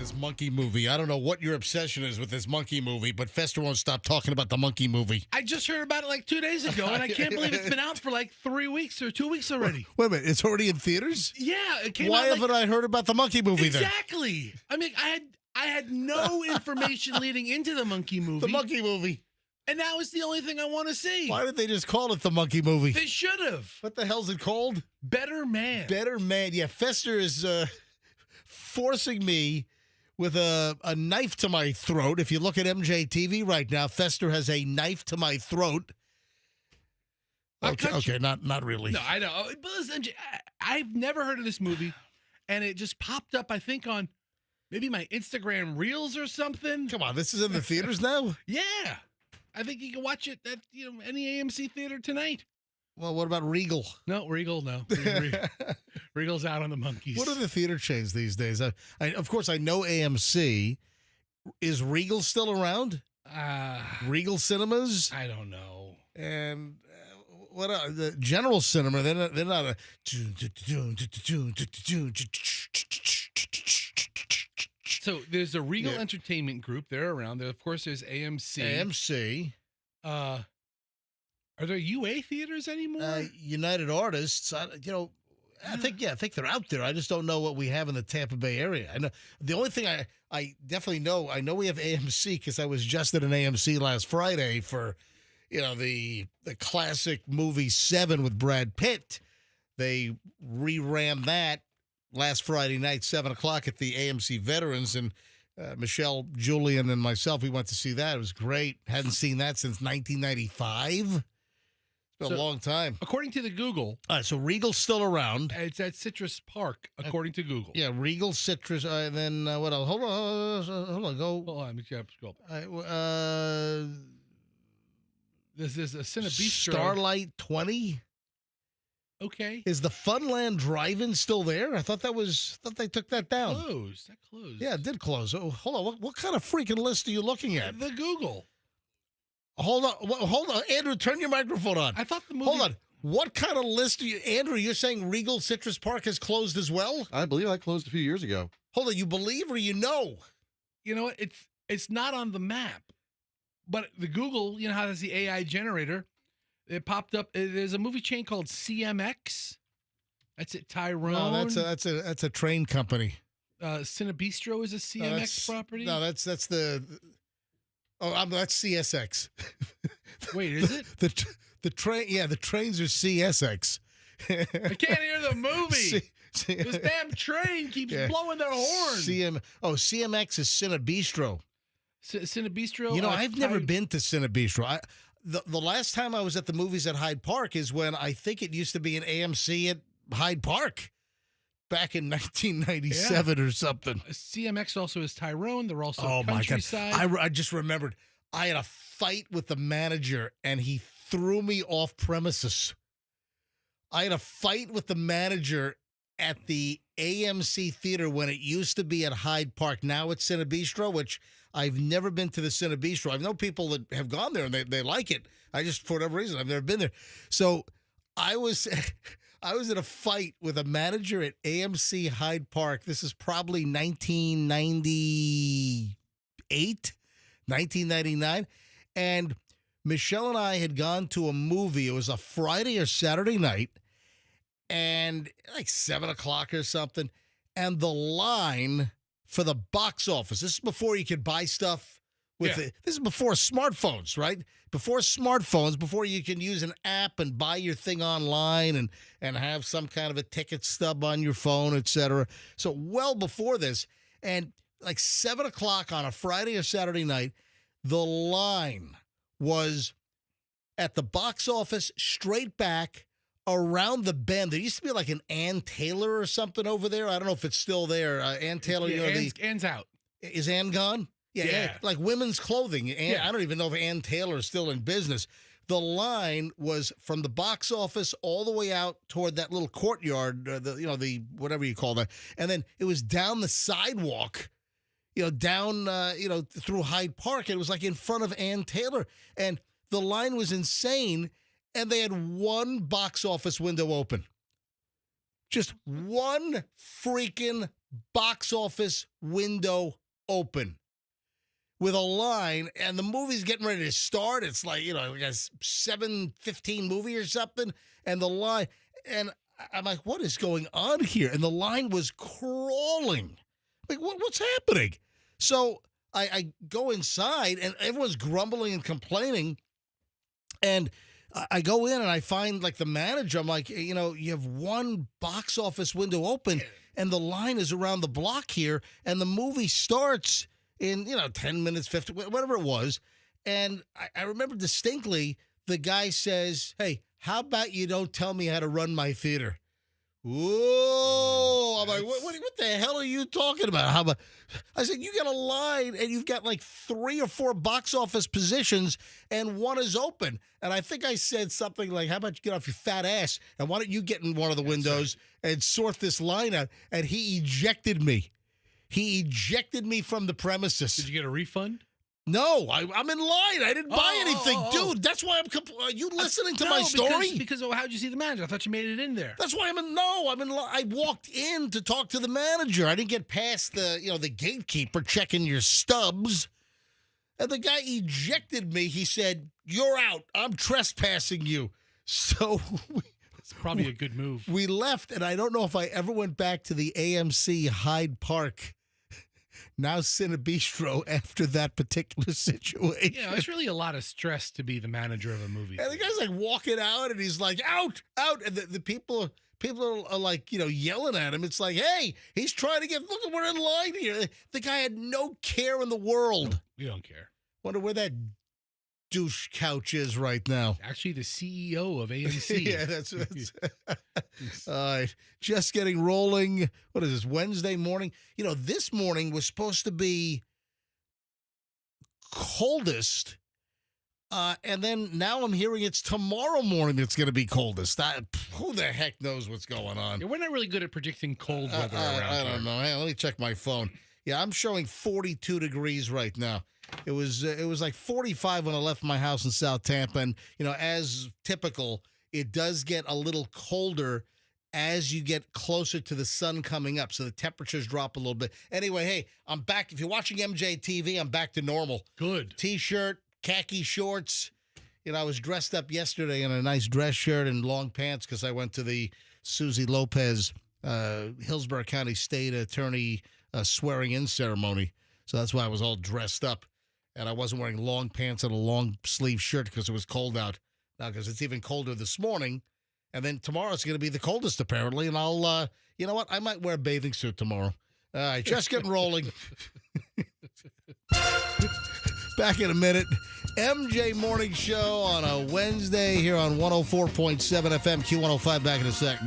this monkey movie. I don't know what your obsession is with this monkey movie, but Fester won't stop talking about the monkey movie. I just heard about it like 2 days ago, and I can't believe it's been out for like 3 weeks or 2 weeks already. Wait a minute, it's already in theaters? Yeah, it came Why out haven't I heard about the monkey movie then? Exactly. I mean, I had no information leading into the monkey movie. The monkey movie. And now it's the only thing I want to see. Why did they just call it the monkey movie? They should have. What the hell's it called? Better Man. Better Man. Yeah, Fester is forcing me with a knife to my throat. If you look at MJTV right now, Fester has a knife to my throat. Okay, not really. No, I know. But listen, I've never heard of this movie, and it just popped up, I think, on maybe my Instagram Reels or something. Come on, this is in the theaters now? Yeah. I think you can watch it at any AMC theater tonight. Well, what about Regal? No, Regal, no. Regal's out on the monkeys. What are the theater chains these days? Of course, I know AMC. Is Regal still around? Regal Cinemas? I don't know. And what the General Cinema? They're not a. So there's a Regal Entertainment Group. They're around. There, of course, there's AMC. Are there UA theaters anymore? United Artists. I think they're out there. I just don't know what we have in the Tampa Bay area. I know the only thing I definitely know. I know we have AMC because I was just at an AMC last Friday for, the classic movie 7 with Brad Pitt. They reran that last Friday night, 7 o'clock at the AMC Veterans, and Michelle, Julian, and myself, we went to see that. It was great. Hadn't seen that since 1995. It's been a long time. According to the Google. All right, so Regal's still around. It's at Citrus Park, according to Google. Yeah, Regal, Citrus, then what else? Hold on, go. Hold on, let me scroll. This is a Cinebistro. Starlight 20. Okay. Is the Funland Drive-In still there? I thought they took that down. That closed. Yeah, it did close. Oh, hold on. What kind of freaking list are you looking at? The Google. Hold on. Andrew, turn your microphone on. I thought the movie. Hold on. What kind of list are you, Andrew? You're saying Regal Citrus Park has closed as well? I believe I closed a few years ago. Hold on. You believe or you know? You know what? It's not on the map, but the Google. You know how there's the AI generator. It popped up. There's a movie chain called CMX. That's at Tyrone. No, that's a train company. Cinebistro is a CMX property. No, that's the. That's CSX. Wait, is it the train? Yeah, the trains are CSX. I can't hear the movie. This damn train keeps blowing their horn. CMX is Cinebistro. Cinebistro. I've never been to Cinebistro. The last time I was at the movies at Hyde Park is when I think it used to be an AMC at Hyde Park back in 1997 or something. CMX also is Tyrone. They're also My Countryside. God. I just remembered I had a fight with the manager and he threw me off premises. I had a fight with the manager at the AMC theater when it used to be at Hyde Park. Now it's Cinebistro, which I've never been to the Cinebistro. I know people that have gone there and they like it. I just, for whatever reason, I've never been there. So I was in a fight with a manager at AMC Hyde Park. This is probably 1998, 1999. And Michelle and I had gone to a movie. It was a Friday or Saturday night. And like 7 o'clock or something. And the line for the box office. This is before you could buy stuff with it. This is before smartphones, right? Before smartphones, before you can use an app and buy your thing online and have some kind of a ticket stub on your phone, etc. So well before this. And like 7 o'clock on a Friday or Saturday night, the line was at the box office straight back around the bend. There used to be like an Ann Taylor or something over there. I don't know if it's still there. Ann Taylor, Ann's out. Is Ann gone? Yeah. Like women's clothing. I don't even know if Ann Taylor is still in business. The line was from the box office all the way out toward that little courtyard, the whatever you call that, and then it was down the sidewalk, down through Hyde Park. It was like in front of Ann Taylor, and the line was insane. And they had one box office window open. Just one freaking box office window open with a line, and the movie's getting ready to start. It's like, like a 7:15 movie or something, and the line, and I'm like, what is going on here? And the line was crawling. Like, what's happening? So I go inside, and everyone's grumbling and complaining, and I go in and I find like the manager. I'm like, you have one box office window open and the line is around the block here, and the movie starts in, 10 minutes, 50, whatever it was. And I remember distinctly the guy says, hey, how about you don't tell me how to run my theater? Whoa. I'm like, what the hell are you talking about? How about, I said, you got a line and you've got like 3 or 4 box office positions and one is open. And I think I said something like, how about you get off your fat ass and why don't you get in one of the windows and sort this line out? And he ejected me. He ejected me from the premises. Did you get a refund? No, I'm in line. I didn't buy anything. Dude, that's why I'm are you listening to my story? Because how'd you see the manager? I thought you made it in there. That's why I'm in line. I walked in to talk to the manager. I didn't get past the gatekeeper checking your stubs. And the guy ejected me. He said, "You're out. I'm trespassing you." So it's probably a good move. We left, and I don't know if I ever went back to the AMC Hyde Park, now Cinebistro, after that particular situation. Yeah, it's really a lot of stress to be the manager of a movie. And the guy's like walking out, and he's like, out. And the people are like, yelling at him. It's like, hey, he's trying to look, we're in line here. The guy had no care in the world. We don't care. Wonder where that douche couch is right now. Actually, the CEO of AMC. Yeah, that's all right. Just getting rolling. What is this, Wednesday morning? This morning was supposed to be coldest, and then now I'm hearing it's tomorrow morning that's going to be coldest. Who the heck knows what's going on? Yeah, we're not really good at predicting cold weather around here. I don't know. Hey, let me check my phone. Yeah, I'm showing 42 degrees right now. It was like 45 when I left my house in South Tampa, and as typical, it does get a little colder as you get closer to the sun coming up, so the temperatures drop a little bit. Anyway, hey, I'm back. If you're watching MJ TV, I'm back to normal. Good. T-shirt, khaki shorts. I was dressed up yesterday in a nice dress shirt and long pants because I went to the Susie Lopez, Hillsborough County State Attorney swearing-in ceremony. So that's why I was all dressed up. And I wasn't wearing long pants and a long sleeve shirt because it was cold out. Now, because it's even colder this morning. And then tomorrow it's going to be the coldest, apparently. And I'll, you know what? I might wear a bathing suit tomorrow. All right, just getting rolling. Back in a minute. MJ Morning Show on a Wednesday here on 104.7 FM, Q105. Back in a sec.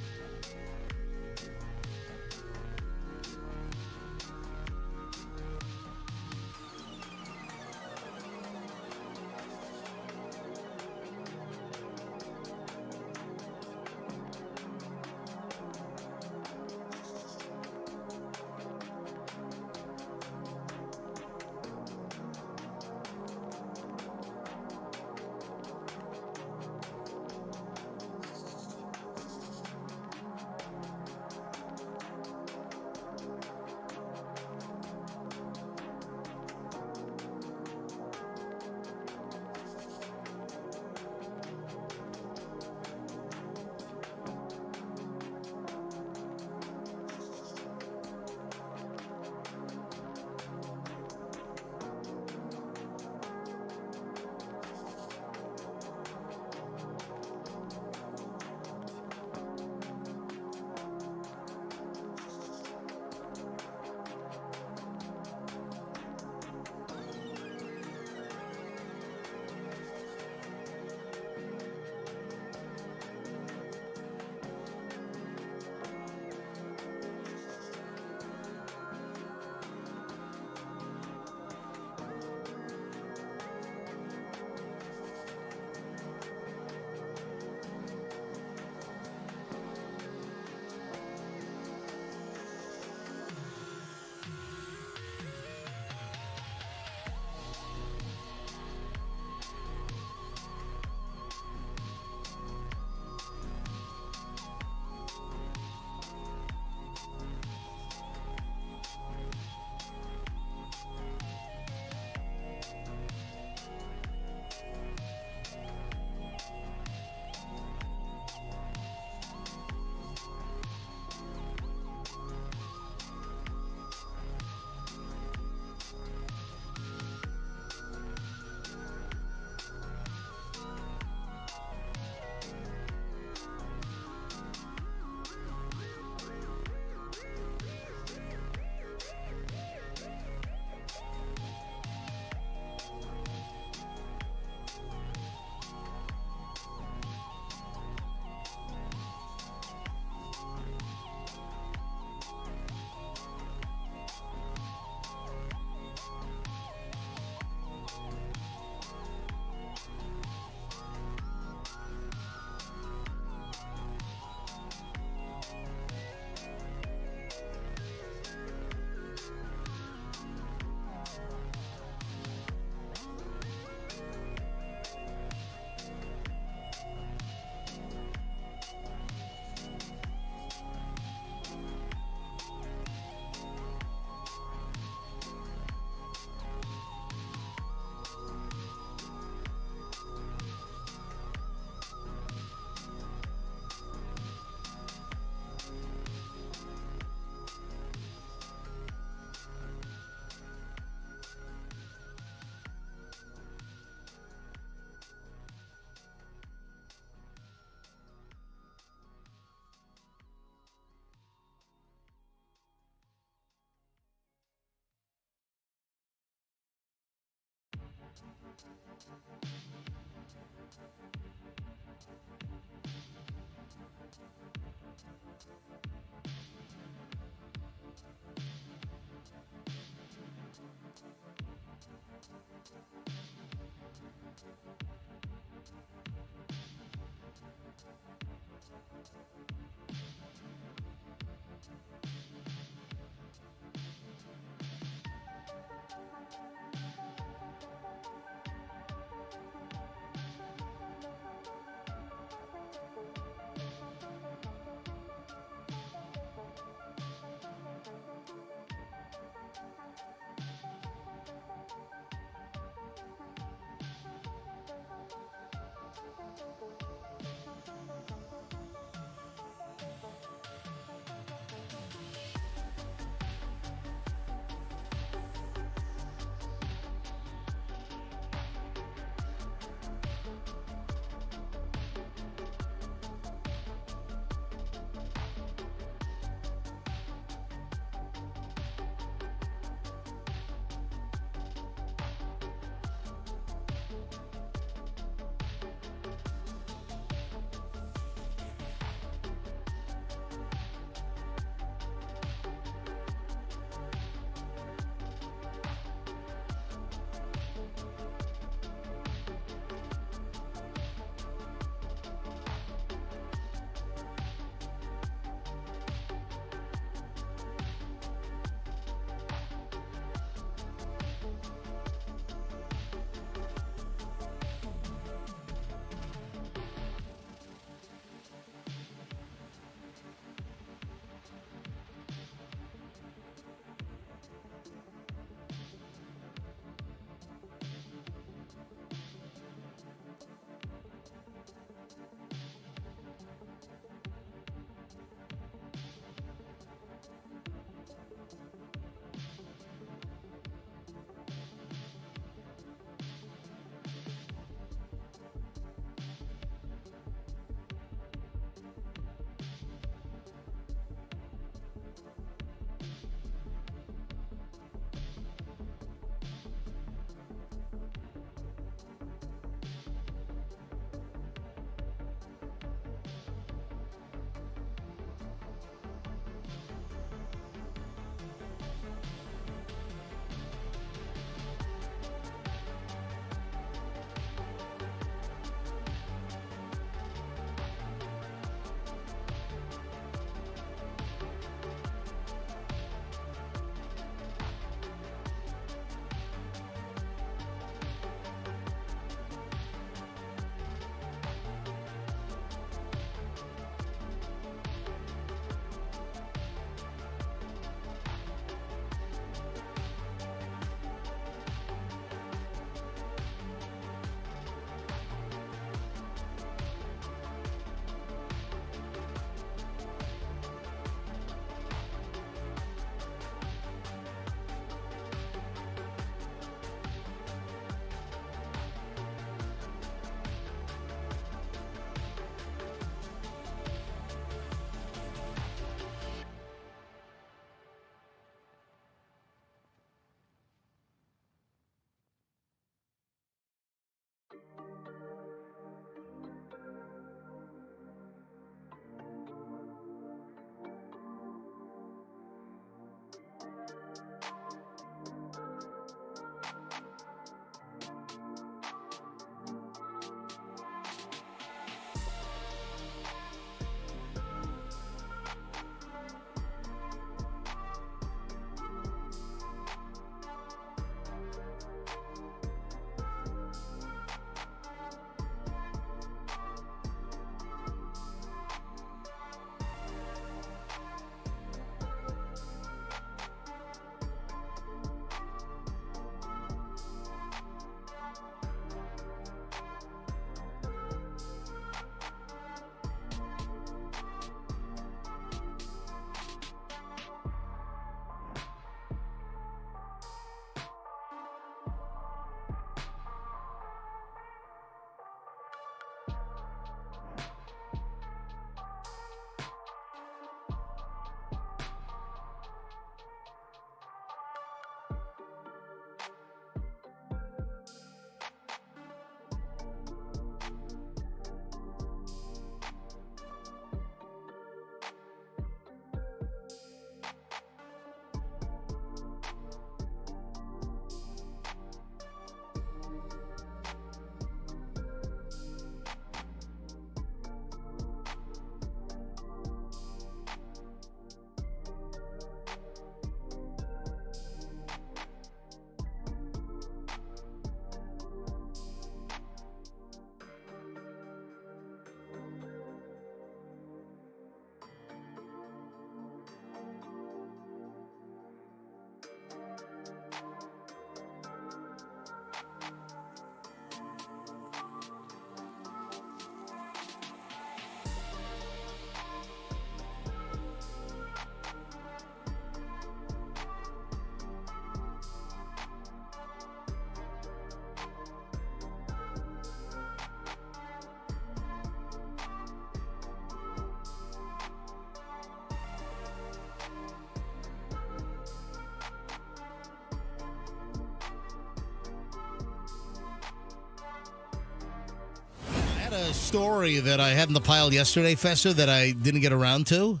had a story that I had in the pile yesterday, Fester, that I didn't get around to.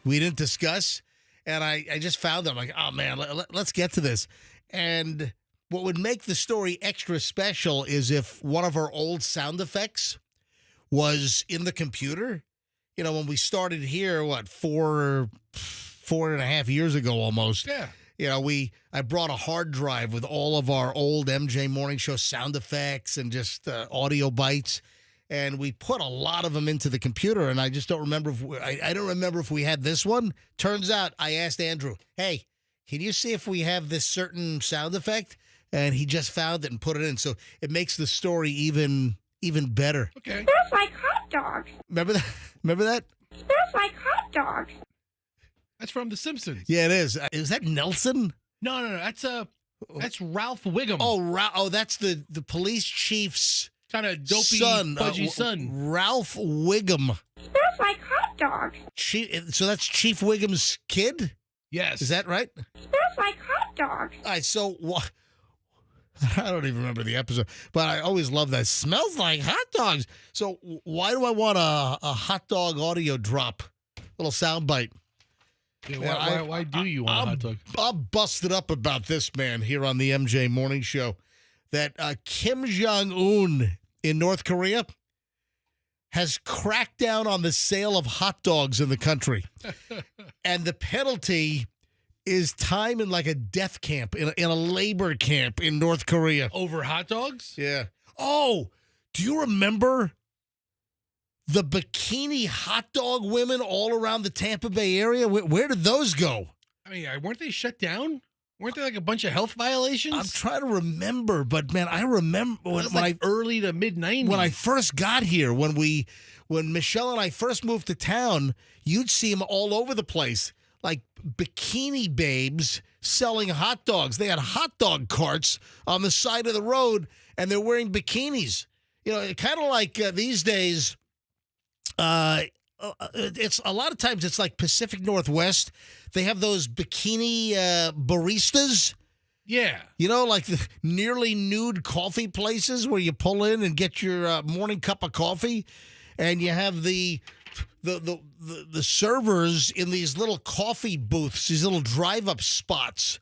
We didn't discuss. And I just found it. I'm like, oh, man, let's get to this. And what would make the story extra special is if one of our old sound effects was in the computer. You know, when we started here, four and a half years ago almost. Yeah. You know, I brought a hard drive with all of our old MJ Morning Show sound effects and just audio bites. And we put a lot of them into the computer, and I just don't remember I don't remember if we had this one. Turns out I asked Andrew, hey, can you see if we have this certain sound effect? And he just found it and put it in. So it makes the story even better. Okay. Smells like hot dogs. Remember that? Remember that? Smells like hot dogs. That's from The Simpsons. Yeah, it is. Is that Nelson? No. That's Ralph Wiggum. Oh, that's the police chief's Kind of dopey, son, pudgy son. Ralph Wiggum. Smells like hot dogs. So that's Chief Wiggum's kid? Yes. Is that right? Smells like hot dogs. All right, so I don't even remember the episode, but I always love that. Smells like hot dogs. So why do I want a hot dog audio drop? Little sound bite. Yeah, why do you want a hot dog? I'm busted up about this, man, here on the MJ Morning Show, that Kim Jong-un in North Korea has cracked down on the sale of hot dogs in the country. And the penalty is time in like a death camp, in a labor camp in North Korea. Over hot dogs? Yeah. Oh, do you remember the bikini hot dog women all around the Tampa Bay area? Where did those go? I mean, weren't they shut down? Weren't there like a bunch of health violations? I'm trying to remember, but man, I remember when early to mid 90s. When I first got here, when Michelle and I first moved to town, you'd see them all over the place, like bikini babes selling hot dogs. They had hot dog carts on the side of the road, and they're wearing bikinis. You know, kind of like these days. It's a lot of times it's like Pacific Northwest. They have those bikini baristas. Yeah. You know, like the nearly nude coffee places where you pull in and get your morning cup of coffee, and you have the servers in these little coffee booths, these little drive-up spots,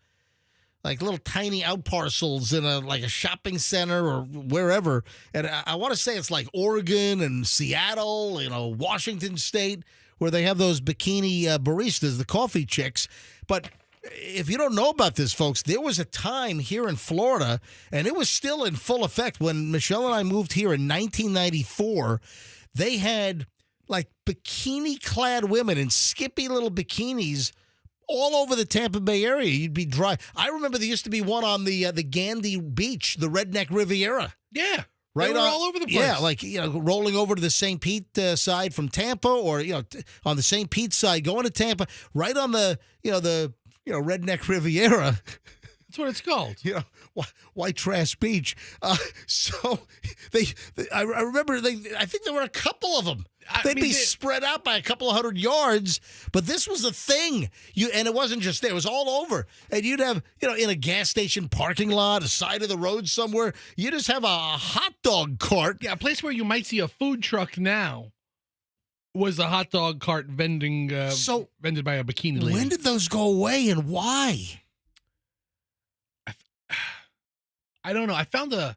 like little tiny out parcels in a shopping center or wherever. And I want to say it's like Oregon and Seattle, Washington State, where they have those bikini baristas, the coffee chicks. But if you don't know about this, folks, there was a time here in Florida, and it was still in full effect when Michelle and I moved here in 1994. They had like bikini-clad women in skimpy little bikinis all over the Tampa Bay area. You'd be dry. I remember there used to be one on the Gandy Beach, the Redneck Riviera. Yeah. Right, they were all over the place. Yeah, like, rolling over to the St. Pete side from Tampa, or, on the St. Pete side, going to Tampa, right on the Redneck Riviera. That's what it's called. White Trash Beach. So I remember I think there were a couple of them. They'd be spread out by a couple of 100 yards, but this was a thing. And it wasn't just there; it was all over. And you'd have, in a gas station parking lot, a side of the road somewhere, you just have a hot dog cart. Yeah, a place where you might see a food truck now was a hot dog cart vended by a bikini lady. When did those go away, and why? I don't know.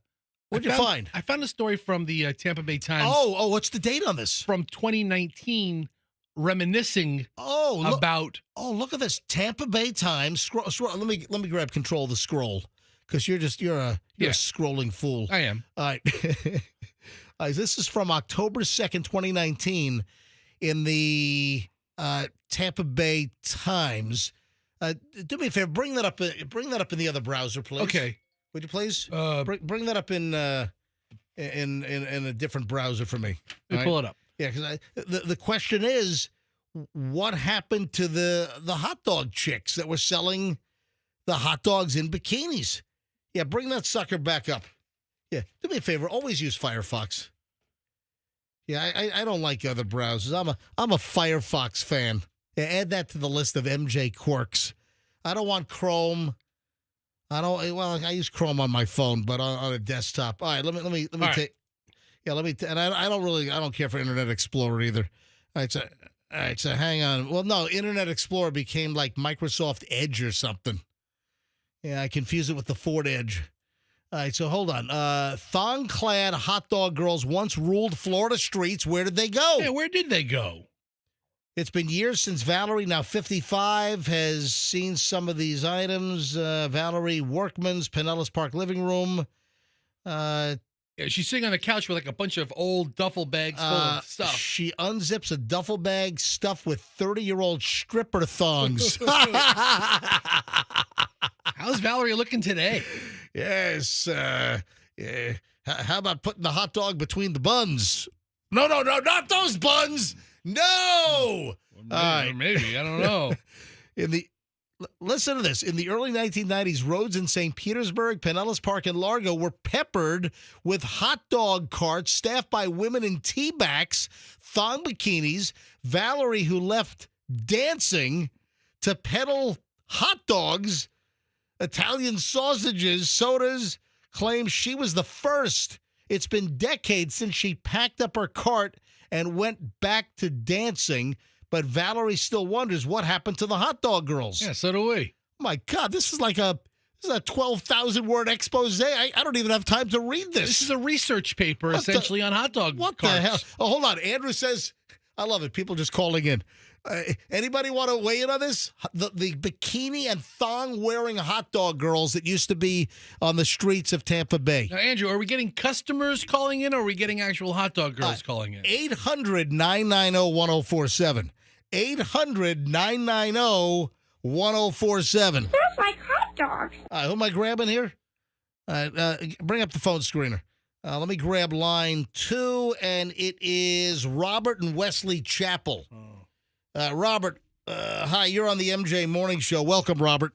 What'd you find? I found a story from the Tampa Bay Times. Oh, what's the date on this? From 2019, reminiscing about. Oh, look at this. Tampa Bay Times. Scroll. Let me grab control of the scroll, because you're a scrolling fool. I am. All right. All right. This is from October 2nd, 2019, in the Tampa Bay Times. Do me a favor. Bring that up in the other browser, please. Okay. Would you please bring that up in a different browser for me? Let me pull it up. Yeah, because the question is, what happened to the hot dog chicks that were selling the hot dogs in bikinis? Yeah, bring that sucker back up. Yeah, do me a favor. Always use Firefox. Yeah, I don't like other browsers. I'm a Firefox fan. Yeah, add that to the list of MJ quirks. I don't want Chrome. I use Chrome on my phone, but on a desktop. All right, let me take. Yeah, let me. And I don't care for Internet Explorer either. All right, so hang on. Well, no, Internet Explorer became like Microsoft Edge or something. Yeah, I confuse it with the Ford Edge. All right, so hold on. Thong-clad hot dog girls once ruled Florida streets. Where did they go? Yeah, where did they go? It's been years since Valerie, now 55, has seen some of these items. Valerie Workman's Pinellas Park living room. Yeah, she's sitting on a couch with like a bunch of old duffel bags full of stuff. She unzips a duffel bag stuffed with 30-year-old stripper thongs. How's Valerie looking today? Yes. Yeah. How about putting the hot dog between the buns? No, not those buns. No. Well, maybe. I don't know. Listen to this. In the early 1990s, roads in St. Petersburg, Pinellas Park, and Largo were peppered with hot dog carts staffed by women in tea-backs, thong bikinis. Valerie, who left dancing to peddle hot dogs, Italian sausages, sodas, claims she was the first. It's been decades since she packed up her cart and went back to dancing. But Valerie still wonders what happened to the hot dog girls. Yeah, so do we. Oh my God, this is a 12,000-word expose. I don't even have time to read this. This is a research paper, essentially, on hot dog What carts. the hell? Oh, hold on. Andrew says, I love it. People just calling in. Anybody want to weigh in on this? The bikini and thong-wearing hot dog girls that used to be on the streets of Tampa Bay. Now, Andrew, are we getting customers calling in, or are we getting actual hot dog girls calling in? 800-990-1047. 800-990-1047. Smells like hot dogs. Who am I grabbing here? Bring up the phone screener. Let me grab line 2, and it is Robert and Wesley Chapel. Robert, hi, you're on the MJ Morning Show. Welcome, Robert.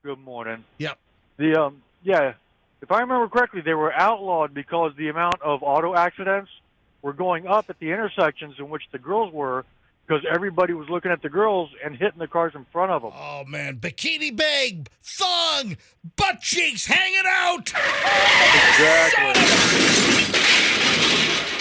Good morning. Yep. If I remember correctly, they were outlawed because the amount of auto accidents were going up at the intersections in which the girls were, because everybody was looking at the girls and hitting the cars in front of them. Oh, man. Bikini babe, thong, butt cheeks hanging out. Exactly.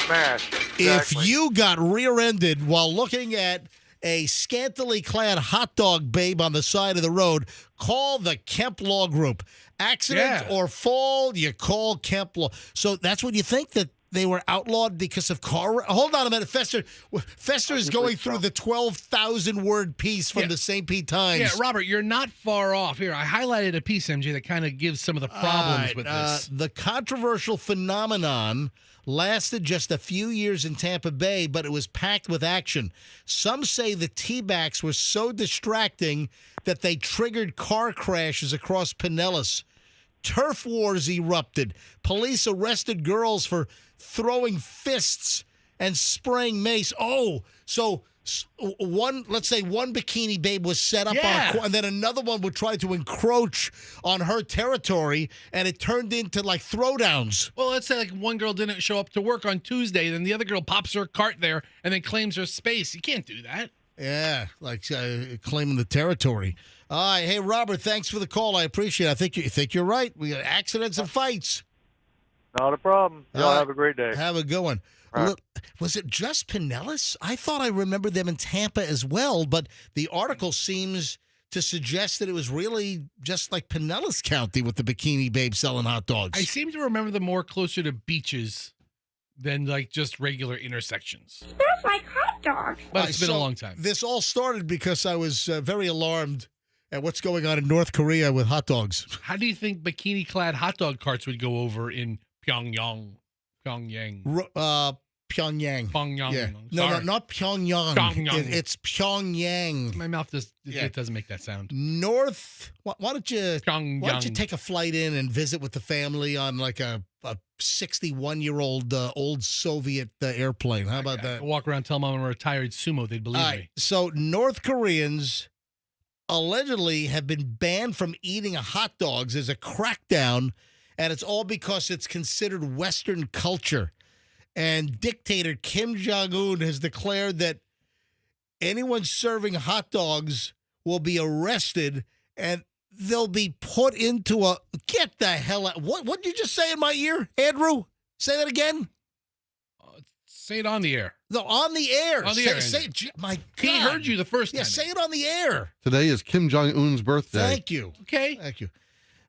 Smash. If Exactly. you got rear-ended while looking at a scantily clad hot dog babe on the side of the road, call the Kemp Law Group. Accident or fall, you call Kemp Law. So that's what you think, that they were outlawed because of car. Hold on a minute, Fester. Fester is going through the 12,000-word piece from the St. Pete Times. Yeah, Robert, you're not far off. Here, I highlighted a piece, MJ, that kind of gives some of the problems with this. The controversial phenomenon lasted just a few years in Tampa Bay, but it was packed with action. Some say the teabacks were so distracting that they triggered car crashes across Pinellas. Turf wars erupted. Police arrested girls for throwing fists and spraying mace. Oh, so let's say one bikini babe was set up on, and then another one would try to encroach on her territory, and it turned into like throwdowns. Well, let's say like one girl didn't show up to work on Tuesday, then the other girl pops her cart there and then claims her space. You can't do that. Yeah, like claiming the territory. All right, hey Robert, thanks for the call. I appreciate it. I think you're right. We got accidents and fights. Not a problem. Y'all have a great day. Have a good one. Look, was it just Pinellas? I thought I remembered them in Tampa as well, but the article seems to suggest that it was really just like Pinellas County with the bikini babe selling hot dogs. I seem to remember them more closer to beaches than like just regular intersections. Smells like hot dogs. But it's been a long time. This all started because I was very alarmed at what's going on in North Korea with hot dogs. How do you think bikini-clad hot dog carts would go over in Pyongyang? Pyongyang. Pyongyang. Yeah. Sorry. No, not Pyongyang. Pyongyang. It's Pyongyang. My mouth it doesn't make that sound. North. Why don't you Pyongyang. take a flight in and visit with the family on like a 61-year-old old Soviet airplane? How about that? Walk around, tell them I'm a retired sumo. They'd believe me. So North Koreans allegedly have been banned from eating hot dogs as a crackdown, and it's all because it's considered Western culture. And dictator Kim Jong-un has declared that anyone serving hot dogs will be arrested and they'll be put into a... Get the hell out. What did you just say in my ear, Andrew? Say that again? Say it on the air. No, on the air. On the say, air, say, Andrew. my God. He heard you the first time. Yeah, say it on the air. Today is Kim Jong-un's birthday. Thank you. Okay. Thank you.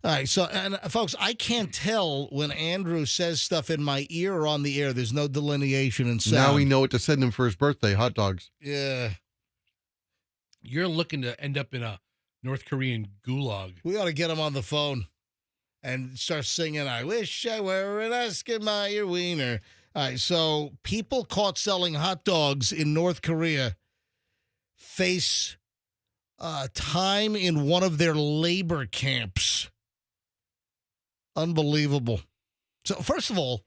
All right, so, and folks, I can't tell when Andrew says stuff in my ear or on the air. There's no delineation in sound. Now we know what to send him for his birthday, hot dogs. Yeah. You're looking to end up in a North Korean gulag. We ought to get him on the phone and start singing, I wish I were an Eskimo wiener. All right, so people caught selling hot dogs in North Korea face time in one of their labor camps. Unbelievable. So, first of all,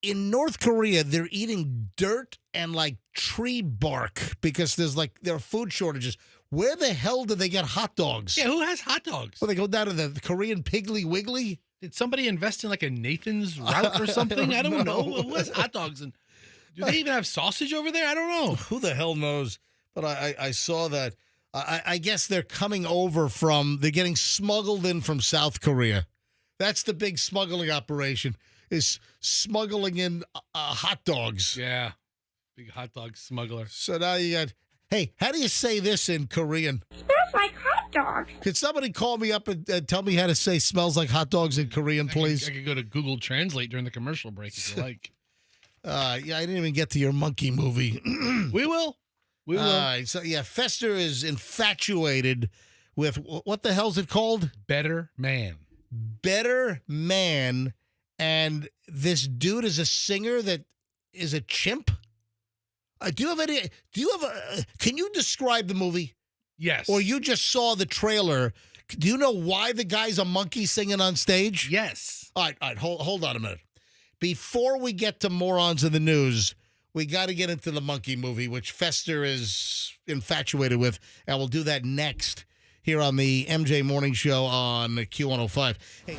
in North Korea, they're eating dirt and like tree bark because there are food shortages. Where the hell do they get hot dogs? Yeah, who has hot dogs? Well, they go down to the Korean Piggly Wiggly. Did somebody invest in like a Nathan's route or something? I don't know. Who has hot dogs? And do they even have sausage over there? I don't know. Who the hell knows? But I saw that. I guess they're coming over they're getting smuggled in from South Korea. That's the big smuggling operation, is smuggling in hot dogs. Yeah, big hot dog smuggler. So now you got, hey, how do you say this in Korean? Smells like hot dog. Could somebody call me up and tell me how to say smells like hot dogs in Korean, please? I could go to Google Translate during the commercial break if you like. Yeah, I didn't even get to your monkey movie. We will. We will. All right, so yeah, Fester is infatuated with, what the hell's it called? Better man. Better Man, and this dude is a singer that is a chimp. Can you describe the movie? Yes. Or you just saw the trailer? Do you know why the guy's a monkey singing on stage? Yes. All right, hold on a minute. Before we get to Morons in the News, we got to get into the monkey movie, which Fester is infatuated with, and we'll do that next here on the MJ Morning Show on Q105. Hey.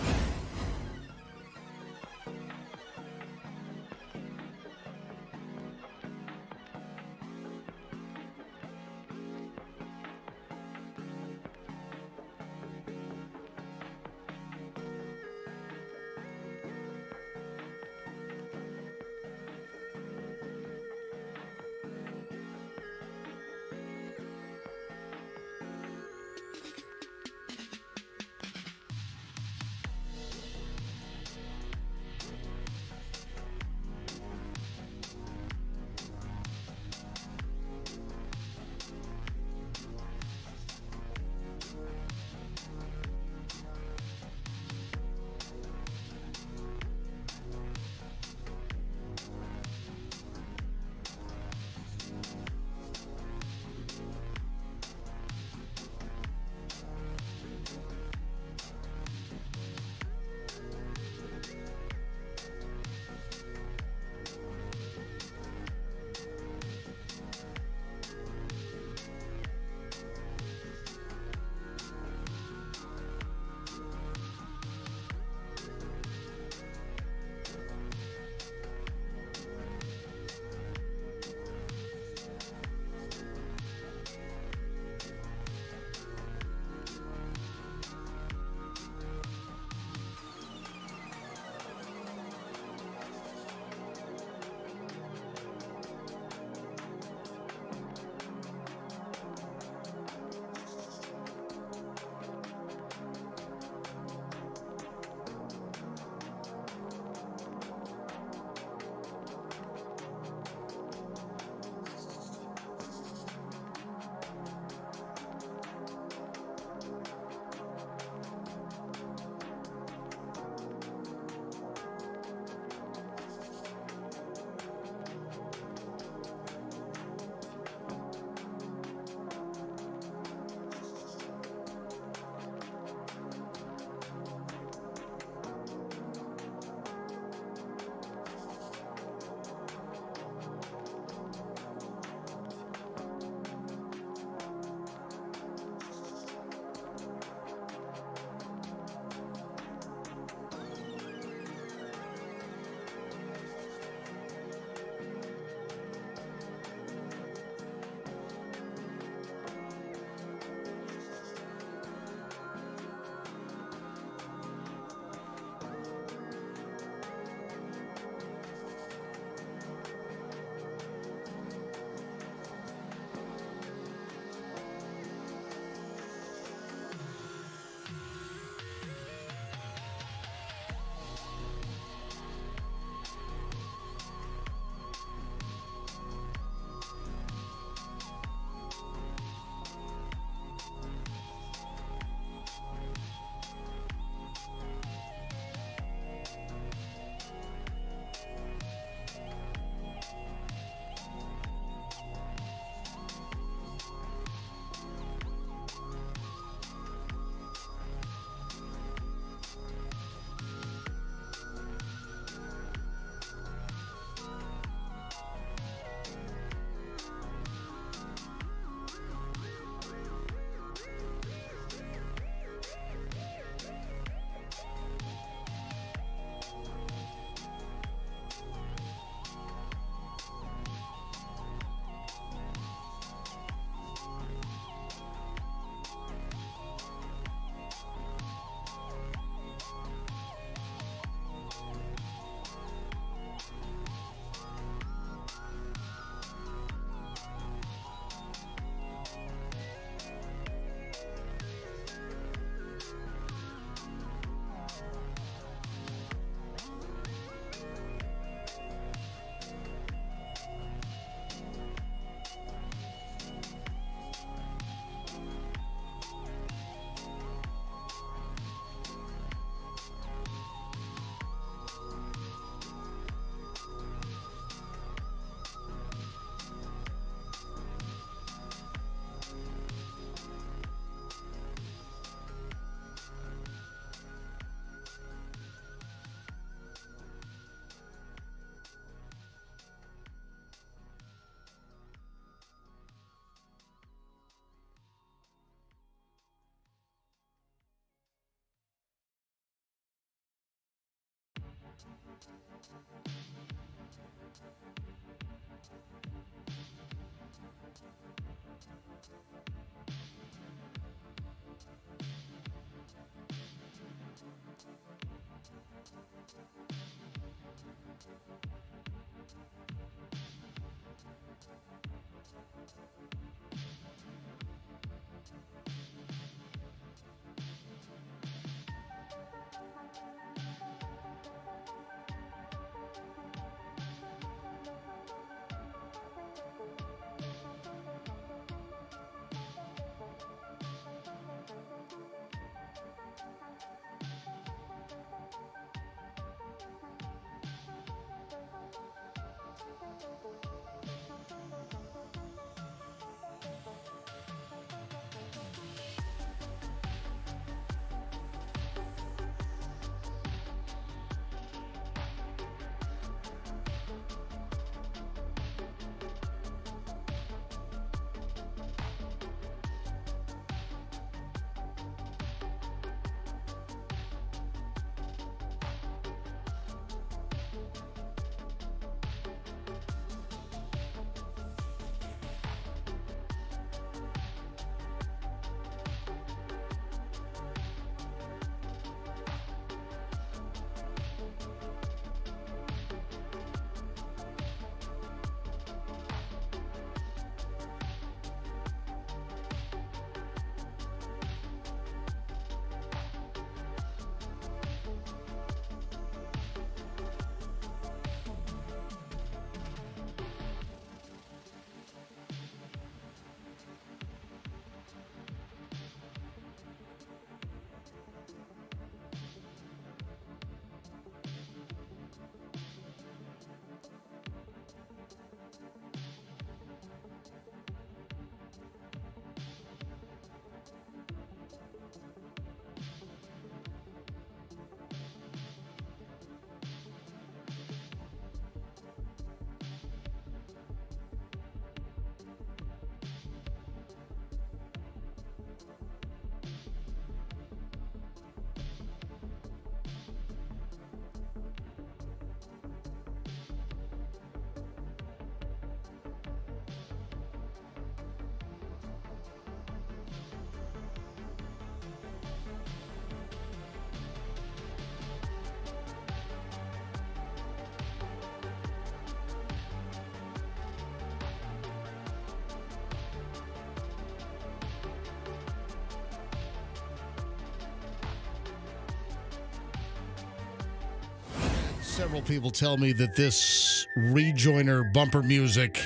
Several people tell me that this rejoiner bumper music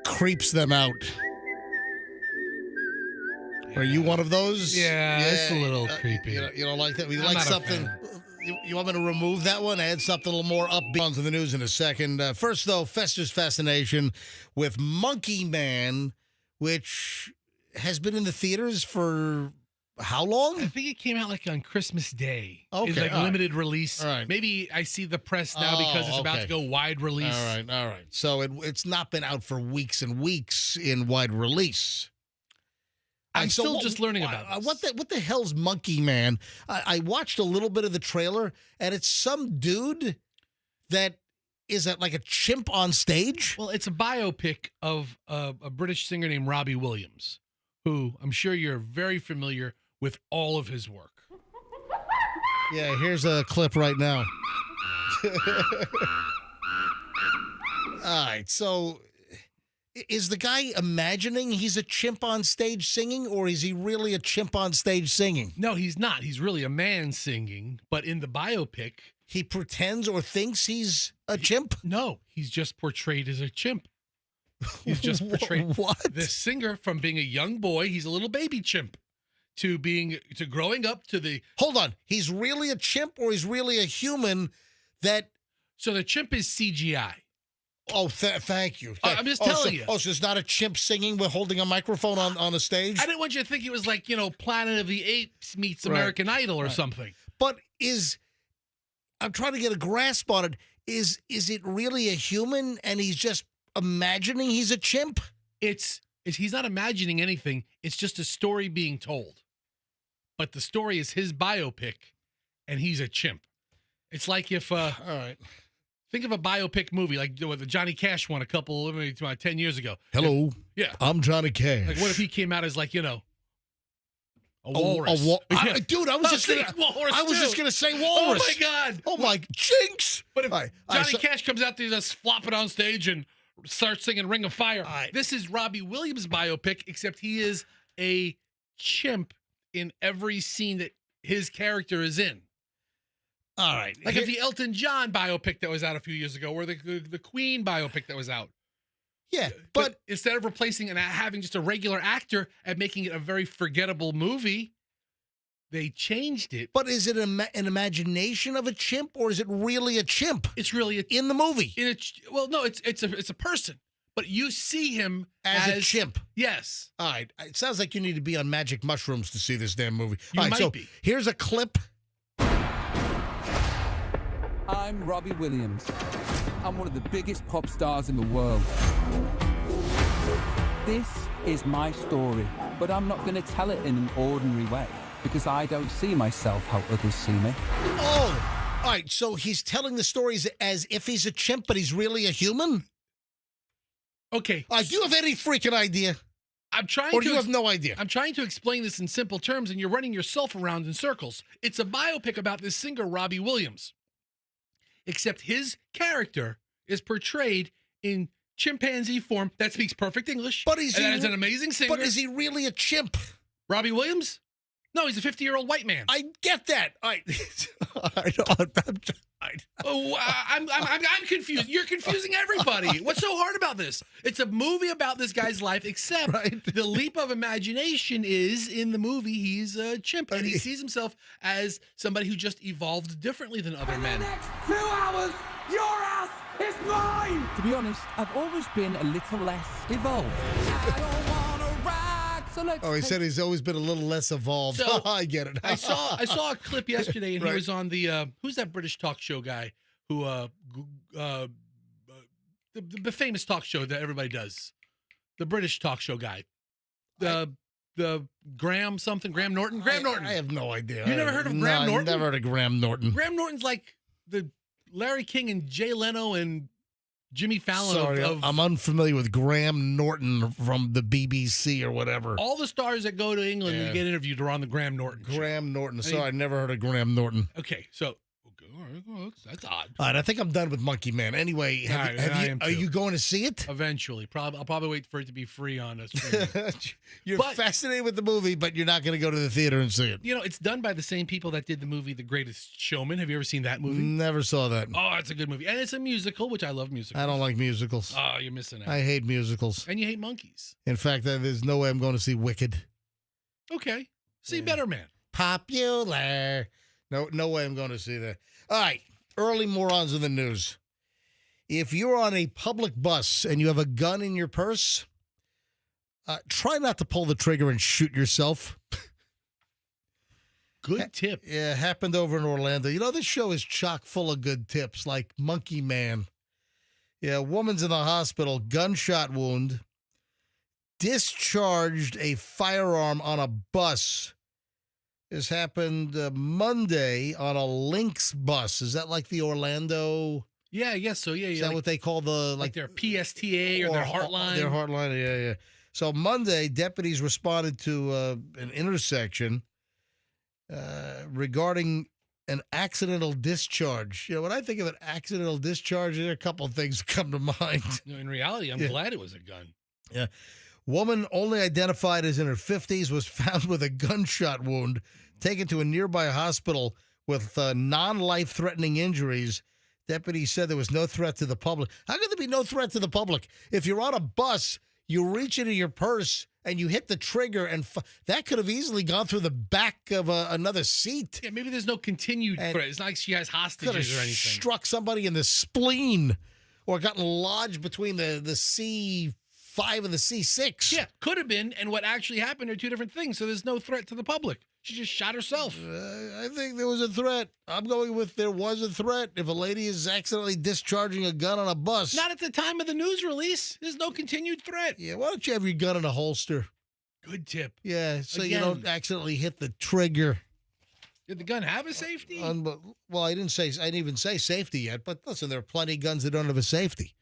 creeps them out. Are you one of those? Yeah, it's a little creepy. You don't like that? We I'm like not a something. fan. You want me to remove that one? Add something a little more upbeat. On to the news in a second. First, though, Fester's fascination with Monkey Man, which has been in the theaters for how long? I think it came out like on Christmas Day. Okay, It's like all right. limited release. All right. Maybe I see the press now because it's about okay. to go wide release. All right. So it's not been out for weeks and weeks in wide release. I'm So still just learning about this. What the hell's Monkey Man? I watched a little bit of the trailer, and it's some dude that is like a chimp on stage. Well, it's a biopic of a British singer named Robbie Williams, who I'm sure you're very familiar with all of his work. Yeah, here's a clip right now. All right, so is the guy imagining he's a chimp on stage singing, or is he really a chimp on stage singing? No, he's not. He's really a man singing, but in the biopic, He pretends or thinks he's a chimp? no, he's just portrayed as a chimp. He's just portrayed What? this singer from being a young boy, he's a little baby chimp, to growing up to the Hold on. He's really a chimp, or he's really a human that... so the chimp is CGI. Oh, thank you. I'm just telling you. Oh, so it's not a chimp singing with holding a microphone on a stage? I didn't want you to think it was like, Planet of the Apes meets Right. American Idol or something. But I'm trying to get a grasp on it. Is it really a human and he's just imagining he's a chimp? He's not imagining anything. It's just a story being told. But the story is his biopic, and he's a chimp. It's like if All right. think of a biopic movie like the Johnny Cash one 10 years ago. Hello. Yeah. I'm Johnny Cash. Like what if he came out as like, a A walrus. Dude, I was just gonna say walrus. Oh my God. Oh my jinx. But if All right, Johnny Cash comes out there just flopping on stage and starts singing Ring of Fire. right. This is Robbie Williams' biopic, except he is a chimp in every scene that his character is in. All right. Like if the Elton John biopic that was out a few years ago, or the Queen biopic that was out. Yeah, But instead of replacing and having just a regular actor and making it a very forgettable movie, they changed it. but is it an imagination of a chimp, or is it really a chimp It's really in the movie no, it's a person, but you see him as a chimp? Yes, All right. It sounds like you need to be on magic mushrooms to see this damn movie. You All right, might so be. here's a clip. I'm Robbie Williams. I'm one of the biggest pop stars in the world. This is my story, but I'm not going to tell it in an ordinary way because I don't see myself how others see me. Oh, all right. So he's telling the stories as if he's a chimp, but he's really a human? okay. Do you have any freaking idea? I'm trying Or to do you have no idea? I'm trying to explain this in simple terms, and you're running yourself around in circles. It's a biopic about this singer, Robbie Williams, except his character is portrayed in chimpanzee form that speaks perfect English. But he's and that is an amazing singer. But is he really a chimp? Robbie Williams? No, he's a 50-year-old white man. I get that. I'm confused. You're confusing everybody. What's so hard about this? It's a movie about this guy's life, except the leap of imagination is in the movie he's a chimp, and he sees himself as somebody who just evolved differently than other men. 2 hours, your ass is mine! To be honest, I've always been a little less evolved. I don't wanna ride, so let's he said he's always been a little less evolved. So, I get it. I saw a clip yesterday, and Right. he was on the who's that British talk show guy who the famous talk show that everybody does, the British talk show guy, the Graham Norton. I have no idea. You never heard of Graham Norton? Never heard of Graham Norton. Graham Norton's like the Larry King and Jay Leno and Jimmy Fallon. Sorry, of I'm unfamiliar with Graham Norton from the BBC or whatever. all the stars that go to England Yeah. and get interviewed are on the Graham Norton show. Graham Norton. Sorry, I never heard of Graham Norton. Okay, so all right, well, that's odd. All right, I think I'm done with Monkey Man. Anyway, All right, I am are too. you going to see it? Eventually, I'll probably wait for it to be free on a stream. You're But- fascinated with the movie, but you're not going to go to the theater and see it. You know, it's done by the same people that did the movie The Greatest Showman. Have you ever seen that movie? Never saw that. Oh, it's a good movie. And it's a musical, which I love musicals. I don't like musicals. Oh, you're missing out. I hate musicals. And you hate monkeys. In fact, there's no way I'm going to see Wicked. Okay. See Better Man. Popular. No way I'm going to see that. All right. Early morons in the news. If you're on a public bus and you have a gun in your purse, try not to pull the trigger and shoot yourself. Good tip. Yeah, happened over in Orlando. You know, this show is chock full of good tips, like Monkey Man. Yeah, a woman's in the hospital, gunshot wound, discharged a firearm on a bus. This happened Monday on a Lynx bus. Is that like the Orlando? Yeah, I guess so. Yeah, Is yeah. that what they call the like their PSTA or their Heartline? Their Heartline, yeah. So Monday, deputies responded to an intersection regarding an accidental discharge. You know, when I think of an accidental discharge, there are a couple of things that come to mind. No, in reality, I'm glad it was a gun. Yeah. Woman only identified as in her 50s was found with a gunshot wound, taken to a nearby hospital with non-life-threatening injuries. Deputies said there was no threat to the public. How could there be no threat to the public? If you're on a bus, you reach into your purse and you hit the trigger, and that could have easily gone through the back of another seat. Yeah, maybe there's no continued And threat. It's not like she has Could have hostages or anything. struck somebody in the spleen or gotten lodged between the C5 and the C6. Yeah, could have been, and what actually happened are two different things, so there's no threat to the public. She just shot herself. I think there was a threat. I'm going with there was a threat. If a lady is accidentally discharging a gun on a bus. Not at the time of the news release. There's no continued threat. Yeah, why don't you have your gun in a holster? Good tip. Yeah, so you Again. don't accidentally hit the trigger. Did the gun have a safety? Well, I didn't even say safety yet, but listen, there are plenty of guns that don't have a safety.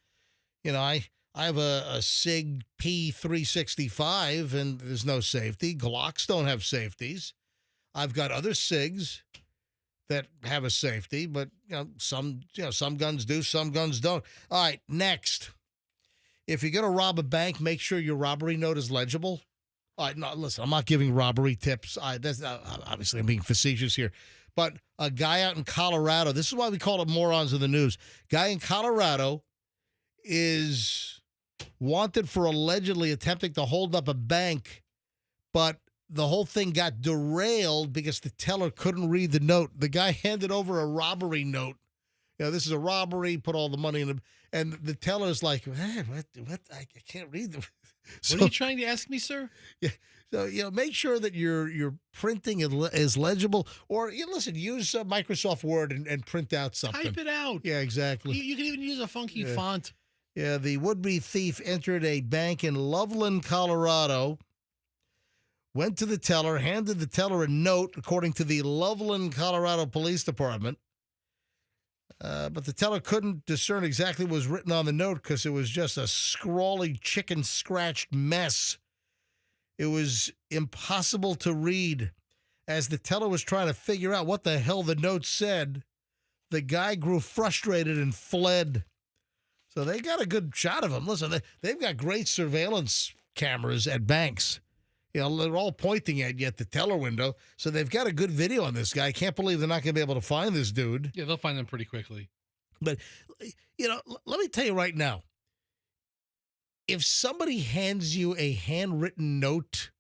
You know, I I have a SIG P365, and there's no safety. Glocks don't have safeties. I've got other SIGs that have a safety, but some guns do, some guns don't. All right, next. If you're going to rob a bank, make sure your robbery note is legible. All right, no, listen, I'm not giving robbery tips. Obviously, I'm being facetious here. But a guy out in Colorado, this is why we call it Morons in the News. Guy in Colorado is wanted for allegedly attempting to hold up a bank, but the whole thing got derailed because the teller couldn't read the note. The guy handed over a robbery note. This is a robbery, put all the money in and the teller's like, what? I can't read them. What are you trying to ask me, sir? Yeah. So, make sure that your printing is legible, or listen, use Microsoft Word and print out something. Type it out. Yeah, exactly. You can even use a funky font. Yeah, the would-be thief entered a bank in Loveland, Colorado, went to the teller, handed the teller a note, according to the Loveland, Colorado Police Department. But the teller couldn't discern exactly what was written on the note because it was just a scrawly, chicken-scratched mess. It was impossible to read. As the teller was trying to figure out what the hell the note said, the guy grew frustrated and fled. So they got a good shot of him. Listen, they've got great surveillance cameras at banks. They're all pointing at you at the teller window. So they've got a good video on this guy. I can't believe they're not going to be able to find this dude. Yeah, they'll find him pretty quickly. But, let me tell you right now, if somebody hands you a handwritten note,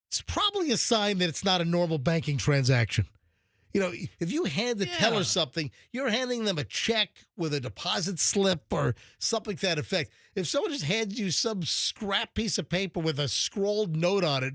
it's probably a sign that it's not a normal banking transaction. If you hand the teller something, you're handing them a check with a deposit slip or something to that effect. If someone just hands you some scrap piece of paper with a scrawled note on it,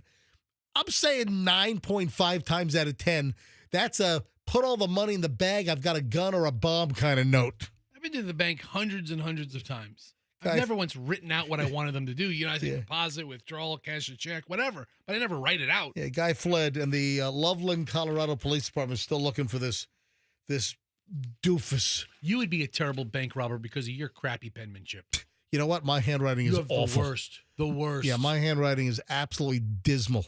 I'm saying 9.5 times out of 10, that's a put all the money in the bag, I've got a gun or a bomb kind of note. I've been to the bank hundreds and hundreds of times. I've never once written out what I wanted them to do. I say deposit, withdrawal, cash a check, whatever. But I never write it out. Yeah, guy fled, and the Loveland, Colorado Police Department is still looking for this doofus. You would be a terrible bank robber because of your crappy penmanship. You know what? My handwriting is awful. The worst. Yeah, my handwriting is absolutely dismal.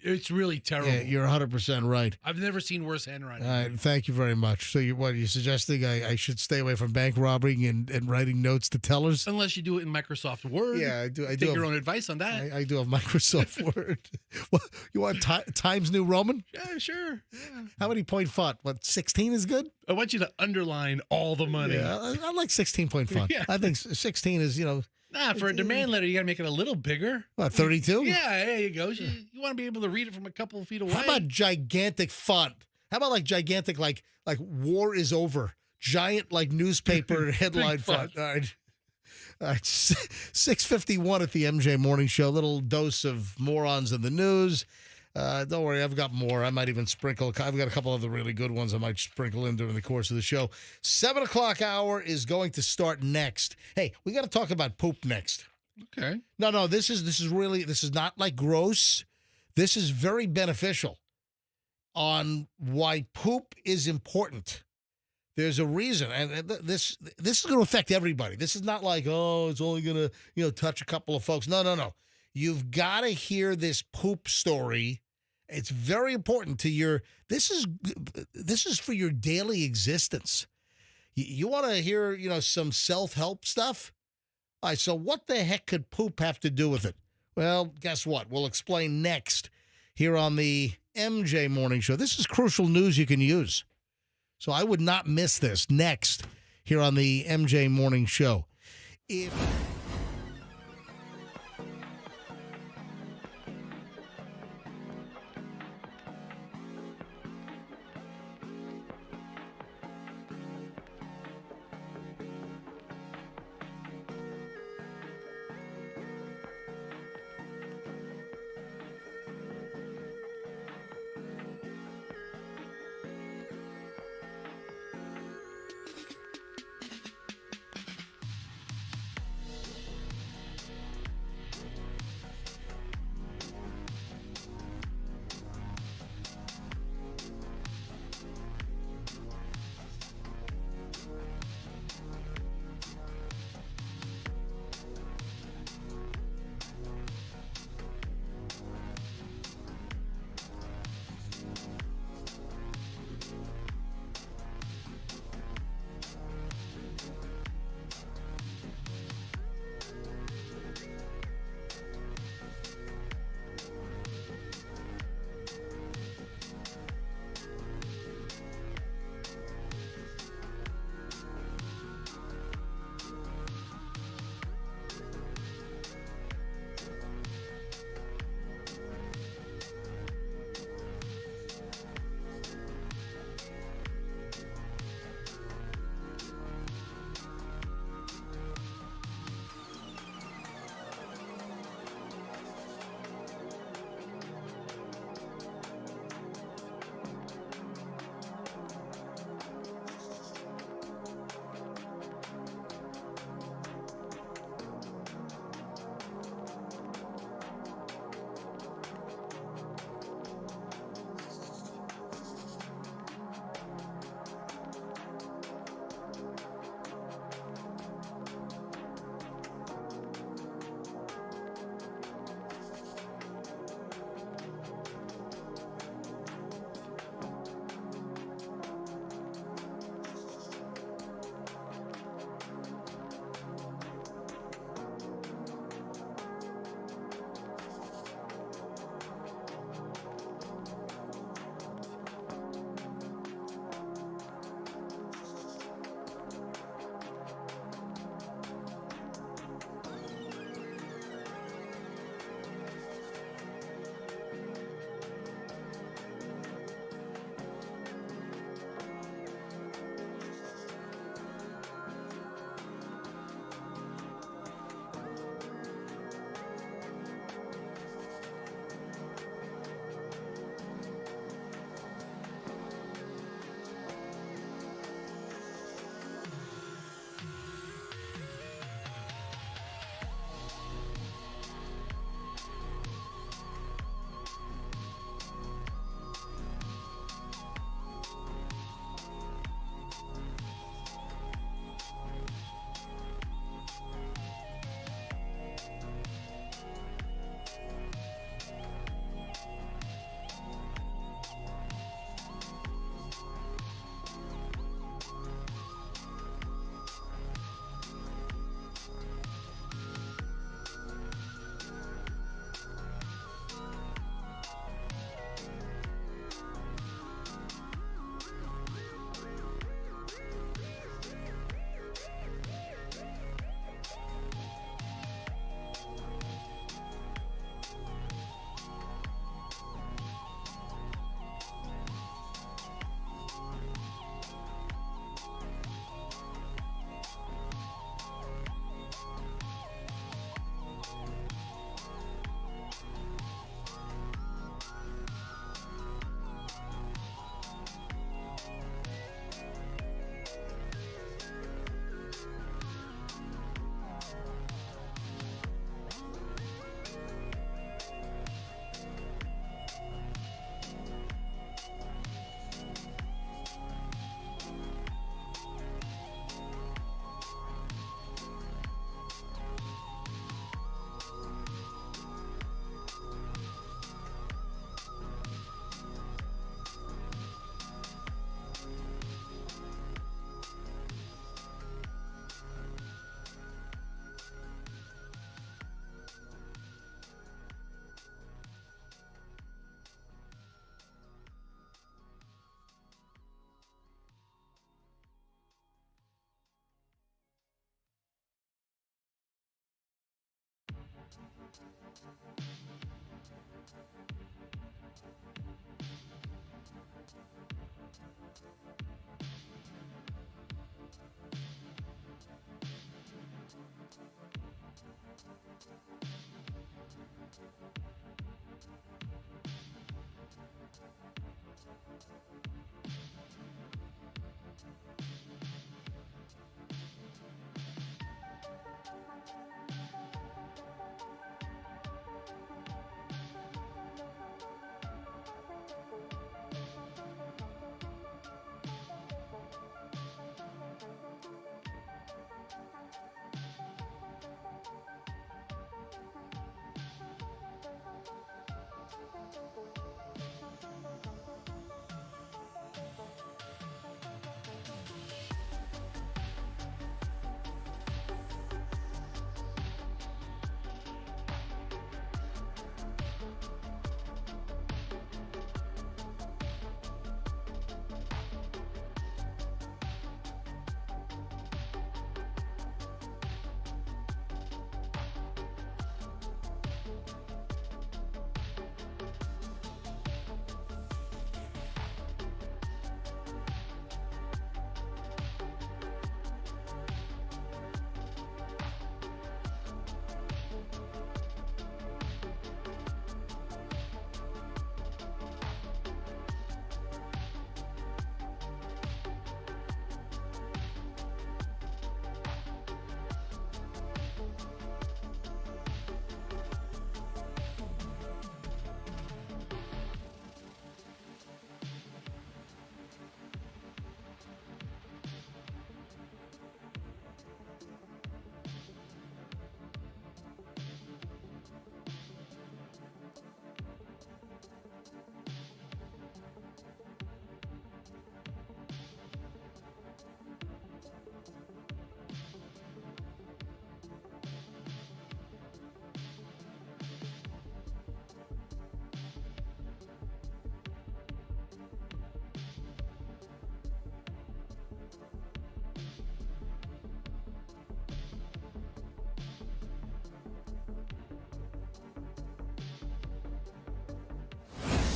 It's really terrible. Yeah, you're 100% right. I've never seen worse handwriting. All right, thank you very much. So, you're suggesting I should stay away from bank robbing and writing notes to tellers? Unless you do it in Microsoft Word. Yeah, I do. I Take your own advice on that. I do have Microsoft Word. Well, you want Times New Roman? Yeah, sure. Yeah. How many point font? 16 is good? I want you to underline all the money. Yeah, I like 16 point font. Yeah. I think 16 is, Nah, for a demand letter, you got to make it a little bigger. What, 32? Yeah, there you go. You want to be able to read it from a couple of feet away. How about gigantic font? How about gigantic, like war is over? Giant, newspaper headline font. All right. 6:51 at the MJ Morning Show. Little dose of Morons in the News. Don't worry, I've got more. I might even sprinkle. I've got a couple other really good ones I might sprinkle in during the course of the show. 7 o'clock hour is going to start next. Hey, we got to talk about poop next. Okay. No, this is not gross. This is very beneficial on why poop is important. There's a reason, and this is going to affect everybody. This is not it's only going to touch a couple of folks. No. You've got to hear this poop story. It's very important to your. This is for your daily existence. You want to hear some self-help stuff? All right. So what the heck could poop have to do with it? Well, guess what? We'll explain next here on the MJ Morning Show. This is crucial news you can use. So I would not miss this next here on the MJ Morning Show.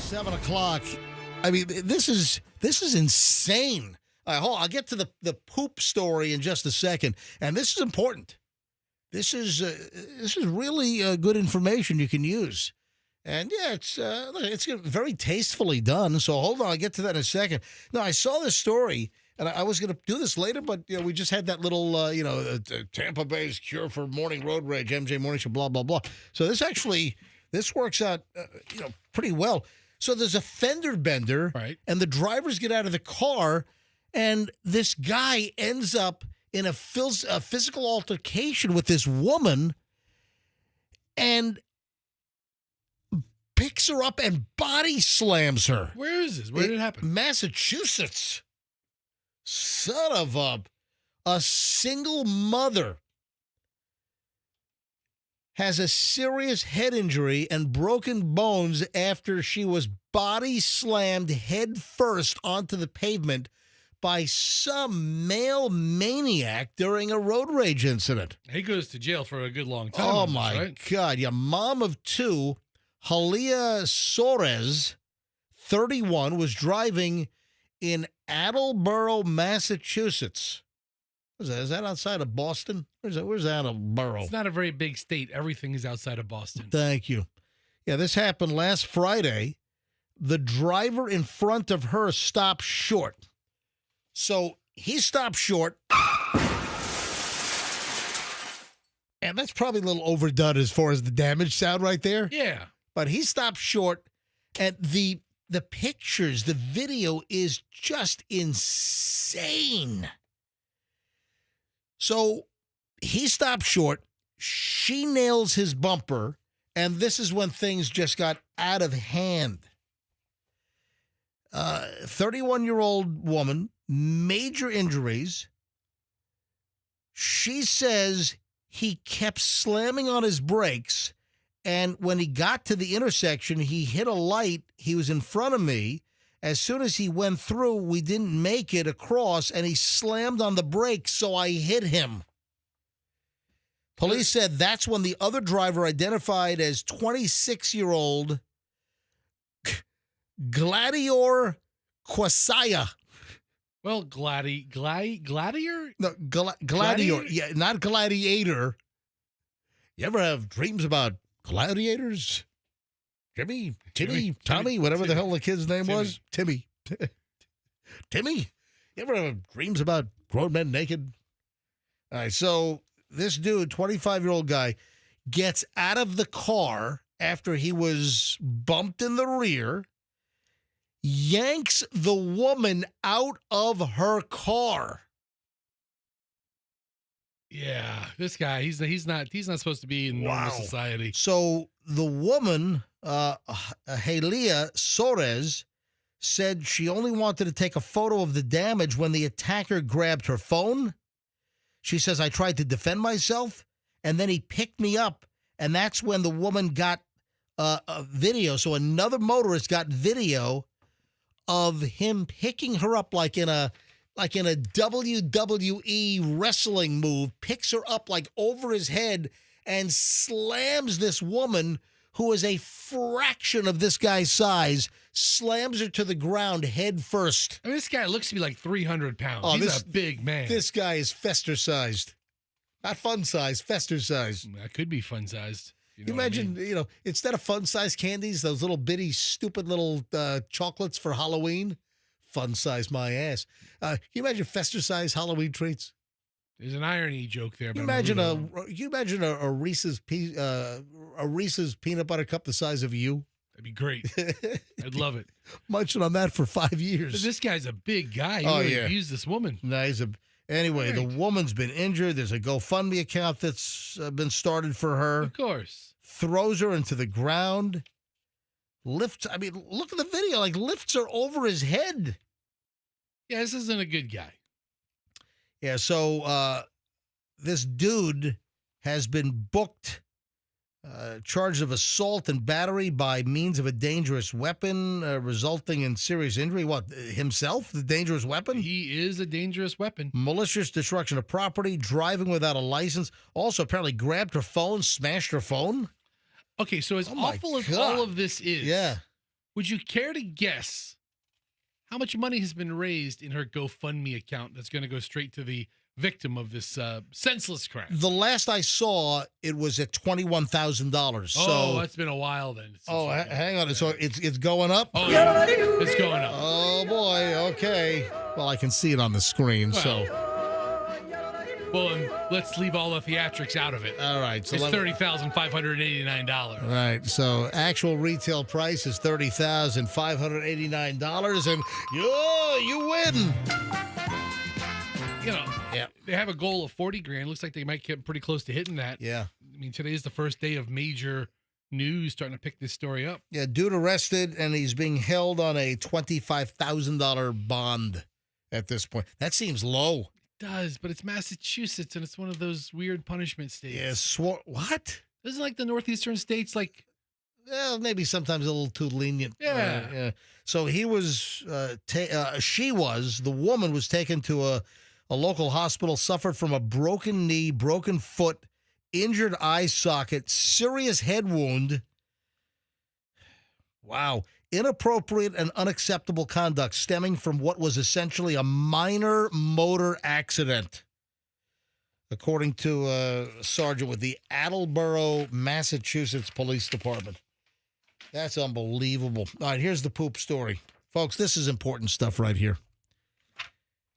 7 o'clock. I mean, this is insane. I'll get to the poop story in just a second, and this is important. This is really good information you can use, and yeah, it's very tastefully done. So hold on, I'll get to that in a second. No, I saw this story, and I was going to do this later, but we just had that little Tampa Bay's cure for morning road rage, MJ Morning Show, blah blah blah. So this works out pretty well. So there's a fender bender, right, and the drivers get out of the car, and this guy ends up in a physical altercation with this woman and picks her up and body slams her. Where is this? Where did it happen? Massachusetts. Son of a single mother has a serious head injury and broken bones after she was body slammed head first onto the pavement by some male maniac during a road rage incident. He goes to jail for a good long time. Oh, this, my right? God. Yeah, mom of two, Halia Soares, 31, was driving in Attleboro, Massachusetts. Is that outside of Boston? Where's Attleboro? It's not a very big state. Everything is outside of Boston. Thank you. Yeah, this happened last Friday. The driver in front of her stopped short. So he stopped short. And that's probably a little overdone as far as the damage sound right there. Yeah. But he stopped short, and the pictures, the video is just insane. So he stopped short. She nails his bumper, and this is when things just got out of hand. 31-year-old woman, major injuries. She says he kept slamming on his brakes, and when he got to the intersection, he hit a light. He was in front of me. As soon as he went through, we didn't make it across, and he slammed on the brakes, so I hit him. Police said that's when the other driver, identified as 26-year-old Gladiator Quasaya. Well, Gladiator? No, Gladiator. Yeah, not Gladiator. You ever have dreams about Gladiators? Timmy, Tommy, whatever the hell the kid's name was. Timmy. Timmy? You ever have dreams about grown men naked? All right, so this dude, 25-year-old guy, gets out of the car after he was bumped in the rear, yanks the woman out of her car. Yeah, this guy, he's not supposed to be in normal society. So the woman, Helia Soares, said she only wanted to take a photo of the damage when the attacker grabbed her phone. She says, I tried to defend myself, and then he picked me up, and that's when the woman got a video. So another motorist got video of him picking her up like in a WWE wrestling move, picks her up like over his head and slams this woman who is a fraction of this guy's size, slams her to the ground head first. I mean, this guy looks to be like 300 pounds. Oh, He's a big man. This guy is Fester-sized. Not fun-sized, Fester-sized. That could be fun-sized. You imagine, instead of fun-sized candies, those little bitty, stupid little chocolates for Halloween? Fun-sized my ass. You imagine Fester-sized Halloween treats? There's an irony joke there. You imagine a Reese's peanut butter cup the size of you? That'd be great. I'd love it. Munching on that for 5 years. This guy's a big guy. He really abused this woman. No, anyway, the woman's been injured. There's a GoFundMe account that's been started for her. Of course. Throws her into the ground. Look at the video. Like, lifts her over his head. Yeah, this isn't a good guy. Yeah, so this dude has been booked, charged of assault and battery by means of a dangerous weapon, resulting in serious injury. What, himself, the dangerous weapon? He is a dangerous weapon. Malicious destruction of property, driving without a license. Also, apparently grabbed her phone, smashed her phone. Okay, so as awful as all of this is, would you care to guess how much money has been raised in her GoFundMe account that's going to go straight to the victim of this senseless crime? The last I saw, it was at $21,000. So that's been a while then. Hang on. So it's going up? Oh, yeah. It's going up. Oh, boy. Okay. Well, I can see it on the screen, Well, let's leave all the theatrics out of it. All right. So it's $30,589. All right. So actual retail price is $30,589, and you win. They have a goal of 40 grand. Looks like they might get pretty close to hitting that. Yeah. I mean, today is the first day of major news starting to pick this story up. Yeah, dude arrested, and he's being held on a $25,000 bond at this point. That seems low. Does, but it's Massachusetts, and it's one of those weird punishment states. Yeah, what? Isn't like the northeastern states like? Well, maybe sometimes a little too lenient. Yeah. So he was, the woman was taken to a local hospital, suffered from a broken knee, broken foot, injured eye socket, serious head wound. Wow. Inappropriate and unacceptable conduct stemming from what was essentially a minor motor accident, according to a sergeant with the Attleboro, Massachusetts Police Department. That's unbelievable. All right, here's the poop story. Folks, this is important stuff right here.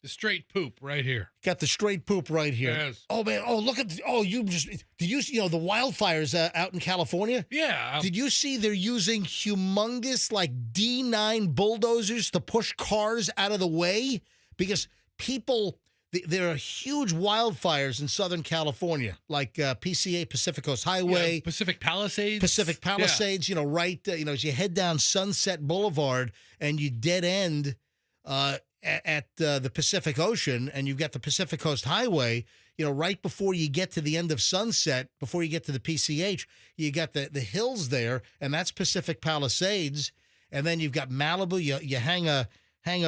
The straight poop right here. Got the straight poop right here. Yes. Oh, man. Oh, look at, did you see, the wildfires out in California? Yeah. Did you see they're using humongous, like, D9 bulldozers to push cars out of the way? Because there are huge wildfires in Southern California, like PCA, Pacific Coast Highway. Pacific Palisades. Yeah. Right, as you head down Sunset Boulevard and you dead end at the Pacific Ocean, and you've got the Pacific Coast Highway, right before you get to the end of Sunset, before you get to the PCH, you got the hills there, and that's Pacific Palisades. And then you've got Malibu. You hang a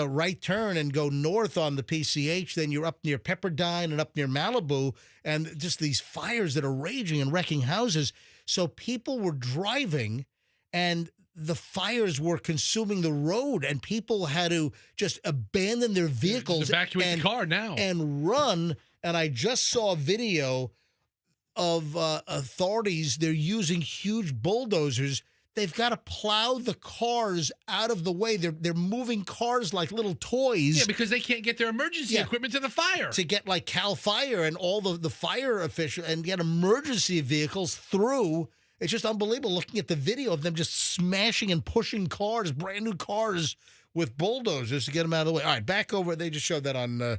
right turn and go north on the PCH. Then you're up near Pepperdine and up near Malibu, and just these fires that are raging and wrecking houses. So people were driving, and the fires were consuming the road, and people had to just abandon their vehicles, evacuate the car now, and run. And I just saw a video. of authorities, they're using huge bulldozers. They've got to plow the cars out of the way. They're moving cars like little toys. Yeah, because they can't get their emergency equipment to the fire. To get like Cal Fire and all the fire officials and get emergency vehicles through. It's just unbelievable looking at the video of them just smashing and pushing cars, brand new cars with bulldozers to get them out of the way. All right, back over. They just showed that on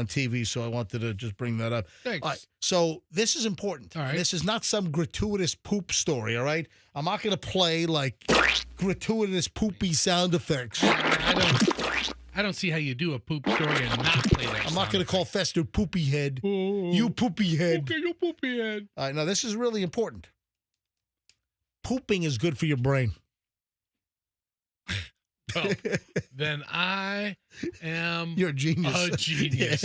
TV, so I wanted to just bring that up. Thanks. All right, so this is important. All right. This is not some gratuitous poop story, all right? I'm not going to play, like, gratuitous poopy sound effects. I don't see how you do a poop story and not play that. I'm not going to call Fester poopy head. You poopy head. Okay, you poopy head. All right, now, this is really important. Pooping is good for your brain. Oh, then I am You're a genius. a genius.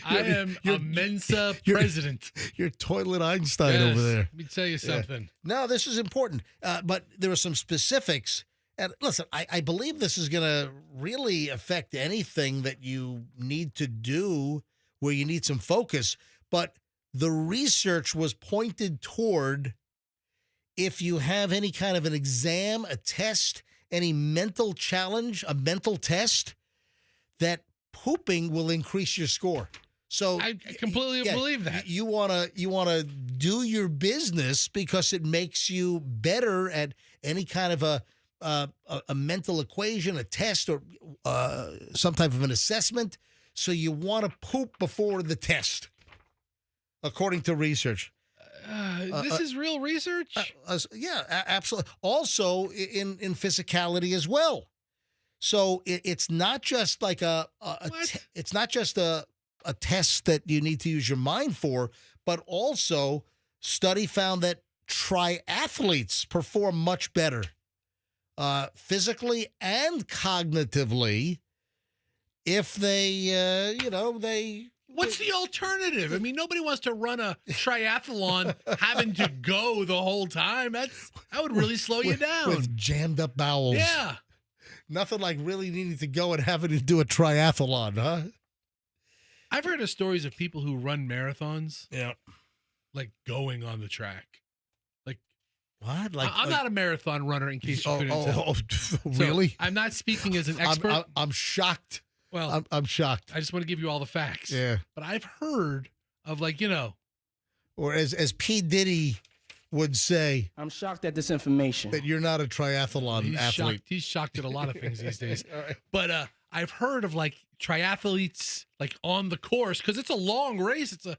I am a Mensa president. You're toilet Einstein Yes, over there. Let me tell you something. No, this is important. But there are some specifics. And listen, I believe this is going to really affect anything that you need to do where you need some focus. But the research was pointed toward if you have any kind of an exam, a test, any mental challenge, a mental test, that pooping will increase your score. So I completely believe that. You wanna do your business because it makes you better at any kind of a mental equation, a test, or some type of an assessment. So you want to poop before the test, according to research. This is real research? Yeah, absolutely. Also in physicality as well. So it's not just like it's not just a test that you need to use your mind for, but also study found that triathletes perform much better physically and cognitively if they, they. What's the alternative? I mean, nobody wants to run a triathlon having to go the whole time. That would really slow you down. With jammed up bowels. Yeah. Nothing like really needing to go and having to do a triathlon, huh? I've heard of stories of people who run marathons. Yeah. Like going on the track. Like what? Like I'm not a marathon runner, in case you couldn't tell. Really? So I'm not speaking as an expert. I'm shocked. Well, I'm shocked. I just want to give you all the facts. Yeah. But I've heard of or as P. Diddy would say, I'm shocked at this information. that you're not a triathlon athlete. He's shocked at a lot of things these days. All right. But I've heard of triathletes on the course, because it's a long race. It's a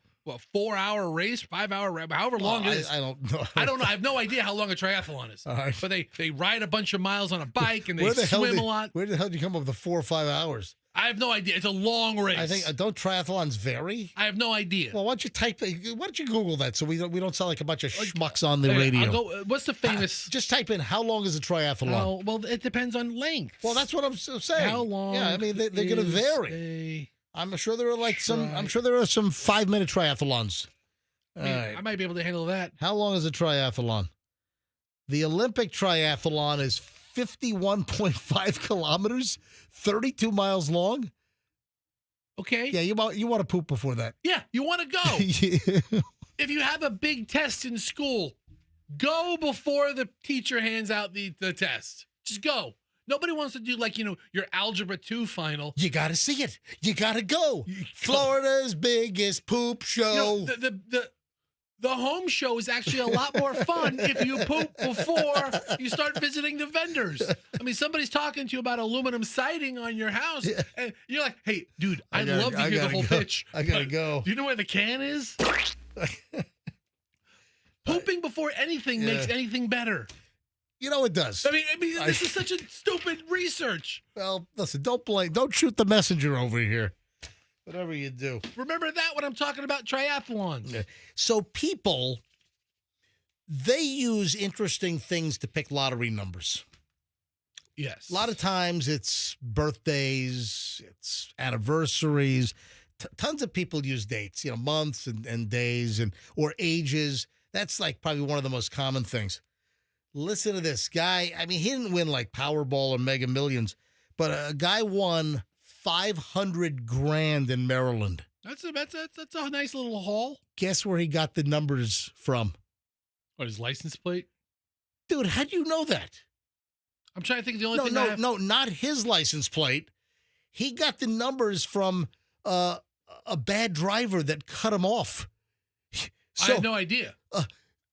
4-hour race, 5-hour race, however long it is. I don't know. I don't know. I have no idea how long a triathlon is. All right. But they ride a bunch of miles on a bike and they swim a lot. Where the hell did you come up with the 4 or 5 hours? I have no idea. It's a long race. I think don't triathlons vary? I have no idea. Well, why don't you Google that so we don't sound like a bunch of schmucks on the radio? I'll go, what's the famous? Just type in how long is a triathlon? Well, it depends on length. Well, that's what I'm saying. How long? Yeah, I mean they're going to vary. I'm sure there are some 5-minute triathlons. I might be able to handle that. How long is a triathlon? The Olympic triathlon is 51.5 kilometers, 32 miles long. Okay. Yeah, you want to poop before that. Yeah, you want to go. Yeah. If you have a big test in school, go before the teacher hands out the test. Just go. Nobody wants to do your Algebra 2 final. You got to see it. You got to go. Florida's biggest poop show. The home show is actually a lot more fun if you poop before you start visiting the vendors. I mean, somebody's talking to you about aluminum siding on your house, and you're like, hey, dude, I'd love to hear the whole pitch. I got to go. Do you know where the can is? Pooping before anything makes anything better. It does. I mean, this is such a stupid research. Well, listen, don't shoot the messenger over here. Whatever you do. Remember that when I'm talking about triathlons. Yeah. So people, they use interesting things to pick lottery numbers. Yes. A lot of times it's birthdays, it's anniversaries. Tons of people use dates, months and days or ages. That's probably one of the most common things. Listen to this guy. I mean, he didn't win Powerball or Mega Millions, but a guy won $500,000 in Maryland. That's a nice little haul. Guess where he got the numbers from? What, his license plate? Dude, how do you know that? I'm trying to think of the only thing. No, not his license plate. He got the numbers from a bad driver that cut him off. I had no idea.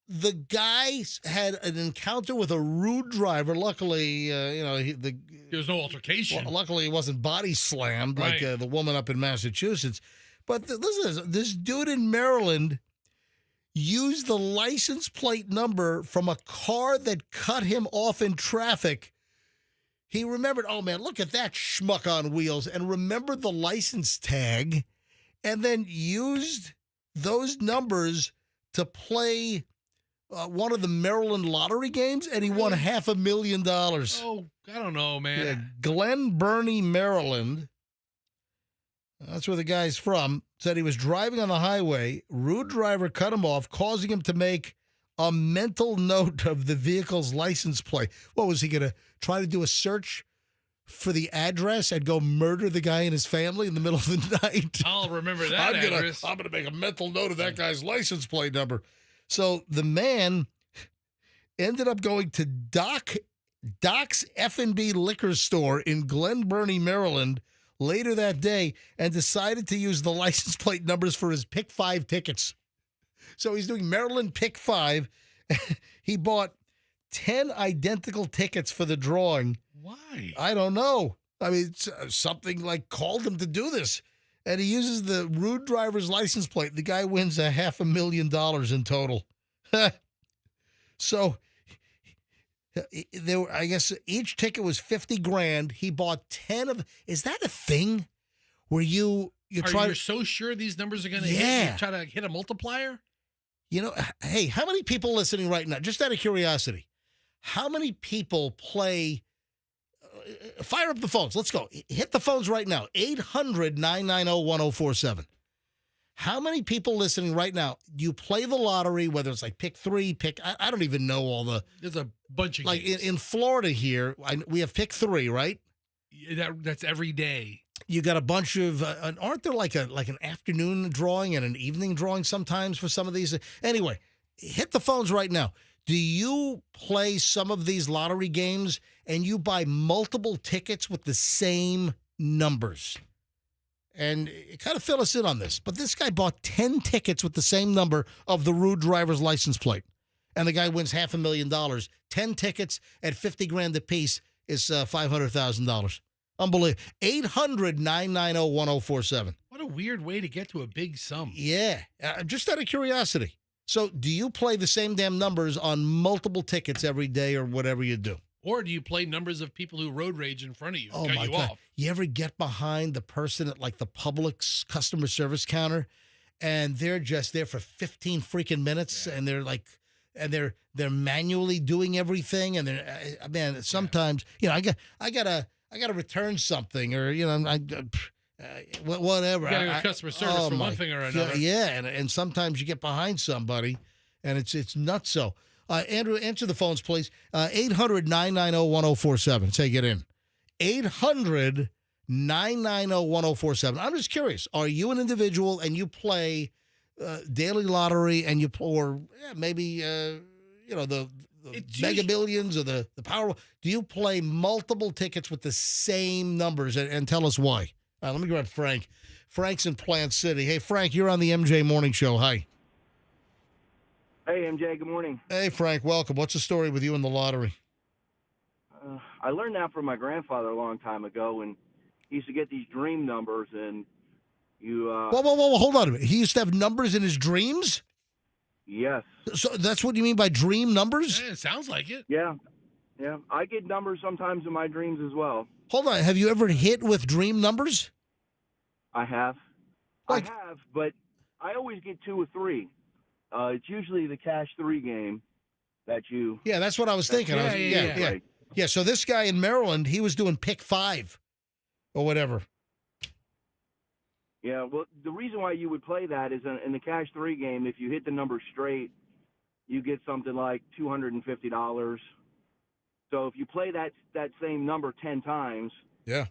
The guy had an encounter with a rude driver. Luckily, there was no altercation. Well, luckily, he wasn't body slammed like the woman up in Massachusetts. But listen, this dude in Maryland used the license plate number from a car that cut him off in traffic. He remembered, oh, man, look at that schmuck on wheels, and remembered the license tag, and then used those numbers to play one of the Maryland lottery games, and he won $500,000. Oh, I don't know, man. Yeah, Glen Burnie, Maryland. That's where the guy's from. Said he was driving on the highway. Rude driver cut him off, causing him to make a mental note of the vehicle's license plate. What was he going to try to do, a search for the address and go murder the guy and his family in the middle of the night? I'll remember that address. I'm going to make a mental note of that guy's license plate number. So the man ended up going to Doc's F&B liquor store in Glen Burnie, Maryland, later that day, and decided to use the license plate numbers for his Pick 5 tickets. So he's doing Maryland Pick 5. He bought 10 identical tickets for the drawing. Why? I don't know. I mean, something like called him to do this. And he uses the rude driver's license plate. The guy wins $500,000 in total. So I guess each ticket was $50,000. He bought 10 of. Is that a thing where you're so sure these numbers are going to hit? You try to hit a multiplier? Hey, how many people listening right now, just out of curiosity, how many people play? Fire up the phones. Let's go. Hit the phones right now. 800-990-1047. How many people listening right now, do you play the lottery, whether it's like Pick 3, I don't even know all the. There's a bunch of like games. in Florida here, we have Pick 3, right? That's every day. You got a bunch of, aren't there like an afternoon drawing and an evening drawing sometimes for some of these? Anyway, hit the phones right now. Do you play some of these lottery games and you buy multiple tickets with the same numbers? And kind of fill us in on this. But this guy bought 10 tickets with the same number of the rude driver's license plate. And the guy wins $500,000. 10 tickets at $50,000 a piece is $500,000. Unbelievable. 800-990-1047. What a weird way to get to a big sum. Yeah. Just out of curiosity. So do you play the same damn numbers on multiple tickets every day or whatever you do? Or do you play numbers of people who road rage in front of you? Oh, my God. Off? You ever get behind the person at like the Publix customer service counter and they're just there for 15 freaking minutes and they're like, and they're manually doing everything. And they're, man, sometimes, I gotta return something or, whatever. You gotta go to customer service for one thing or another. Yeah. And sometimes you get behind somebody and it's nuts. So, Andrew, answer the phones, please. 800-990-1047. That's how you get in. 800-990-1047. I'm just curious. Are you an individual and you play daily lottery and maybe the Mega Billions or the Powerball? Do you play multiple tickets with the same numbers? And tell us why. Let me grab Frank. Frank's in Plant City. Hey, Frank, you're on the MJ Morning Show. Hi. Hey, MJ, good morning. Hey, Frank, welcome. What's the story with you in the lottery? I learned that from my grandfather a long time ago, and he used to get these dream numbers, and you... Whoa, hold on a minute. He used to have numbers in his dreams? Yes. So that's what you mean by dream numbers? Yeah, it sounds like it. Yeah. I get numbers sometimes in my dreams as well. Hold on. Have you ever hit with dream numbers? I have. I have, but I always get 2 or 3. It's usually the Cash 3 game that you... Yeah, that's what I was thinking. Yeah, so this guy in Maryland, he was doing Pick 5 or whatever. Yeah, well, the reason why you would play that is in the Cash 3 game, if you hit the number straight, you get something like $250. So if you play that same number 10 times, yeah,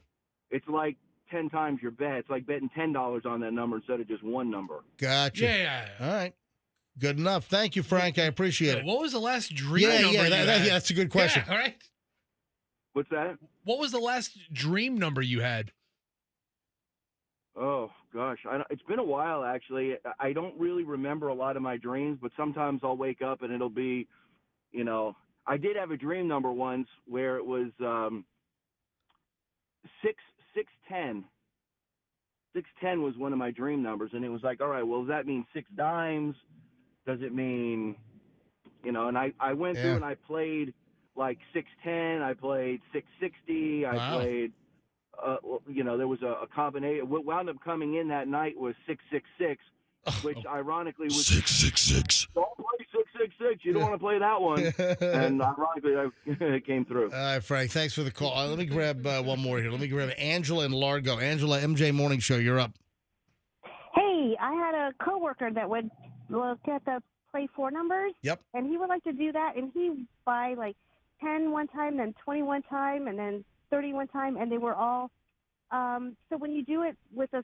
it's like 10 times your bet. It's like betting $10 on that number instead of just one number. Gotcha. Yeah. All right. Good enough. Thank you, Frank. I appreciate it. What was the last dream Yeah, number yeah, you had? that's a good question. Yeah, all right. What's that? What was the last dream number you had? Oh, gosh. It's been a while, actually. I don't really remember a lot of my dreams, but sometimes I'll wake up and it'll be, I did have a dream number once where it was 610. 610 was one of my dream numbers, and it was like, all right, well, does that mean 6 dimes? Does it mean, and I went through and I played like 610, I played 660, I played, there was a combination. What wound up coming in that night was 666, which ironically was 666. Don't play 666. You don't want to play that one. And ironically, it came through. All right, Frank, thanks for the call. Let me grab one more here. Let me grab Angela in Largo. Angela, MJ Morning Show, you're up. Hey, I had a coworker that would look at the play 4 numbers. Yep. And he would like to do that, and he'd buy like 10 one time, then 20 one time, and then 30 one time, and they were all. So when you do it with a,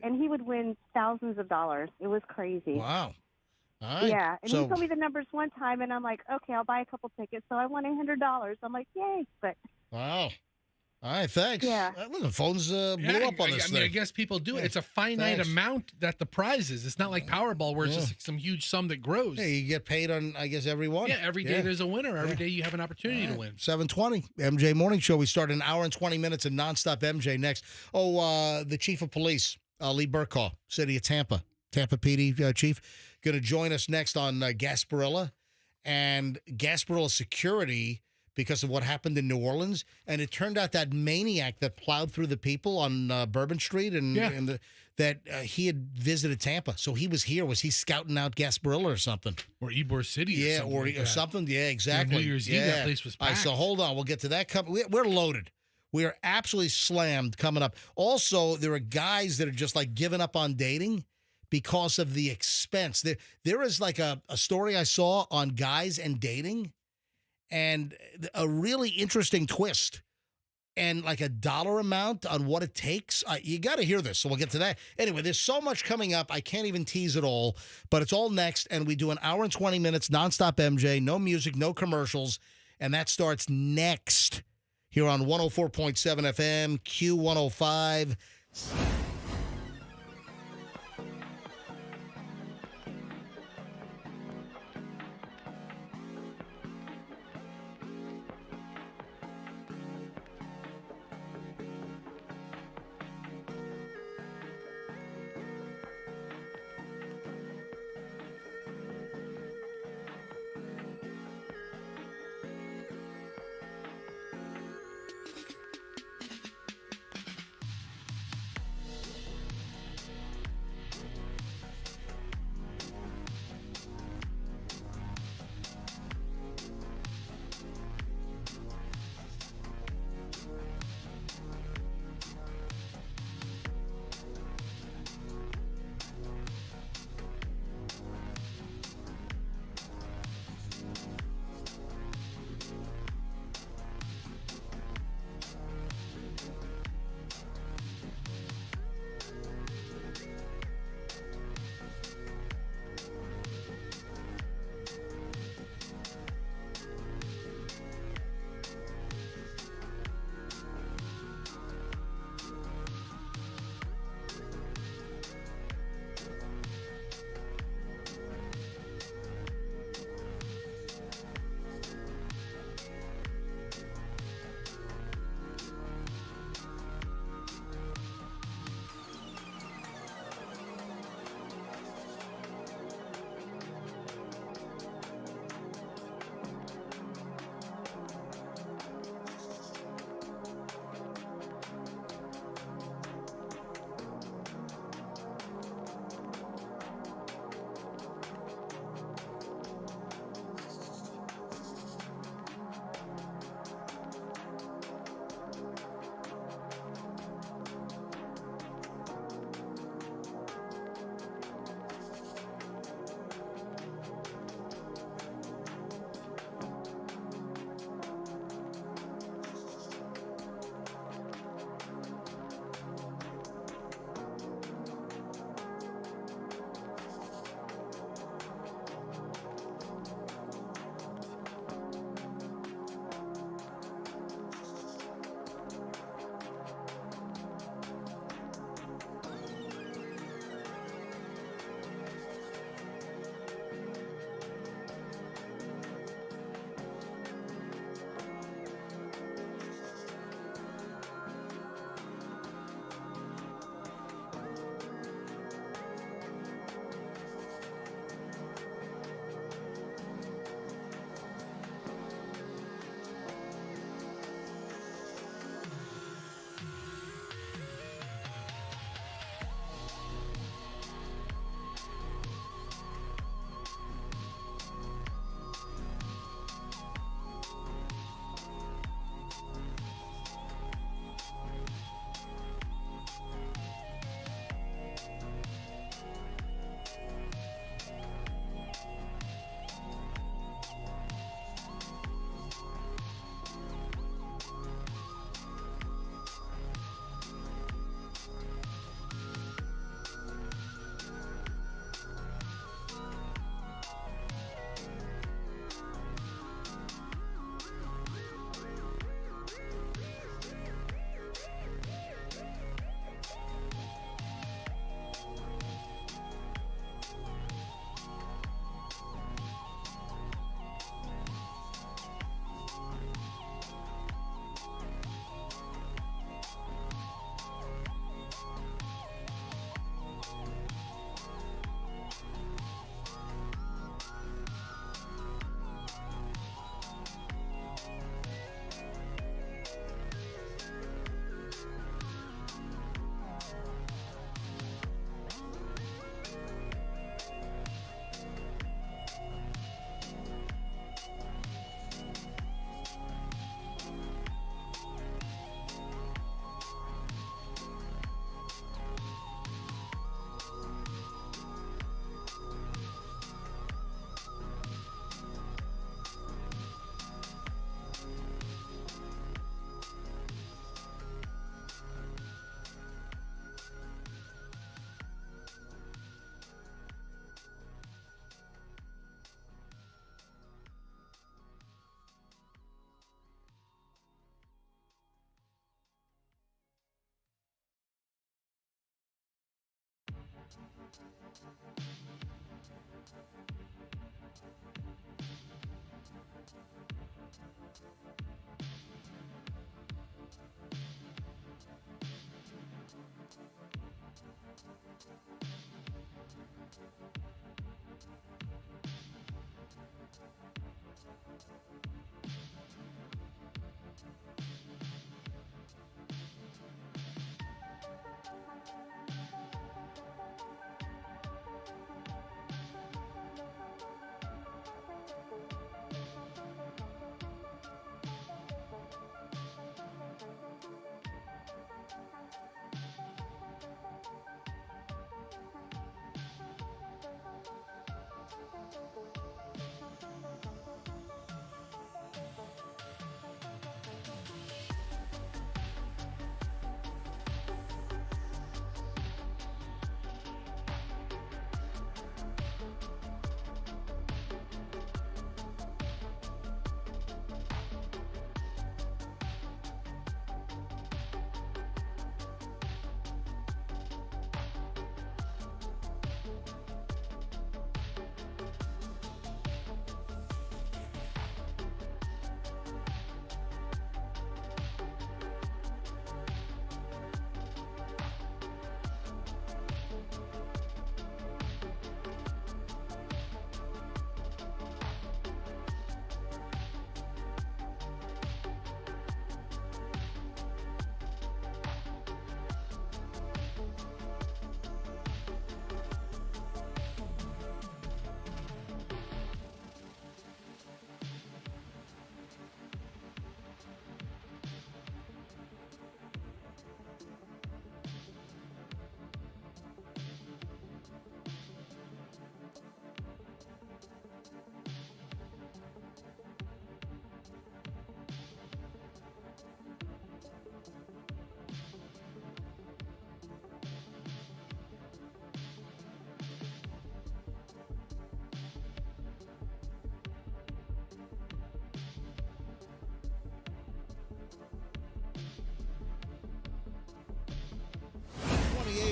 and he would win thousands of dollars. It was crazy. Wow. All right. Yeah, and he told me the numbers one time, and I'm like, okay, I'll buy a couple tickets. So I won $800. I'm like, yay! But wow. All right, thanks. Yeah. Look, the phones blew up on this thing. I guess people do it. It's a finite amount that the prize is. It's not like Powerball where it's just some huge sum that grows. Hey, you get paid on, I guess, every one. Yeah, every day there's a winner. Every day you have an opportunity to win. 7:20, MJ Morning Show. We start an hour and 20 minutes of nonstop MJ next. Oh, the chief of police, Lee Burkhaw, City of Tampa PD chief, going to join us next on Gasperilla. And Gasparilla security, because of what happened in New Orleans, and it turned out that maniac that plowed through the people on Bourbon Street that he had visited Tampa, so he was here. Was he scouting out Gasperilla or something? Or Ybor City? Yeah, or something. Yeah, exactly. New Year's Eve, that place was packed. All right, so hold on, we'll get to that. We're loaded. We are absolutely slammed coming up. Also, there are guys that are just like giving up on dating because of the expense. There is like a story I saw on guys and dating, and a really interesting twist, and like a dollar amount on what it takes. You got to hear this, so we'll get to that. Anyway, there's so much coming up. I can't even tease it all, but it's all next, and we do an hour and 20 minutes nonstop MJ, no music, no commercials, and that starts next here on 104.7 FM, Q105.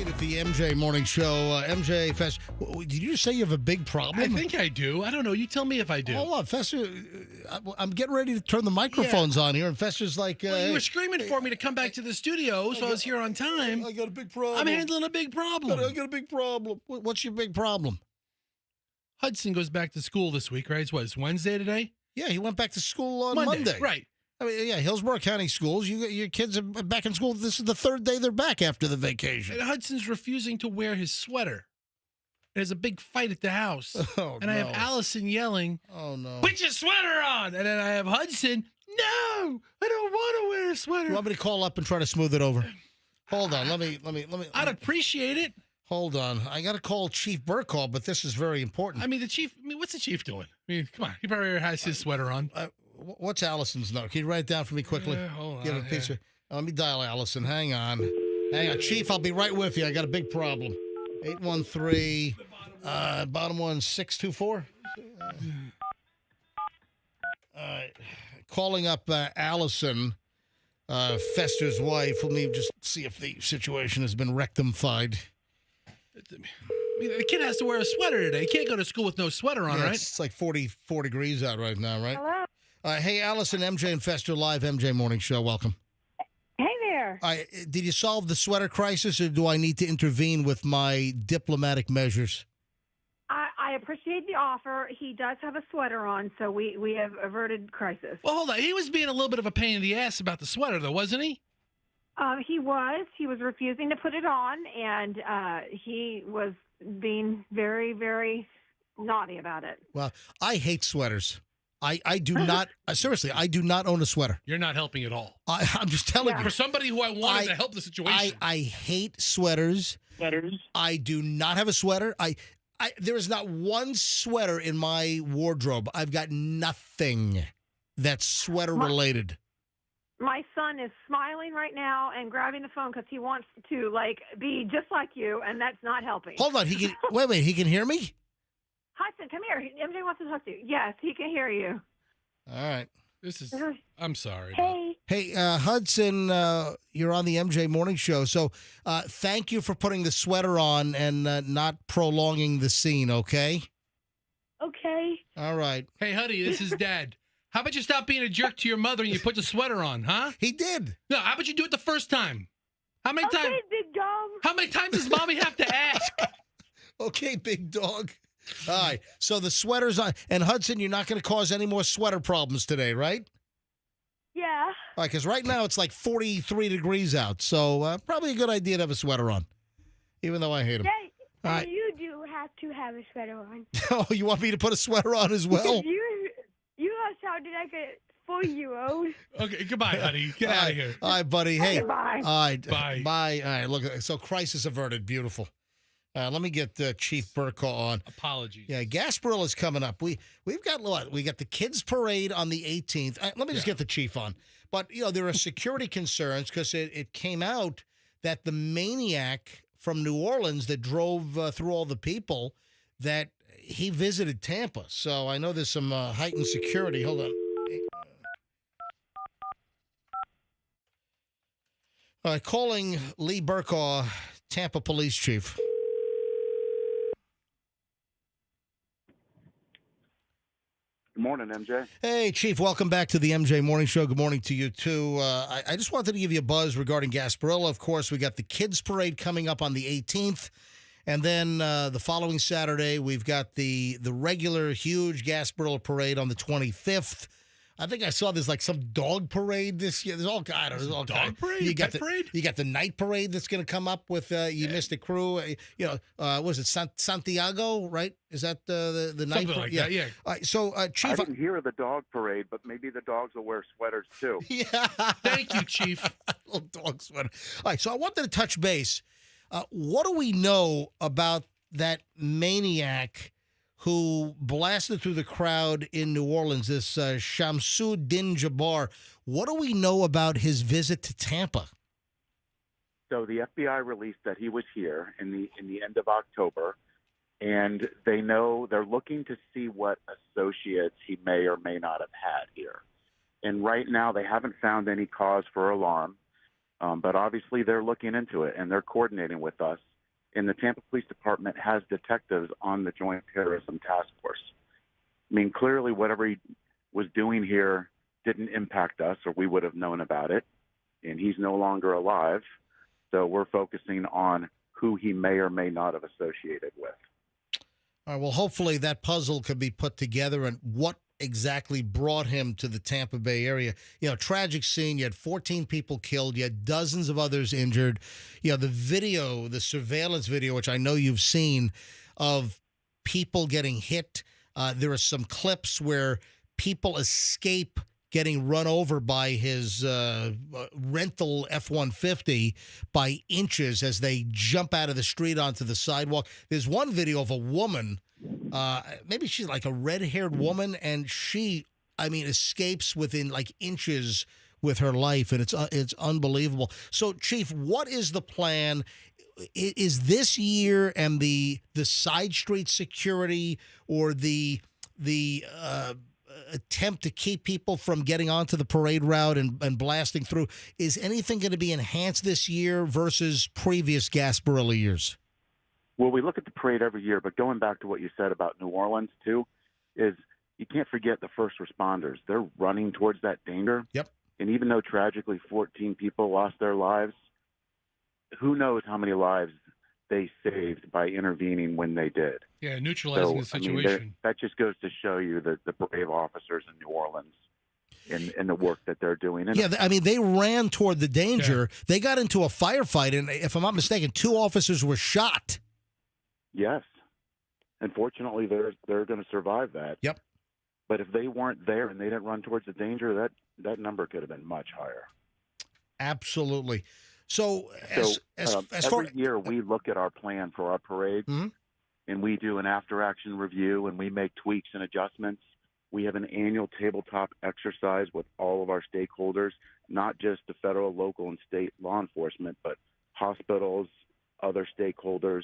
At the MJ Morning Show, MJ Fest. Did you just say you have a big problem? I think I do. I don't know. You tell me if I do. Hold on, Fester. I'm getting ready to turn the microphones on here, and Fester's like, well, you were screaming for me to come back to the studio, so I was here on time. I got a big problem. I'm handling a big problem. I got a big problem. What's your big problem? Hudson goes back to school this week, right? It's Wednesday today? Yeah, he went back to school on Monday. Right. I mean, yeah, Hillsborough County Schools. Your kids are back in school. This is the third day they're back after the vacation. And Hudson's refusing to wear his sweater. There's a big fight at the house. Oh, and I have Allison yelling, "Oh, no. Put your sweater on!" And then I have Hudson, "No, I don't want to wear a sweater." You want me to call up and try to smooth it over? Hold on. Let me. I'd appreciate it. Hold on. I got to call Chief Burkall, but this is very important. I mean, what's the chief doing? I mean, come on. He probably has his sweater on. What's Allison's note? Can you write it down for me quickly? Hold on. Give a piece of. Let me dial Allison. Hang on. Chief, I'll be right with you. I got a big problem. 813, bottom one, 624. All right. Calling up Allison, Fester's wife. Let me just see if the situation has been rectified. I mean, the kid has to wear a sweater today. He can't go to school with no sweater on, right? It's like 44 degrees out right now, right? Hello. Hey, Allison, MJ and Fester Live, MJ Morning Show. Welcome. Hey there. Did you solve the sweater crisis, or do I need to intervene with my diplomatic measures? I appreciate the offer. He does have a sweater on, so we have averted crisis. Well, hold on. He was being a little bit of a pain in the ass about the sweater, though, wasn't he? He was refusing to put it on, and he was being very, very naughty about it. Well, I hate sweaters. I do not, seriously, I do not own a sweater. You're not helping at all. I'm just telling you. For somebody who I wanted to help the situation. I hate sweaters. I do not have a sweater. There is not one sweater in my wardrobe. I've got nothing that's sweater related. My son is smiling right now and grabbing the phone because he wants to be just like you, and that's not helping. Hold on, he can wait. He can hear me. Hudson, come here. MJ wants to talk to you. Yes, he can hear you. All right. I'm sorry. Hey, Hudson, you're on the MJ Morning Show. So thank you for putting the sweater on and not prolonging the scene, okay? Okay. All right. Hey, honey, this is Dad. How about you stop being a jerk to your mother and you put the sweater on, huh? He did. No, how about you do it the first time? How many times? Big gum. How many times does mommy have to ask? Okay, big dog. All right. So the sweater's on. And Hudson, you're not going to cause any more sweater problems today, right? Yeah. All right, because right now it's like 43 degrees out. So probably a good idea to have a sweater on, even though I hate them. Yeah, All right. you do have to have a sweater on. Oh, you want me to put a sweater on as well? You sounded like a 4-year-old. Okay, goodbye, honey. Get out of here. All right, buddy. Hey. Bye. All right. Bye. Bye. All right, look. So crisis averted. Beautiful. Let me get Chief Burko on. Apologies. Yeah, Gasparilla's coming up. We've got what? We got the kids parade on the 18th. Let me just get the chief on. But there are security concerns because it came out that the maniac from New Orleans that drove through all the people, that he visited Tampa. So I know there's some heightened security. Hold on. All right, calling Lee Burko, Tampa Police Chief. Good morning, MJ. Hey, Chief. Welcome back to the MJ Morning Show. Good morning to you, too. I just wanted to give you a buzz regarding Gasperilla. Of course, we got the Kids Parade coming up on the 18th. And then the following Saturday, we've got the regular huge Gasperilla Parade on the 25th. I think I saw there's like some dog parade this year. There's all kind of dog parade. You got Pet parade? You got the night parade that's going to come up with you missed a crew. What is it Santiago? Right? Is that the night? Something like that. Yeah. All right, so Chief, I didn't hear of the dog parade, but maybe the dogs will wear sweaters too. Yeah. Thank you, Chief. Little dog sweater. All right, so I wanted to touch base. What do we know about that maniac who blasted through the crowd in New Orleans, this Shamsuddin Jabbar? What do we know about his visit to Tampa? So the FBI released that he was here in the end of October, and they're looking to see what associates he may or may not have had here. And right now they haven't found any cause for alarm, but obviously they're looking into it and they're coordinating with us. And the Tampa Police Department has detectives on the Joint Terrorism Task Force. I mean, clearly whatever he was doing here didn't impact us, or we would have known about it. And he's no longer alive. So we're focusing on who he may or may not have associated with. All right, well, hopefully that puzzle could be put together and what exactly brought him to the Tampa Bay area. Tragic scene. You had 14 people killed. You had dozens of others injured. The video, the surveillance video, which I know you've seen, of people getting hit. There are some clips where people escape getting run over by his rental F-150 by inches as they jump out of the street onto the sidewalk. There's one video of a woman, maybe she's like a red-haired woman, and she, escapes within like inches with her life, and it's unbelievable. So, Chief, what is the plan? Is this year and the side street security or the attempt to keep people from getting onto the parade route and blasting through, is anything going to be enhanced this year versus previous Gasparilla years? Well, we look at the parade every year, but going back to what you said about New Orleans, too, is you can't forget the first responders. They're running towards that danger. Yep. And even though tragically 14 people lost their lives, who knows how many lives they saved by intervening when they did. Yeah, neutralizing the situation. That just goes to show you the brave officers in New Orleans and the work that they're doing. And they ran toward the danger. Yeah. They got into a firefight, and if I'm not mistaken, 2 officers were shot. Yes. Unfortunately, they're going to survive that. Yep. But if they weren't there and they didn't run towards the danger, that number could have been much higher. Absolutely. So every year we look at our plan for our parade, mm-hmm. and we do an after-action review, and we make tweaks and adjustments. We have an annual tabletop exercise with all of our stakeholders, not just the federal, local, and state law enforcement, but hospitals, other stakeholders.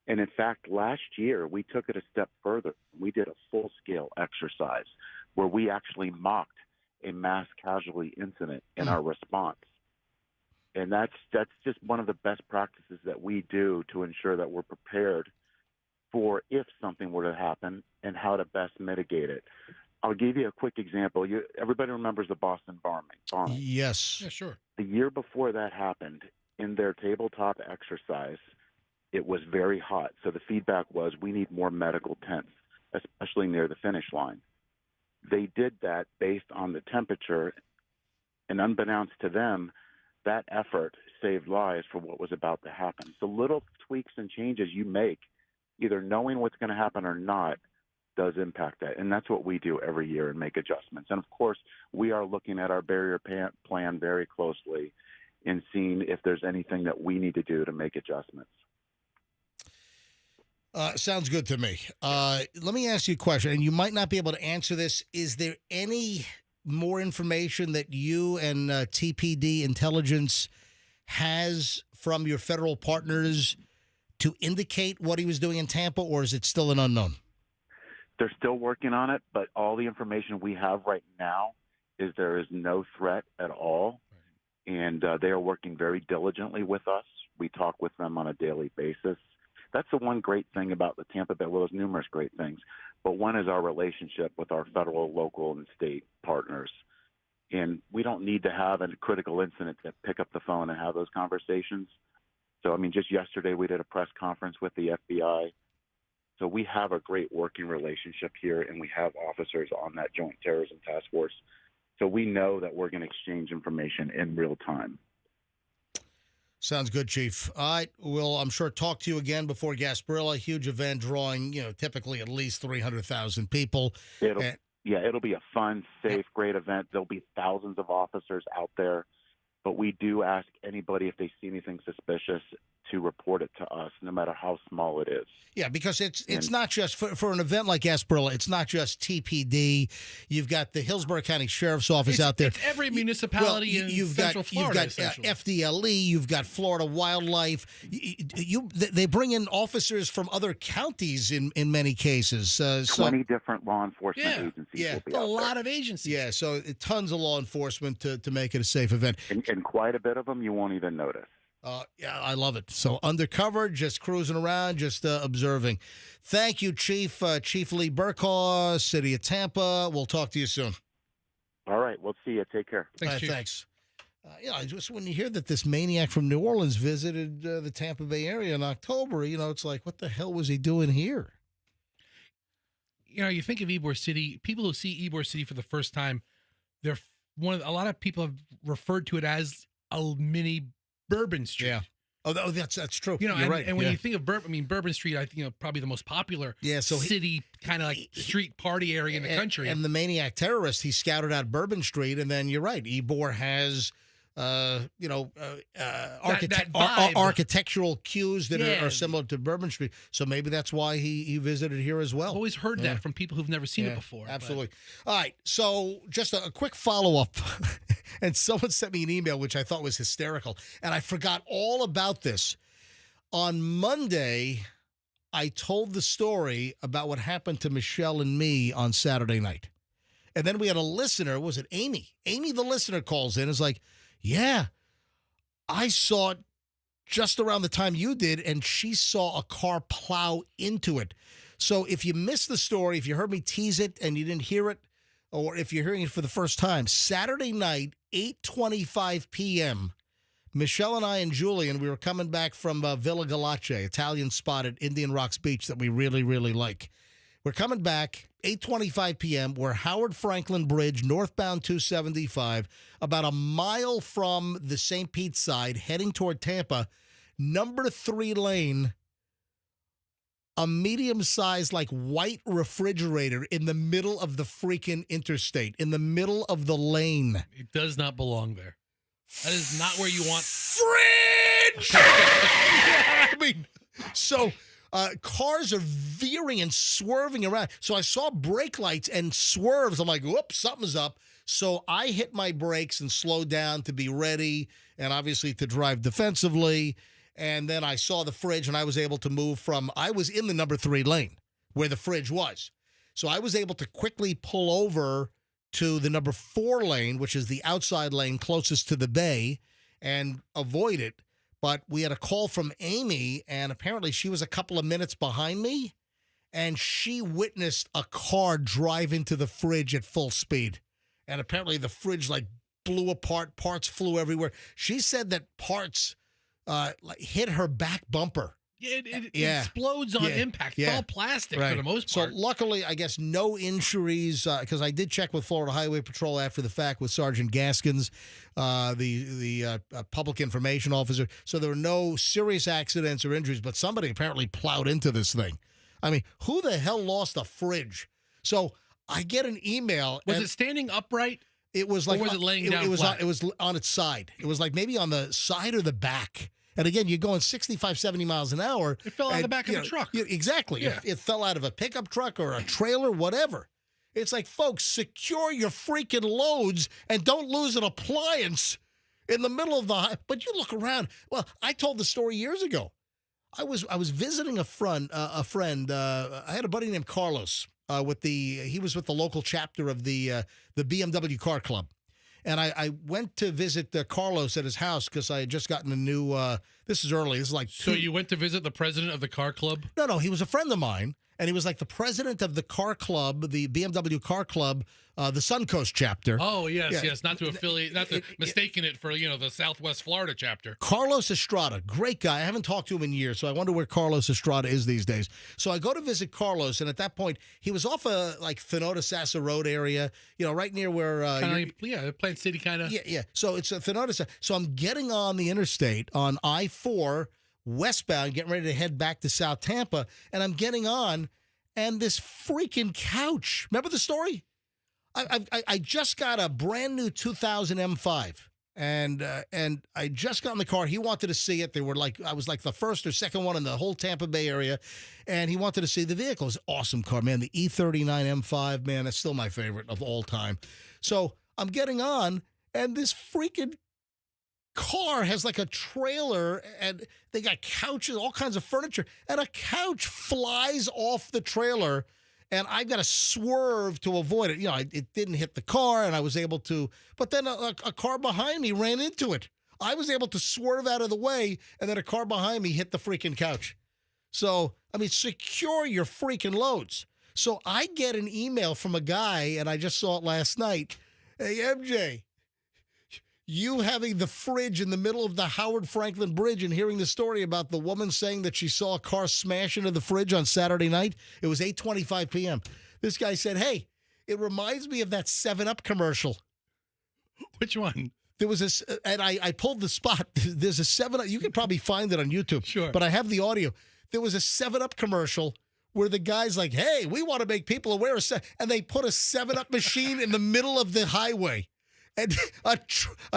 And in fact, last year we took it a step further. We did a full-scale exercise where we actually mocked a mass casualty incident in our response. And that's just one of the best practices that we do to ensure that we're prepared for if something were to happen and how to best mitigate it. I'll give you a quick example. Everybody remembers the Boston bombing. Yes. Yeah, sure. The year before that happened, in their tabletop exercise, it was very hot. So the feedback was we need more medical tents, especially near the finish line. They did that based on the temperature, and unbeknownst to them, that effort saved lives for what was about to happen. So little tweaks and changes you make, either knowing what's going to happen or not, does impact that. And that's what we do every year and make adjustments. And, of course, we are looking at our barrier plan very closely and seeing if there's anything that we need to do to make adjustments. Sounds good to me. Let me ask you a question, and you might not be able to answer this. Is there any more information that you and TPD intelligence has from your federal partners to indicate what he was doing in Tampa, or is it still an unknown? They're still working on it, but all the information we have right now is there is no threat at all, and they are working very diligently with us. We talk with them on a daily basis. That's the one great thing about the Tampa Bay. Well, there's numerous great things, but one is our relationship with our federal, local, and state partners. And we don't need to have a critical incident to pick up the phone and have those conversations. So, I mean, just yesterday we did a press conference with the FBI. So we have a great working relationship here, and we have officers on that Joint Terrorism Task Force. So we know that we're going to exchange information in real time. Sounds good, Chief. All right, we'll, I'm sure, talk to you again before Gasperilla, a huge event drawing, typically at least 300,000 people. It'll be a fun, safe, great event. There'll be thousands of officers out there, but we do ask anybody if they see anything suspicious to report it to us, no matter how small it is. Yeah, because it's not just for an event like Gasperilla, it's not just TPD. You've got the Hillsborough County Sheriff's Office out there. It's every municipality in Central Florida. You've got FDLE, you've got Florida Wildlife. They bring in officers from other counties in many cases. 20 different law enforcement agencies. Yeah, will be a out lot there. of agencies. Yeah, so tons of law enforcement to make it a safe event. And quite a bit of them you won't even notice. Yeah, I love it. So undercover, just cruising around, just observing. Thank you, Chief. Chief Lee Burkhaw, City of Tampa. We'll talk to you soon. All right, we'll see you. Take care. Thanks, Chief. Thanks. Just when you hear that this maniac from New Orleans visited the Tampa Bay area in October, it's like, what the hell was he doing here? You think of Ybor City, people who see Ybor City for the first time, a lot of people have referred to it as a mini Bourbon Street. Yeah. Oh, that's true. You're and, right. and when you think of Bourbon Street, I think probably the most popular city kind of like street party area in the country. And the maniac terrorist, he scouted out Bourbon Street, and then you're right. Ybor has architectural cues that are similar to Bourbon Street. So maybe that's why he visited here as well. I've always heard that from people who've never seen it before. Absolutely. All right. So just a quick follow-up. And someone sent me an email, which I thought was hysterical. And I forgot all about this. On Monday, I told the story about what happened to Michelle and me on Saturday night. And then we had a listener. Was it Amy? Amy, the listener, calls in and is like, yeah, I saw it just around the time you did, and she saw a car plow into it. So if you missed the story, if you heard me tease it and you didn't hear it, or if you're hearing it for the first time, Saturday night, 8:25 p.m., Michelle and I and Julian, we were coming back from Villa Galace, Italian spot at Indian Rocks Beach that we really, really like. We're coming back, 8:25 p.m. We're Howard Franklin Bridge, northbound 275, about a mile from the St. Pete side, heading toward Tampa, number 3 lane, a medium-sized, like, white refrigerator in the middle of the freaking interstate, in the middle of the lane. It does not belong there. That is not where you want. Fridge! I mean, so cars are veering and swerving around. So I saw brake lights and swerves. I'm like, whoops, something's up. So I hit my brakes and slowed down to be ready and obviously to drive defensively. And then I saw the fridge, and I was able to move I was in the number 3 lane where the fridge was. So I was able to quickly pull over to the number 4 lane, which is the outside lane closest to the bay, and avoid it. But we had a call from Amy, and apparently she was a couple of minutes behind me, and she witnessed a car drive into the fridge at full speed. And apparently the fridge, blew apart. Parts flew everywhere. She said that parts hit her back bumper. It explodes on impact. It's all plastic for the most part. So luckily, I guess no injuries, because I did check with Florida Highway Patrol after the fact with Sergeant Gaskins, the public information officer. So there were no serious accidents or injuries, but somebody apparently plowed into this thing. I mean, who the hell lost a fridge? So I get an email. Was it standing upright? It was like, or was it laying down flat? It was on its side. It was like maybe on the side or the back. And again, you're going 65, 70 miles an hour. It fell out of the back of a truck. Exactly. Yeah. It fell out of a pickup truck or a trailer, whatever. It's like, folks, secure your freaking loads and don't lose an appliance in the middle of the. But you look around. Well, I told the story years ago. I was visiting a friend. I had a buddy named Carlos. He was with the local chapter of the BMW car club. And I went to visit Carlos at his house because I had just gotten a new, this is early. This is like So you went to visit the president of the car club? No, he was a friend of mine. And he was like the president of the car club, the BMW car club, the Suncoast chapter. Oh, yes. Not to affiliate, not to mistaking it for, the Southwest Florida chapter. Carlos Estrada, great guy. I haven't talked to him in years, so I wonder where Carlos Estrada is these days. So I go to visit Carlos, and at that point, he was off like Thenota Sassa Road area, right near where. Plant City kind of. Yeah. So it's Thenota. So I'm getting on the interstate on I-4 westbound, getting ready to head back to South Tampa, and I'm getting on, and this freaking couch. Remember the story? I just got a brand new 2000 M5, and I just got in the car. He wanted to see it. I was like the first or second one in the whole Tampa Bay area, and he wanted to see the vehicle. It's an awesome car, man. The E39 M5, man, that's still my favorite of all time. So I'm getting on, and this freaking car has like a trailer, and they got couches, all kinds of furniture, and a couch flies off the trailer, and I got to swerve to avoid it. It didn't hit the car, and I was able to, but then a car behind me ran into it. I was able to swerve out of the way, and then a car behind me hit the freaking couch. So, secure your freaking loads. So I get an email from a guy, and I just saw it last night. Hey, MJ, you having the fridge in the middle of the Howard Franklin Bridge and hearing the story about the woman saying that she saw a car smash into the fridge on Saturday night. It was 8:25 p.m. This guy said, hey, it reminds me of that 7-Up commercial. Which one? There was and I pulled the spot. There's a 7-Up. You could probably find it on YouTube. Sure. But I have the audio. There was a 7-Up commercial where the guy's like, hey, we want to make people aware of and they put a 7-Up machine in the middle of the highway. And a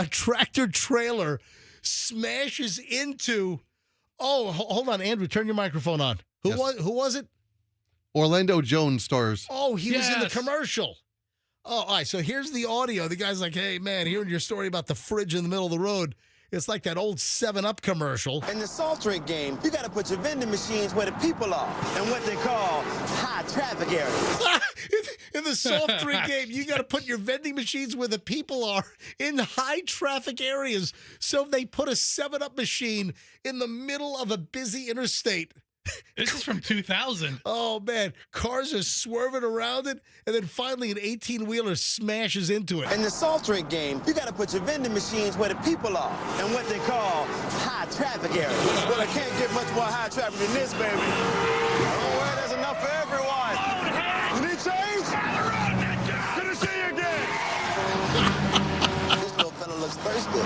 tractor trailer smashes into. Oh, hold on, Andrew, turn your microphone on. Who was it? Orlando Jones stars. Oh, he was in the commercial. Oh, all right. So here's the audio. The guy's like, "Hey, man, hearing your story about the fridge in the middle of the road. It's like that old 7-Up commercial." In the soft drink game, you got to put your vending machines where the people are and what they call high traffic areas. In the soft drink game, you got to put your vending machines where the people are in high traffic areas. So they put a 7-Up machine in the middle of a busy interstate. This is from 2000. Oh, man. Cars are swerving around it, and then finally an 18-wheeler smashes into it. In the soft drink game, you got to put your vending machines where the people are and what they call high traffic areas. Well, I can't get much more high traffic than this, baby. Don't worry, there's enough for everyone. You need change? Good to see you again. This little fella looks thirsty.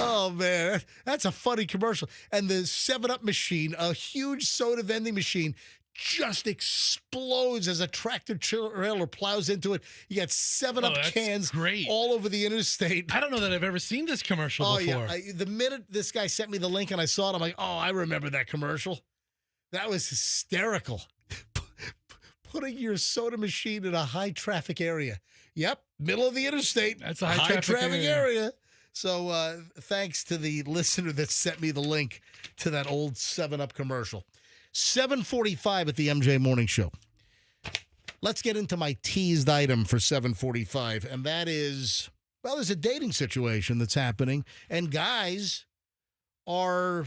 Oh, man, that's a funny commercial. And the 7-Up machine, a huge soda vending machine, just explodes as a tractor trailer plows into it. You got 7-Up cans all over the interstate. I don't know that I've ever seen this commercial before. Yeah. The minute this guy sent me the link and I saw it, I'm like, oh, I remember that commercial. That was hysterical. Putting your soda machine in a high traffic area. Yep, middle of the interstate. That's a high traffic area. So thanks to the listener that sent me the link to that old 7-Up commercial. 7:45 at the MJ Morning Show. Let's get into my teased item for 7:45, and that is, well, there's a dating situation that's happening, and guys are,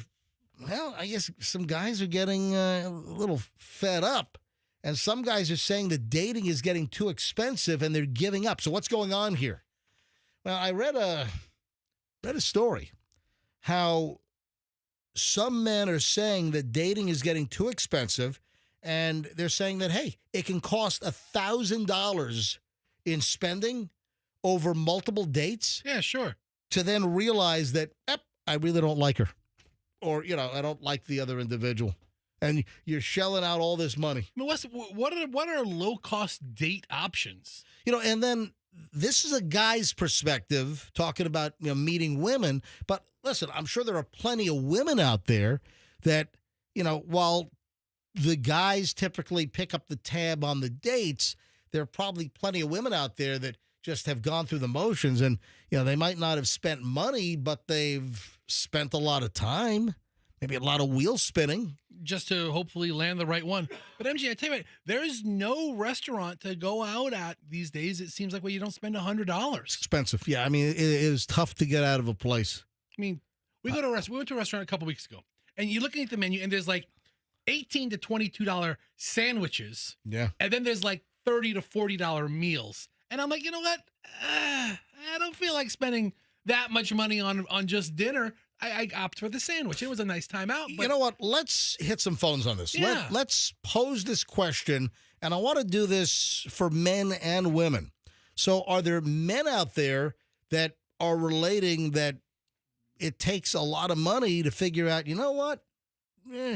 well, I guess some guys are getting a little fed up, and some guys are saying that dating is getting too expensive, and they're giving up. So what's going on here? Well, I read read a story how some men are saying that dating is getting too expensive, and they're saying that, hey, it can cost $1,000 in spending over multiple dates. Yeah, sure. To then realize that, I really don't like her, or, I don't like the other individual. And you're shelling out all this money. I mean, what are low-cost date options? And then this is a guy's perspective talking about, meeting women. But listen, I'm sure there are plenty of women out there that, while the guys typically pick up the tab on the dates, there are probably plenty of women out there that just have gone through the motions, and, they might not have spent money, but they've spent a lot of time, maybe a lot of wheel spinning. Just to hopefully land the right one. But MJ, I tell you what, there's no restaurant to go out at these days, it seems like, where you don't spend $100. Expensive. Yeah, I mean, it is tough to get out of a place. I mean, we went to a restaurant a couple weeks ago, and you're looking at the menu, and there's like $18 to $22 sandwiches. Yeah. And then there's like $30 to $40 meals. And I'm like, you know what? I don't feel like spending that much money on just dinner. I opt for the sandwich. It was a nice time out. But... You know what? Let's hit some phones on this. Yeah. Let's pose this question, and I want to do this for men and women. So are there men out there that are relating that it takes a lot of money to figure out, you know what?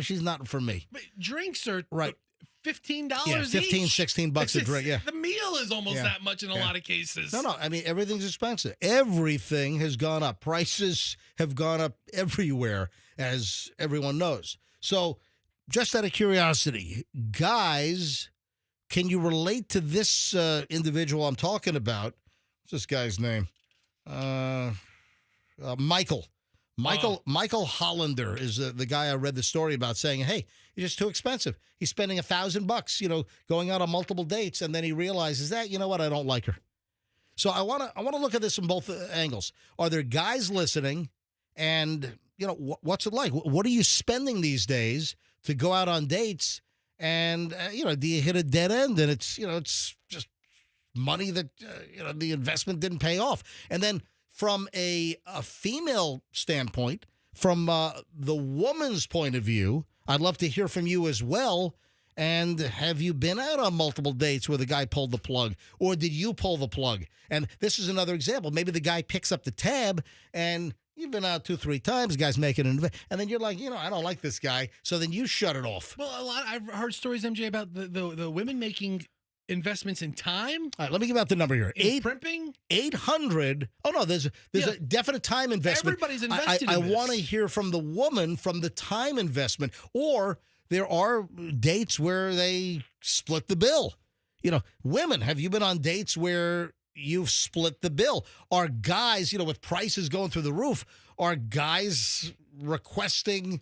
She's not for me. But drinks are right. $15 Yeah, 15, each. $16 a drink. Yeah. The meal is almost that much in a lot of cases. No, I mean, everything's expensive. Everything has gone up. Prices have gone up everywhere, as everyone knows. So just out of curiosity, guys, can you relate to this individual I'm talking about? What's this guy's name? Michael. Michael Hollander is the guy I read the story about, saying, hey, it's just too expensive. He's spending $1,000, going out on multiple dates, and then he realizes that, you know what, I don't like her. So I want to look at this from both angles. Are there guys listening, and what's it like? What are you spending these days to go out on dates? And do you hit a dead end, and it's just money that the investment didn't pay off? And then from a female standpoint, from the woman's point of view, I'd love to hear from you as well. And have you been out on multiple dates where the guy pulled the plug, or did you pull the plug? And this is another example. Maybe the guy picks up the tab, and you've been out 2-3 times, the guy's making an and then you're like, I don't like this guy. So then you shut it off. Well, I've heard stories, MJ, about the women making investments in time. All right, let me give out the number here. Primping? 800. Oh, no, there's a definite time investment. Everybody's invested I in this. want to hear from the woman from the time investment, or there are dates where they split the bill. Women, have you been on dates where you've split the bill? Are guys, with prices going through the roof, are guys requesting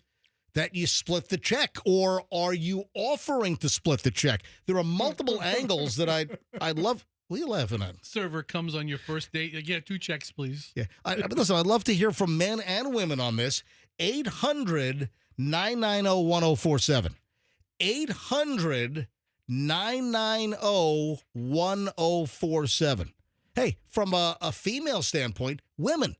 that you split the check, or are you offering to split the check? There are multiple angles that I'd love. What are you laughing at? Server comes on your first date. Yeah, 2 checks, please. Yeah. Listen, I'd love to hear from men and women on this. 800-990-1047. 800-990-1047. Hey, from a female standpoint, women,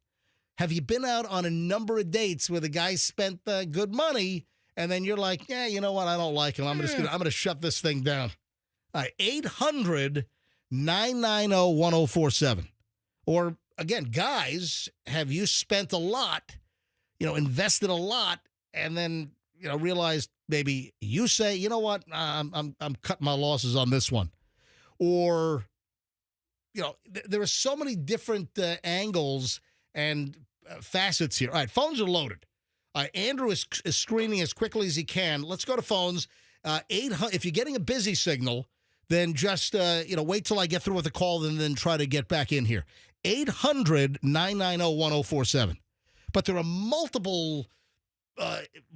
have you been out on a number of dates where the guy spent good money, and then you're like, yeah, you know what? I don't like him. I'm gonna shut this thing down. All right, 800-990-1047. Or again, guys, have you spent a lot, invested a lot, and then realized maybe you say, you know what, I'm cutting my losses on this one, or there are so many different angles and facets here. All right, phones are loaded. Andrew is screening as quickly as he can. Let's go to phones. 800. If you're getting a busy signal, then just wait till I get through with the call and then try to get back in here. 800-990-1047. But there are multiple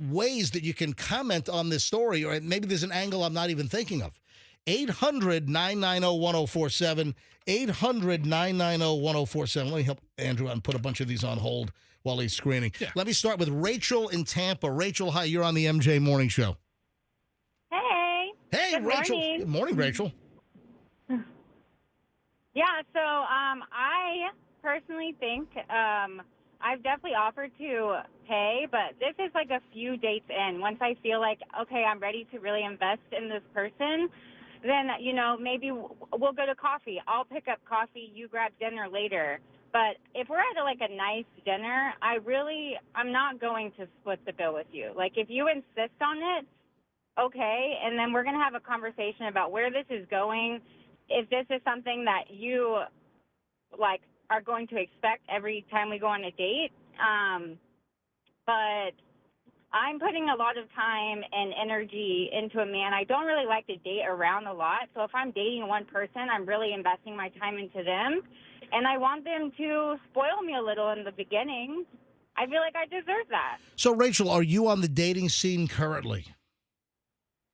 ways that you can comment on this story, or maybe there's an angle I'm not even thinking of. 800-990-1047. 800-990-1047. Let me help Andrew and put a bunch of these on hold while he's screening. Yeah. Let me start with Rachel in Tampa. Rachel, hi, you're on the MJ Morning Show. Hey. Hey, Good Rachel. Morning. Good morning, Rachel. Yeah, so I personally think I've definitely offered to pay, but this is like a few dates in. Once I feel like, okay, I'm ready to really invest in this person, then, maybe we'll go to coffee. I'll pick up coffee, you grab dinner later. But if we're at a nice dinner, I'm not going to split the bill with you. Like, if you insist on it, okay, and then we're going to have a conversation about where this is going, if this is something that you, are going to expect every time we go on a date. But I'm putting a lot of time and energy into a man. I don't really like to date around a lot. So if I'm dating one person, I'm really investing my time into them. And I want them to spoil me a little in the beginning. I feel like I deserve that. So, Rachel, are you on the dating scene currently?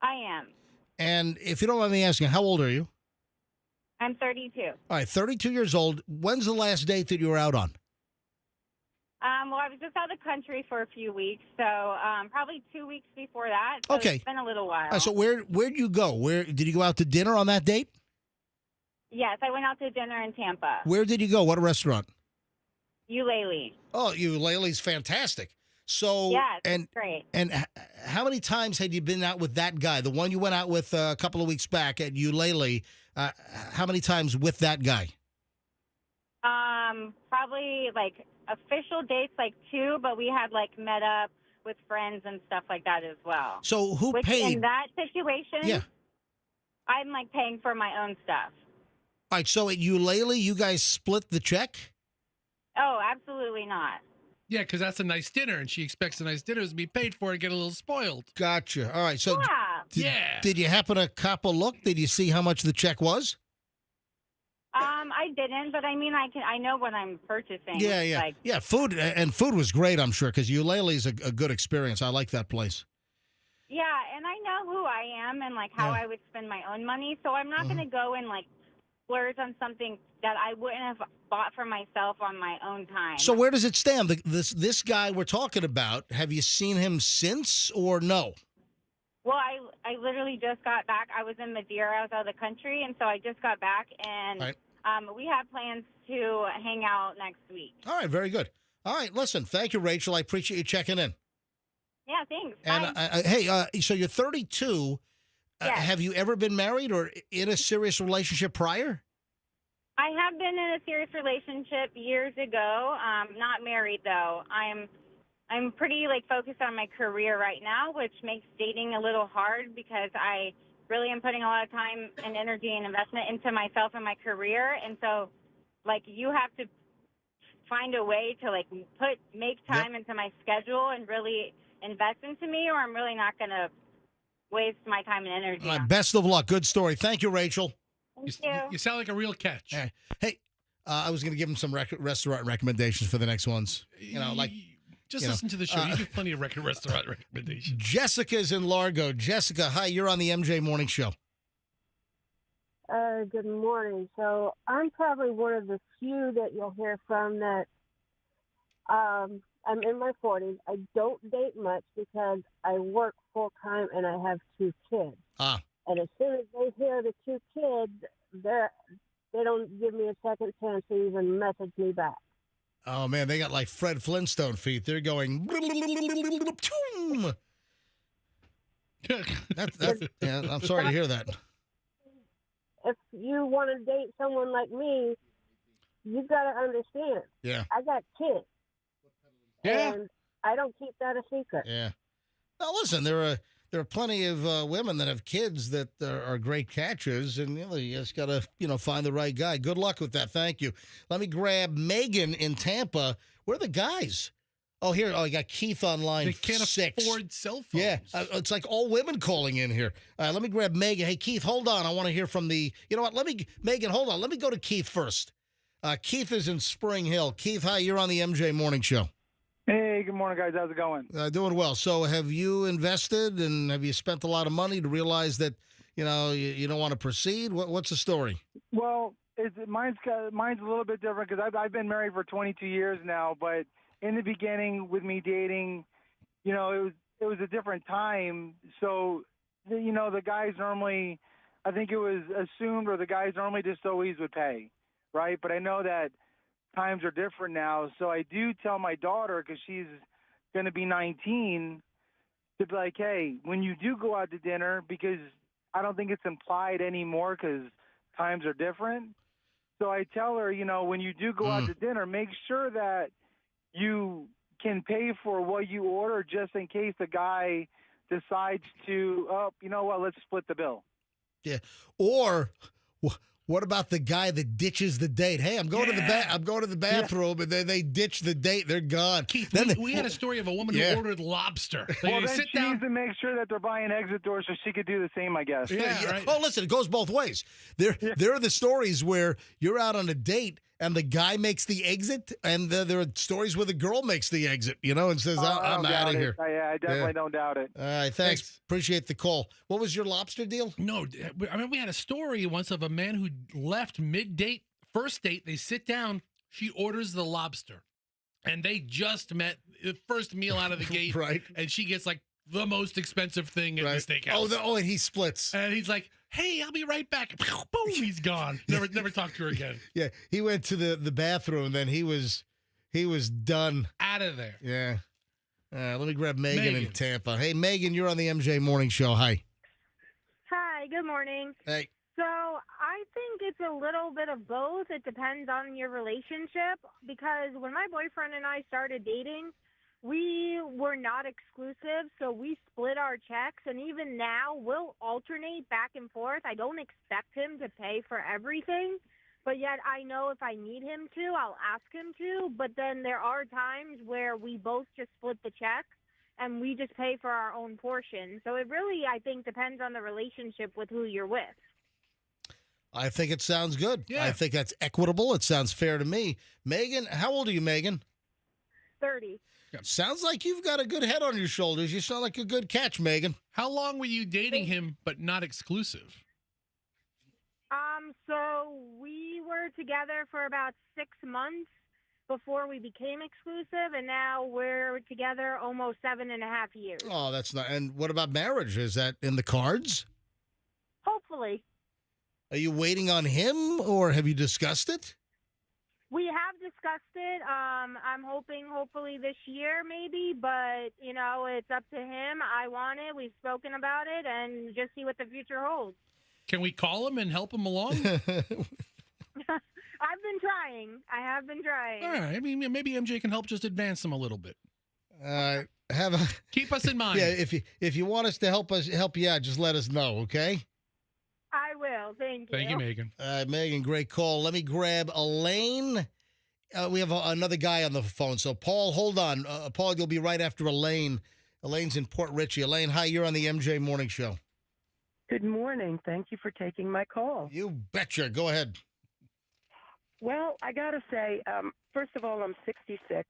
I am. And if you don't mind me asking, how old are you? I'm 32. All right, 32 years old. When's the last date that you were out on? Well, I was just out of the country for a few weeks, so probably 2 weeks before that. So Okay. It's been a little while. All right, so where'd you go? Where did you go out to dinner on that date? Yes, I went out to dinner in Tampa. Where did you go? What restaurant? Eulalie. Oh, Eulalie's fantastic. So, Yeah, it's and great. And how many times had you been out with that guy? The one you went out with a couple of weeks back at Eulalie. How many times with that guy? Probably official dates 2, but we had met up with friends and stuff like that as well. So who paid? In that situation, Yeah. I'm paying for my own stuff. All right, so at Eulalie, you guys split the check? Oh, absolutely not. Yeah, because that's a nice dinner, and she expects a nice dinner to be paid for and get a little spoiled. Gotcha. All right, so Yeah. did you happen to cop a look? Did you see how much the check was? I didn't, but I mean, I know what I'm purchasing. Yeah. Food was great, I'm sure, because Eulalie's a good experience. I like that place. Yeah, and I know who I am and how I would spend my own money, so I'm not going to go and splurge on something that I wouldn't have bought for myself on my own time. So where does it stand? This guy we're talking about, have you seen him since or no? Well, I literally just got back. I was in Madeira. I was out of the country, and so I just got back, and we have plans to hang out next week. All right, very good. All right, listen, thank you, Rachel. I appreciate you checking in. Yeah, thanks. And hey, so you're 32. Yes. Have you ever been married or in a serious relationship prior? I have been in a serious relationship years ago. Not married though. I'm pretty focused on my career right now, which makes dating a little hard because I really am putting a lot of time and energy and investment into myself and my career. And so you have to find a way to make time into my schedule and really invest into me, or I'm really not going to waste my time and energy. All right, best of luck. Good story. Thank you, Rachel. Thank you. You sound like a real catch. All right. Hey, I was going to give him some restaurant recommendations for the next ones. Just listen to the show. You give plenty of restaurant recommendations. Jessica's in Largo. Jessica, hi. You're on the MJ Morning Show. Good morning. So I'm probably one of the few that you'll hear from that I'm in my 40s. I don't date much because I work full-time and I have 2 kids. And as soon as they hear the 2 kids, they don't give me a second chance to even message me back. Oh, man, they got like Fred Flintstone feet. They're going... I'm sorry to hear that. If you want to date someone like me, you got to understand. Yeah. I got kids. Yeah. And I don't keep that a secret. Yeah. Now, listen, there are plenty of women that have kids that are great catchers, and you just got to, find the right guy. Good luck with that. Thank you. Let me grab Megan in Tampa. Where are the guys? Oh, here. Oh, I got Keith online. They can't 6. afford cell phones. Yeah. It's like all women calling in here. Let me grab Megan. Hey, Keith, hold on. I want to hear from the, you know what? Megan, hold on. Let me go to Keith first. Keith is in Spring Hill. Keith, hi. You're on the MJ Morning Show. Hey, good morning, guys. How's it going? Doing well. So have you invested and have you spent a lot of money to realize that, you don't want to proceed? What's the story? Well, mine's a little bit different because I've been married for 22 years now. But in the beginning with me dating, it was a different time. So, the guys normally, I think it was assumed, or the guys normally just always would pay, right? But I know that times are different now. So I do tell my daughter, because she's going to be 19, to be like, hey, when you do go out to dinner, because I don't think it's implied anymore because times are different. So I tell her, when you do go out to dinner, make sure that you can pay for what you order just in case the guy decides to, you know what, let's split the bill. Yeah. Or what about the guy that ditches the date? Hey, I'm going to the bathroom, and then they ditch the date. They're gone. Keith, then we had a story of a woman who ordered lobster. Well, then she needs to make sure that they're buying exit doors so she could do the same, I guess. Yeah. Right. Oh, listen, it goes both ways. There are the stories where you're out on a date and the guy makes the exit, and there are stories where the girl makes the exit, and says, I'm out of here. Yeah, I definitely don't doubt it. All right, thanks. Appreciate the call. What was your lobster deal? No, I mean, we had a story once of a man who left mid-date, first date, they sit down, she orders the lobster, and they just met, the first meal out of the gate, right? And she gets like the most expensive thing at the steakhouse. Oh, and he splits. And he's like, hey, I'll be right back. Boom, he's gone. Never talked to her again. Yeah, he went to the bathroom, then he was done. Out of there. Yeah. Let me grab Megan in Tampa. Hey, Megan, you're on the MJ Morning Show. Hi. Hi, good morning. Hey. So I think it's a little bit of both. It depends on your relationship, because when my boyfriend and I started dating, we were not exclusive, so we split our checks, and even now we'll alternate back and forth. I don't expect him to pay for everything, but yet I know if I need him to, I'll ask him to. But then there are times where we both just split the check and we just pay for our own portion. So it really, I think, depends on the relationship with who you're with. I think it sounds good. Yeah. I think that's equitable. It sounds fair to me. Megan, how old are you, Megan? 30. Sounds like you've got a good head on your shoulders. You sound like a good catch, Megan. How long were you dating him but not exclusive? So we were together for about 6 months before we became exclusive, and now we're together almost 7.5 years. Oh, that's not. And what about marriage? Is that in the cards? Hopefully. Are you waiting on him, or have you discussed it? We have discussed it. I'm hopefully this year maybe, but, it's up to him. I want it. We've spoken about it, and just see what the future holds. Can we call him and help him along? I've been trying. I have been trying. All right. I mean, maybe MJ can help just advance him a little bit. Keep us in mind. Yeah, if you want us to help you out, just let us know, okay? I will. Thank you. Thank you, Megan. Megan, great call. Let me grab Elaine. We have another guy on the phone. So, Paul, hold on. Paul, you'll be right after Elaine. Elaine's in Port Richey. Elaine, hi. You're on the MJ Morning Show. Good morning. Thank you for taking my call. You betcha. Go ahead. Well, I got to say, first of all, I'm 66,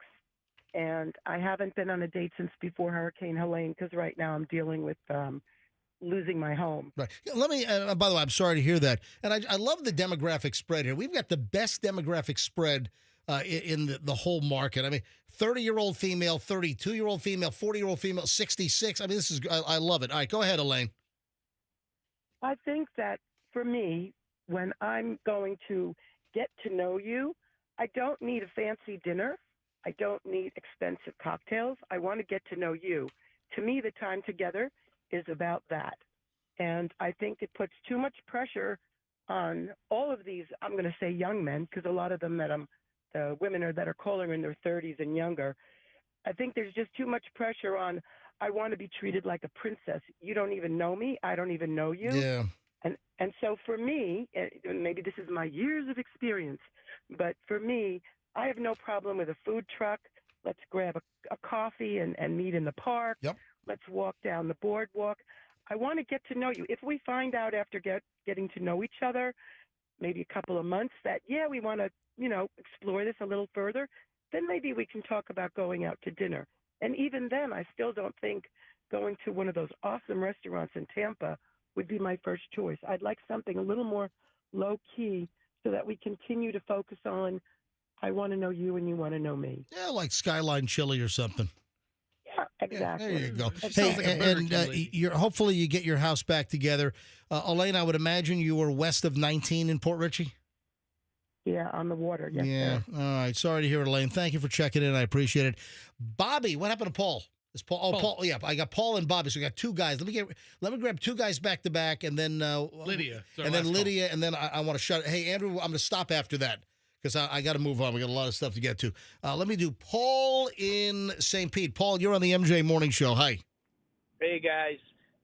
and I haven't been on a date since before Hurricane Helene, because right now I'm dealing with losing my home. Right. Let me, by the way, I'm sorry to hear that. And I love the demographic spread here. We've got the best demographic spread in the whole market. I mean, 30-year-old female, 32-year-old female, 40-year-old female, 66. I mean, I love it. All right, go ahead, Elaine. I think that for me, when I'm going to get to know you, I don't need a fancy dinner. I don't need expensive cocktails. I want to get to know you. To me, the time together is about that. And I think it puts too much pressure on all of these, I'm going to say young men, because a lot of them the women that are calling in their 30s and younger. I think there's just too much pressure on, I want to be treated like a princess. You don't even know me. I don't even know you. Yeah. And so for me, and maybe this is my years of experience, but for me, I have no problem with a food truck. Let's grab a coffee and meet in the park. Yep. Let's walk down the boardwalk. I want to get to know you. If we find out after getting to know each other, maybe a couple of months, that, we want to, explore this a little further, then maybe we can talk about going out to dinner. And even then, I still don't think going to one of those awesome restaurants in Tampa would be my first choice. I'd like something a little more low-key so that we continue to focus on, I want to know you and you want to know me. Yeah, like Skyline Chili or something. Yeah, exactly. Yeah, there you go. Hey, you're hopefully you get your house back together. Elaine, I would imagine you were west of 19 in Port Richey? Yeah, on the water. Yes, Yeah. sir. All right. Sorry to hear it, Elaine. Thank you for checking in. I appreciate it. Bobby, what happened to Paul? Is Paul? Oh, Paul. Yeah, I got Paul and Bobby. So we got two guys. Let me grab two guys back to back, and then Lydia. and then Lydia, and then I want to shut it. Hey, Andrew, I'm going to stop after that because I got to move on. We got a lot of stuff to get to. Let me do Paul in St. Pete. Paul, you're on the MJ Morning Show. Hi. Hey, guys.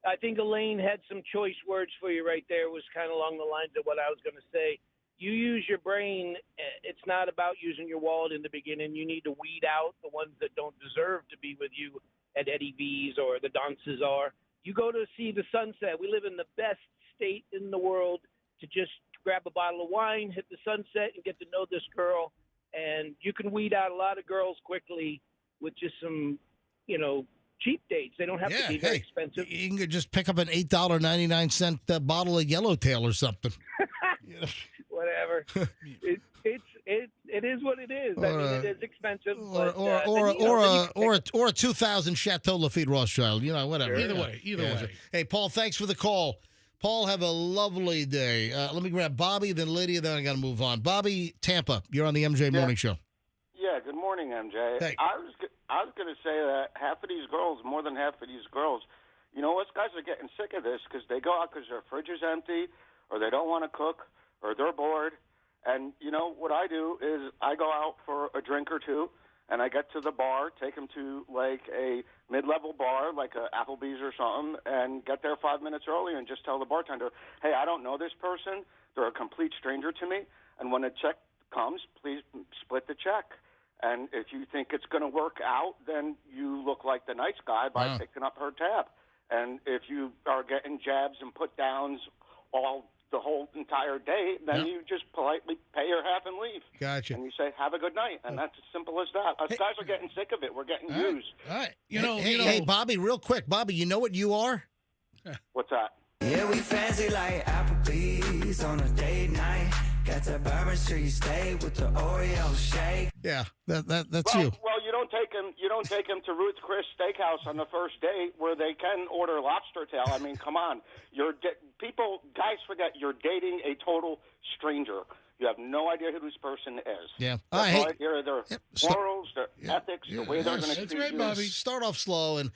I think Elaine had some choice words for you right there. It was kind of along the lines of what I was going to say. You use your brain. It's not about using your wallet in the beginning. You need to weed out the ones that don't deserve to be with you at Eddie V's or the dances are. You go to see the sunset. We live in the best state in the world to just grab a bottle of wine, hit the sunset, and get to know this girl. And you can weed out a lot of girls quickly with just some, cheap dates. They don't have to be very expensive. You can just pick up an $8.99 bottle of Yellowtail or something. Whatever. It is what it is. It is expensive. Or a 2000 Chateau Lafite Rothschild. Whatever. Either way. Hey, Paul, thanks for the call. Paul, have a lovely day. Let me grab Bobby, then Lydia, then I got to move on. Bobby, Tampa, you're on the MJ Morning Show. Yeah, good morning, MJ. Hey. I was going to say that half of these girls, more than half of these girls, us guys are getting sick of this because they go out because their fridge is empty or they don't want to cook or they're bored. And, what I do is I go out for a drink or two and I get to the bar, take them to like a mid-level bar, like a Applebee's or something, and get there 5 minutes early and just tell the bartender, hey, I don't know this person. They're a complete stranger to me. And when a check comes, please split the check. And if you think it's going to work out, then you look like the nice guy by picking up her tab. And if you are getting jabs and put downs the whole entire day, then you just politely pay her half and leave. Gotcha. And you say, have a good night. And that's as simple as that. Us guys are getting sick of it. We're getting used. All right. Hey, Bobby, real quick. Bobby, you know what you are? What's that? Yeah, we fancy like Applebee's on a date night. Got that Bourbon Street steak with the Oreo shake. Yeah, that's you. Well, you don't take him to Ruth's Chris Steakhouse on the first date where they can order lobster tail. I mean, come on. Guys forget you're dating a total stranger. You have no idea who this person is. Yeah. All right, no idea their morals, their ethics, the way they're going to treat you. Bobby. Start off slow, and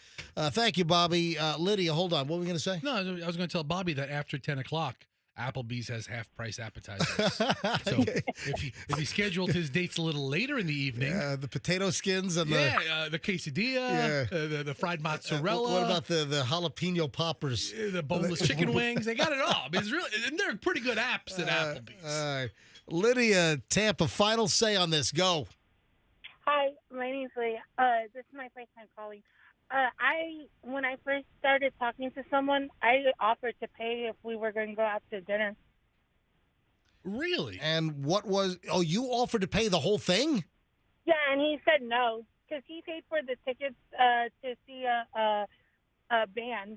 thank you, Bobby. Lydia, hold on. What were we going to say? No, I was going to tell Bobby that after 10 o'clock, Applebee's has half-price appetizers. So if he scheduled his dates a little later in the evening, the potato skins and the quesadilla, the fried mozzarella. What about the jalapeno poppers? The boneless chicken wings. They got it all. I mean, and they're pretty good apps at Applebee's. All right. Lydia, Tampa, final say on this. Go. Hi, my name's Leah. This is my first time calling. When I first started talking to someone, I offered to pay if we were going to go out to dinner. Really? And what was? Oh, you offered to pay the whole thing? Yeah, and he said no because he paid for the tickets to see a band.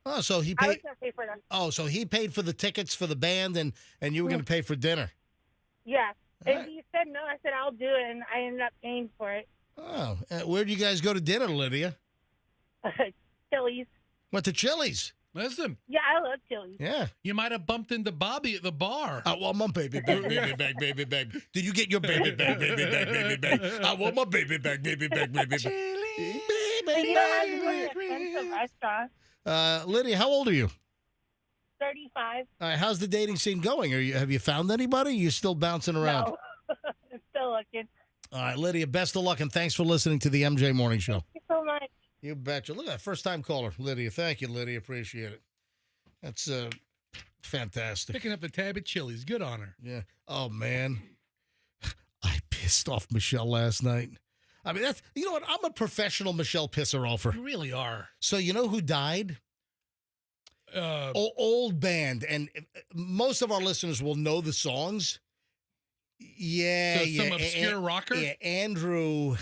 Oh, so he paid. I was going to pay for them. Oh, so he paid for the tickets for the band, and you were going to pay for dinner. Yeah, and he said no. I said I'll do it, and I ended up paying for it. Oh, where'd you guys go to dinner, Lydia? Chili's. Went to Chili's. Listen. Yeah, I love Chili's. Yeah. You might have bumped into Bobby at the bar. I want my baby back, baby back, baby back. Did you get your baby back, baby back, baby back? I want my baby back, baby back, baby back. Chili's. You know how to go to expensive restaurants. Lydia, how old are you? 35. All right, how's the dating scene going? Have you found anybody? You're still bouncing around? No. I'm still looking. All right, Lydia, best of luck, and thanks for listening to the MJ Morning Show. Thank you so much. You betcha. Look at that first-time caller, Lydia. Thank you, Lydia. Appreciate it. That's fantastic. Picking up the tab at Chili's. Good on her. Yeah. Oh, man. I pissed off Michelle last night. I mean, you know what? I'm a professional Michelle pisser-offer. You really are. So you know who died? Old band. And most of our listeners will know the songs. Yeah. So some obscure rocker? Yeah, Andrew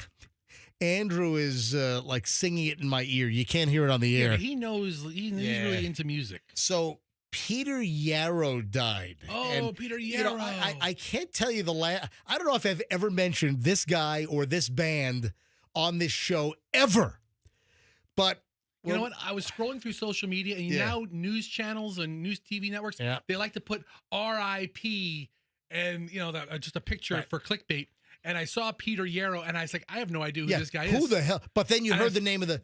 is like singing it in my ear. You can't hear it on the air. Yeah, he knows. He's really into music. So Peter Yarrow died. Oh, and, Peter Yarrow. You know, I can't tell you I don't know if I've ever mentioned this guy or this band on this show ever. But you know what? I was scrolling through social media, and now news channels and news TV networks, they like to put R.I.P. and just a picture for clickbait. And I saw Peter Yarrow, and I was like, I have no idea who this guy is. Who the hell? But then you heard the name of the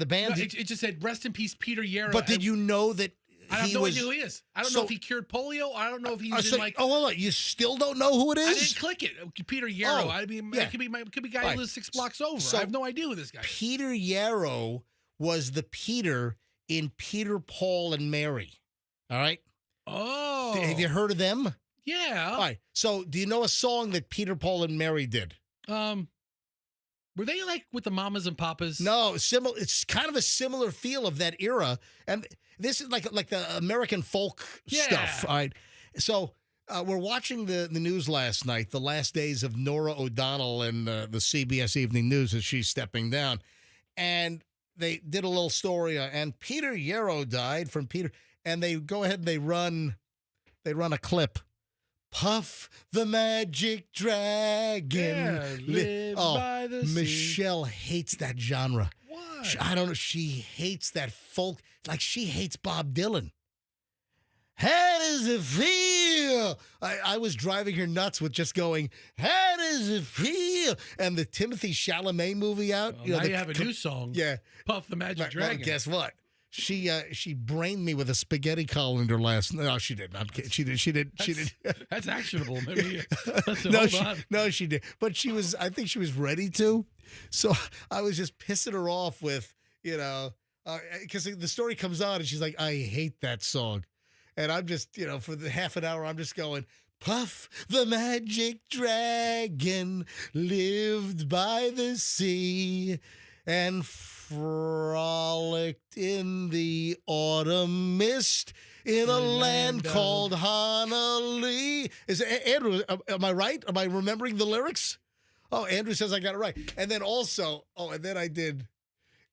band. No, it just said "Rest in Peace, Peter Yarrow." But did you know that? I have no idea who he is. I don't know if he cured polio. I don't know if he's in like. Oh, hold on. You still don't know who it is? I didn't click it. Peter Yarrow. Oh, I mean, yeah. it could be a guy who lives 6 blocks over. So I have no idea who this guy is. Peter Yarrow was the Peter in Peter, Paul, and Mary. All right. Oh. Have you heard of them? Yeah. All right. So, do you know a song that Peter, Paul, and Mary did? Were they like with the mamas and papas? No, similar. It's kind of a similar feel of that era, and this is like the American folk stuff. All right. So we're watching the news last night, the last days of Nora O'Donnell and the CBS Evening News as she's stepping down, and they did a little story, and Peter Yarrow died from Peter, and they go ahead and they run a clip. Puff the magic dragon. Live by the sea. Michelle hates that genre. Why? I don't know. She hates that folk. Like she hates Bob Dylan. How does it feel? I was driving her nuts with just going, how does it feel? And the Timothy Chalamet movie out. Well, now you have a new song. Yeah. Puff the Magic Dragon. Well, guess what? She brained me with a spaghetti colander last night. No, she didn't. I'm kidding. She did. That's actionable. Maybe. No, she did. But I think she was ready to. So I was just pissing her off with, because the story comes on and she's like, I hate that song. And I'm just, for the half an hour, I'm just going, Puff the magic dragon lived by the sea and frolicked in the autumn mist in a land called Honolulu. Is it, Andrew, am I right? Am I remembering the lyrics? Oh, Andrew says I got it right. And then also, and then I did,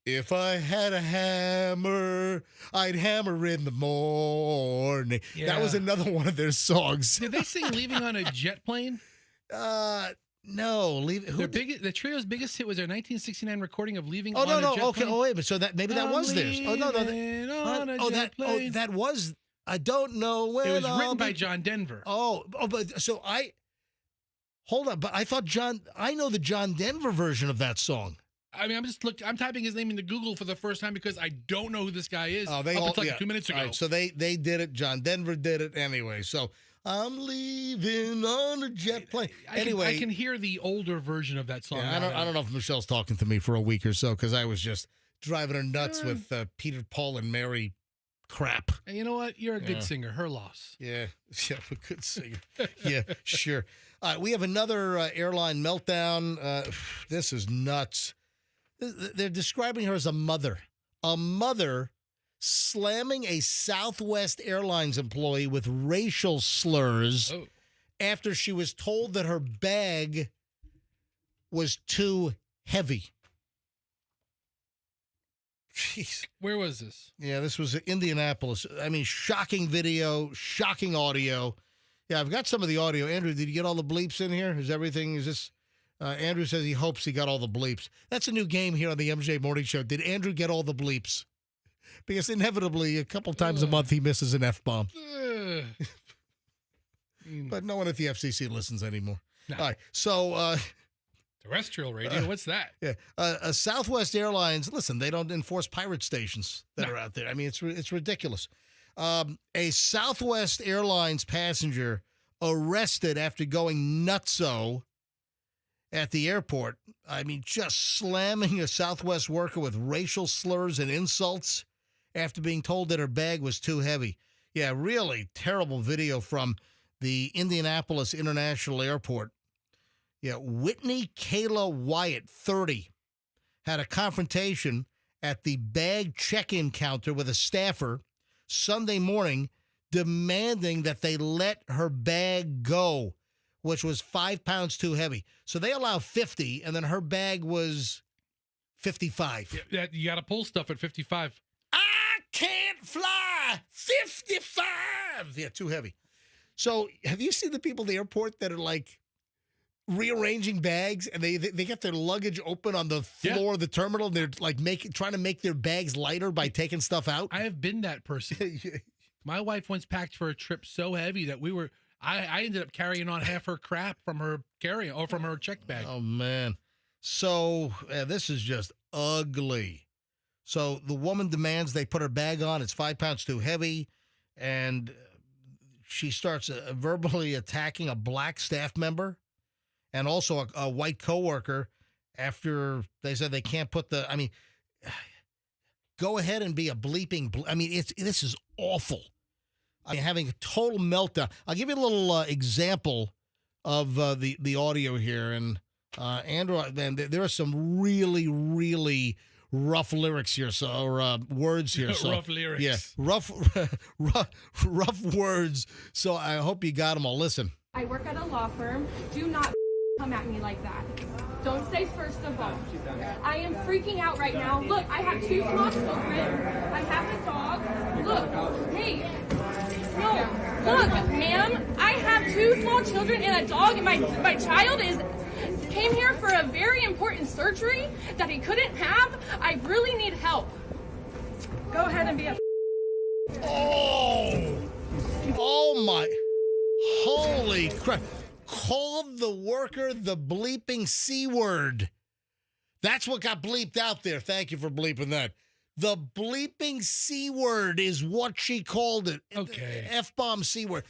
if I had a hammer, I'd hammer in the morning. Yeah. That was another one of their songs. Did they sing Leaving on a Jet Plane? No, the trio's biggest hit was their 1969 recording of "Leaving on a Jet okay. Plane." Oh wait, but so maybe that was theirs. Oh no, that was. I don't know when. It was written by John Denver. But so hold on. But I thought I know the John Denver version of that song. I mean, I'm typing his name into Google for the first time because I don't know who this guy is. Oh, up until 2 minutes ago. All right, so they did it. John Denver did it anyway. So. I'm leaving on a jet plane. I can hear the older version of that song. Yeah, I don't know if Michelle's talking to me for a week or so because I was just driving her nuts with Peter, Paul, and Mary crap. And you know what? You're a good singer. Her loss. Yeah, a good singer. Yeah, sure. We have another airline meltdown. This is nuts. They're describing her as a mother. A mother slamming a Southwest Airlines employee with racial slurs after she was told that her bag was too heavy. Jeez. Where was this? Yeah, this was Indianapolis. I mean, shocking video, shocking audio. Yeah, I've got some of the audio. Andrew, did you get all the bleeps in here? Andrew says he hopes he got all the bleeps. That's a new game here on the MJ Morning Show. Did Andrew get all the bleeps? Because inevitably, a couple times a month, he misses an F-bomb. But no one at the FCC listens anymore. No. All right, so... terrestrial radio, what's that? Yeah, Southwest Airlines, listen, they don't enforce pirate stations that are out there. I mean, it's ridiculous. A Southwest Airlines passenger arrested after going nutso at the airport. I mean, just slamming a Southwest worker with racial slurs and insults after being told that her bag was too heavy. Yeah, really terrible video from the Indianapolis International Airport. Yeah, Whitney Kayla Wyatt, 30, had a confrontation at the bag check-in counter with a staffer Sunday morning demanding that they let her bag go, which was 5 pounds too heavy. So they allow 50, and then her bag was 55. Yeah, you got to pull stuff at 55. I can't fly 55. Yeah, too heavy. So have you seen the people at the airport that are like rearranging bags, and they get their luggage open on the floor of the terminal, and they're like trying to make their bags lighter by taking stuff out? I have been that person. My wife once packed for a trip so heavy that I ended up carrying on half her crap from her from her check bag. Oh, man. So this is just ugly. So the woman demands they put her bag on. It's 5 pounds too heavy. And she starts verbally attacking a black staff member and also a white coworker after they said they can't put the, I mean, go ahead and be a bleeping, this is awful. I mean, having a total meltdown. I'll give you a little example of the audio here. And Andrew, man, there are some really, really rough lyrics here, or words here. So, rough lyrics. Yeah, rough words. So I hope you got them all. Listen. I work at a law firm. Do not come at me like that. Don't say first of all. I am freaking out right now. Look, I have 2 small children. I have a dog. Look, hey. No, look, ma'am. I have 2 small children and a dog, and my child came here for a very important surgery that he couldn't have. I really need help. Go ahead and be a. Oh my, holy crap. Called the worker the bleeping C word. That's what got bleeped out there. Thank you for bleeping that. The bleeping C word is what she called it. Okay. F-bomb C word.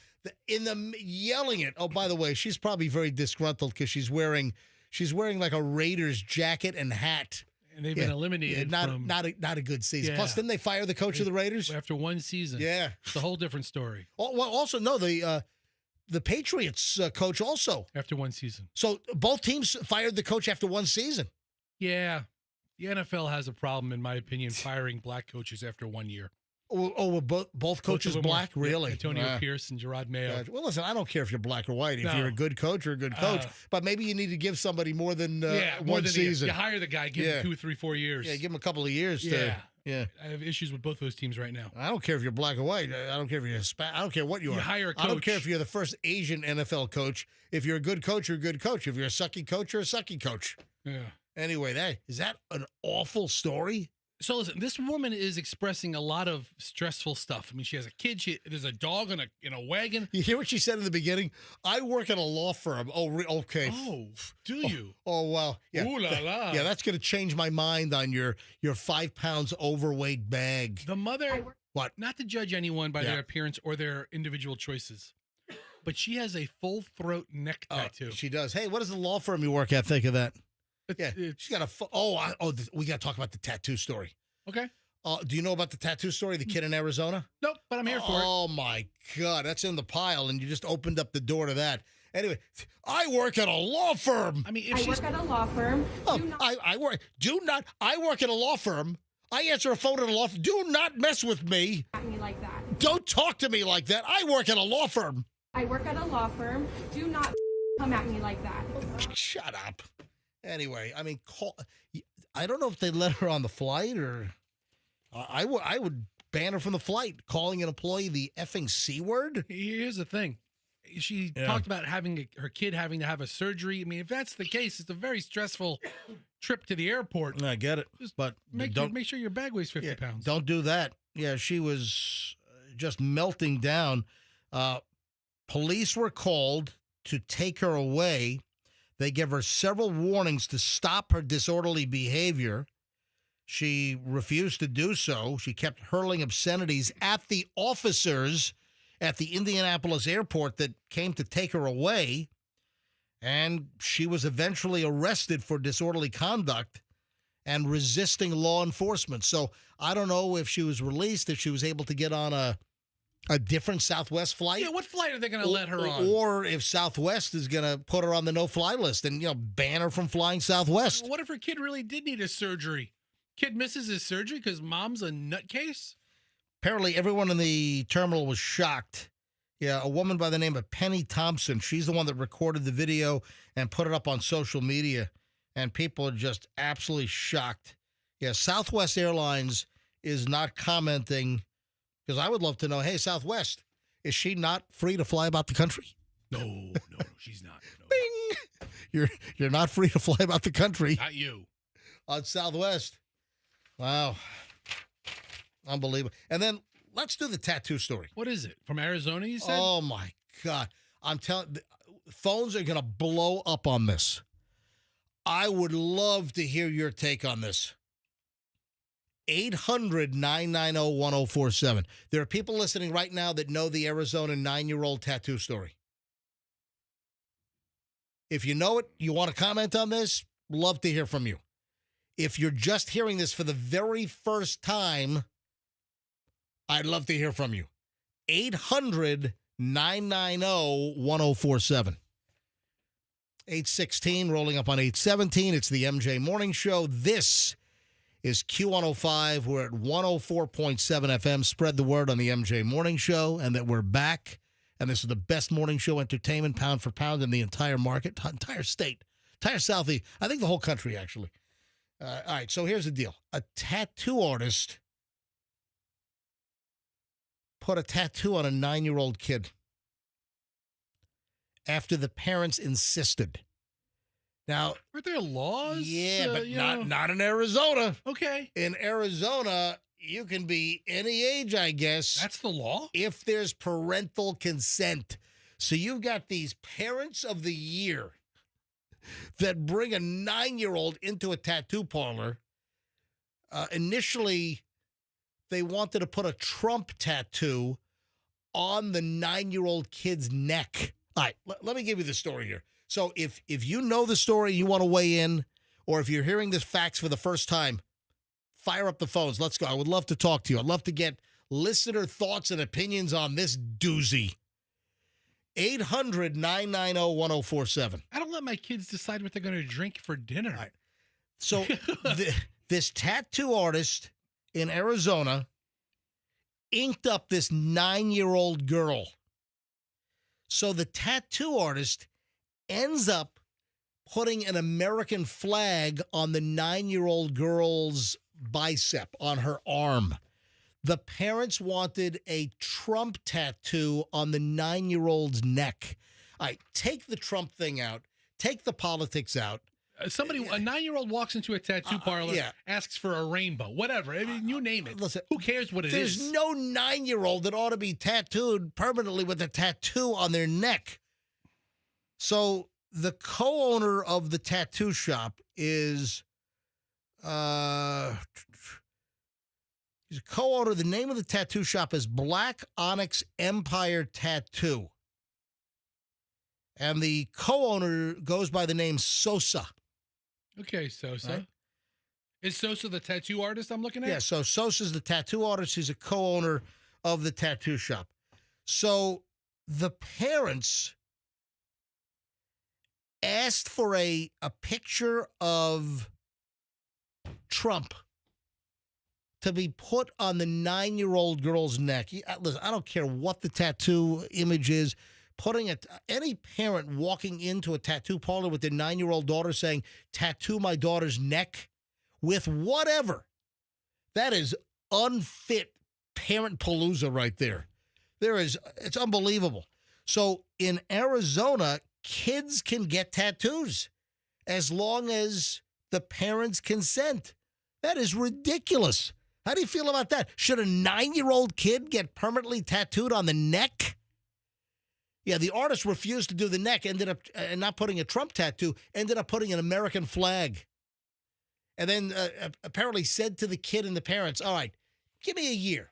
Yelling it. Oh, by the way, she's probably very disgruntled because she's wearing like a Raiders jacket and hat. And they've been eliminated. Not a good season. Yeah. Plus, didn't they fire the coach of the Raiders? After 1 season. Yeah. It's a whole different story. Well, also, no, the Patriots coach also. After 1 season. So both teams fired the coach after 1 season. Yeah. The NFL has a problem, in my opinion, firing black coaches after 1 year. Oh, both coaches black? Really? Antonio Pierce and Gerard Mayo. Well, listen, I don't care if you're black or white. If you're a good coach, you're a good coach. But maybe you need to give somebody more than more 1 than season. You hire the guy, give him 2 or 3, 4 years. Yeah, give him a couple of years. Yeah. I have issues with both those teams right now. I don't care if you're black or white. I don't care if you're Hispanic. I don't care what you are. You hire a coach. I don't care if you're the first Asian NFL coach. If you're a good coach, you're a good coach. If you're a sucky coach, you're a sucky coach. Yeah. Anyway, is that an awful story? So listen, this woman is expressing a lot of stressful stuff. I mean, she has a kid. There's a dog in a wagon. You hear what she said in the beginning? I work at a law firm. Oh, okay. Oh, do you? Oh, well. Yeah. Ooh la la. Yeah, that's going to change my mind on your 5 pounds overweight bag. The mother. What? Not to judge anyone by their appearance or their individual choices, but she has a full throat neck tattoo. She does. Hey, what does the law firm you work at think of that? She's got we got to talk about the tattoo story. Okay. Do you know about the tattoo story, the kid in Arizona? Nope, but I'm here for it. Oh, my God. That's in the pile, and you just opened up the door to that. Anyway, I work at a law firm. I mean, I work at a law firm. I work at a law firm. I answer a phone at a law firm. Do not mess with me. At me like that. Don't talk to me like that. I work at a law firm. I work at a law firm. Do not come at me like that. Shut up. Anyway, I mean, I don't know if they let her on the flight or I would ban her from the flight, calling an employee the effing C word. Here's the thing. She talked about her kid having to have a surgery. I mean, if that's the case, it's a very stressful trip to the airport. I get it. But make sure your bag weighs 50 pounds. Don't do that. Yeah, she was just melting down. Police were called to take her away. They gave her several warnings to stop her disorderly behavior. She refused to do so. She kept hurling obscenities at the officers at the Indianapolis airport that came to take her away. And she was eventually arrested for disorderly conduct and resisting law enforcement. So I don't know if she was released, if she was able to get on a different Southwest flight. Yeah, what flight are they going to let her on? Or if Southwest is going to put her on the no-fly list and, ban her from flying Southwest. What if her kid really did need a surgery? Kid misses his surgery because mom's a nutcase? Apparently, everyone in the terminal was shocked. Yeah, a woman by the name of Penny Thompson. She's the one that recorded the video and put it up on social media. And people are just absolutely shocked. Yeah, Southwest Airlines is not commenting. Because I would love to know, hey, Southwest, is she not free to fly about the country? No, she's not. No. Bing! You're not free to fly about the country. Not you. On Southwest. Wow. Unbelievable. And then let's do the tattoo story. What is it? From Arizona, you said? Oh, my God. I'm telling, phones are going to blow up on this. I would love to hear your take on this. 800-990-1047. There are people listening right now that know the Arizona 9-year-old tattoo story. If you know it, you want to comment on this, love to hear from you. If you're just hearing this for the very first time, I'd love to hear from you. 800-990-1047. 8:16, rolling up on 8:17. It's the MJ Morning Show. This is Q105. We're at 104.7 FM. Spread the word on the MJ Morning Show and that we're back. And this is the best morning show entertainment, pound for pound, in the entire market, entire state, entire Southeast. I think the whole country, actually. All right, so here's the deal. A tattoo artist put a tattoo on a 9-year-old kid after the parents insisted. Now, aren't there laws? Yeah, but not in Arizona. Okay. In Arizona, you can be any age, I guess. That's the law? If there's parental consent. So you've got these parents of the year that bring a 9-year-old into a tattoo parlor. Initially, they wanted to put a Trump tattoo on the 9-year-old kid's neck. All right, let me give you the story here. So if you know the story, you want to weigh in, or if you're hearing this facts for the first time, fire up the phones. Let's go. I would love to talk to you. I'd love to get listener thoughts and opinions on this doozy. 800-990-1047. I don't let my kids decide what they're going to drink for dinner. Right. So this tattoo artist in Arizona inked up this 9-year-old girl. So the tattoo artist ends up putting an American flag on the 9-year-old girl's bicep, on her arm. The parents wanted a Trump tattoo on the 9-year-old's neck. All right, take the Trump thing out. Take the politics out. A 9-year-old walks into a tattoo parlor, asks for a rainbow, whatever. I mean, you name it. Listen, who cares what it is? There's no 9-year-old that ought to be tattooed permanently with a tattoo on their neck. So the co-owner of the tattoo shop is, he's a co-owner. The name of the tattoo shop is Black Onyx Empire Tattoo. And the co-owner goes by the name Sosa. Okay, Sosa. Right? Is Sosa the tattoo artist I'm looking at? Yeah, so Sosa's the tattoo artist. He's a co-owner of the tattoo shop. So the parents asked for a picture of Trump to be put on the 9-year-old girl's neck. Listen, I don't care what the tattoo image is. Putting any parent walking into a tattoo parlor with their 9-year-old daughter saying, tattoo my daughter's neck with whatever. That is unfit parent palooza right there. It's unbelievable. So in Arizona, kids can get tattoos as long as the parents consent. That is ridiculous. How do you feel about that? Should a 9-year-old kid get permanently tattooed on the neck? Yeah, the artist refused to do the neck, ended up not putting a Trump tattoo, ended up putting an American flag. And then apparently said to the kid and the parents, all right, give me a year.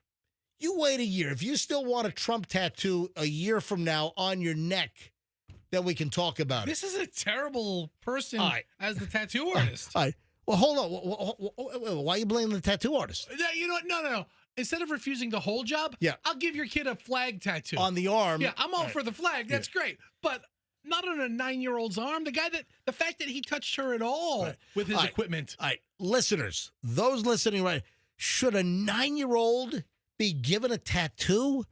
You wait a year. If you still want a Trump tattoo a year from now on your neck, then we can talk about it. This is a terrible person as the tattoo artist. All right. Well, hold on. Why are you blaming the tattoo artist? You know what? No. Instead of refusing the whole job, I'll give your kid a flag tattoo. On the arm. Yeah, I'm all for the flag. That's great. But not on a 9-year-old's arm. The fact that he touched her at all with his equipment. All right. Listeners, those listening should a 9-year-old be given a tattoo?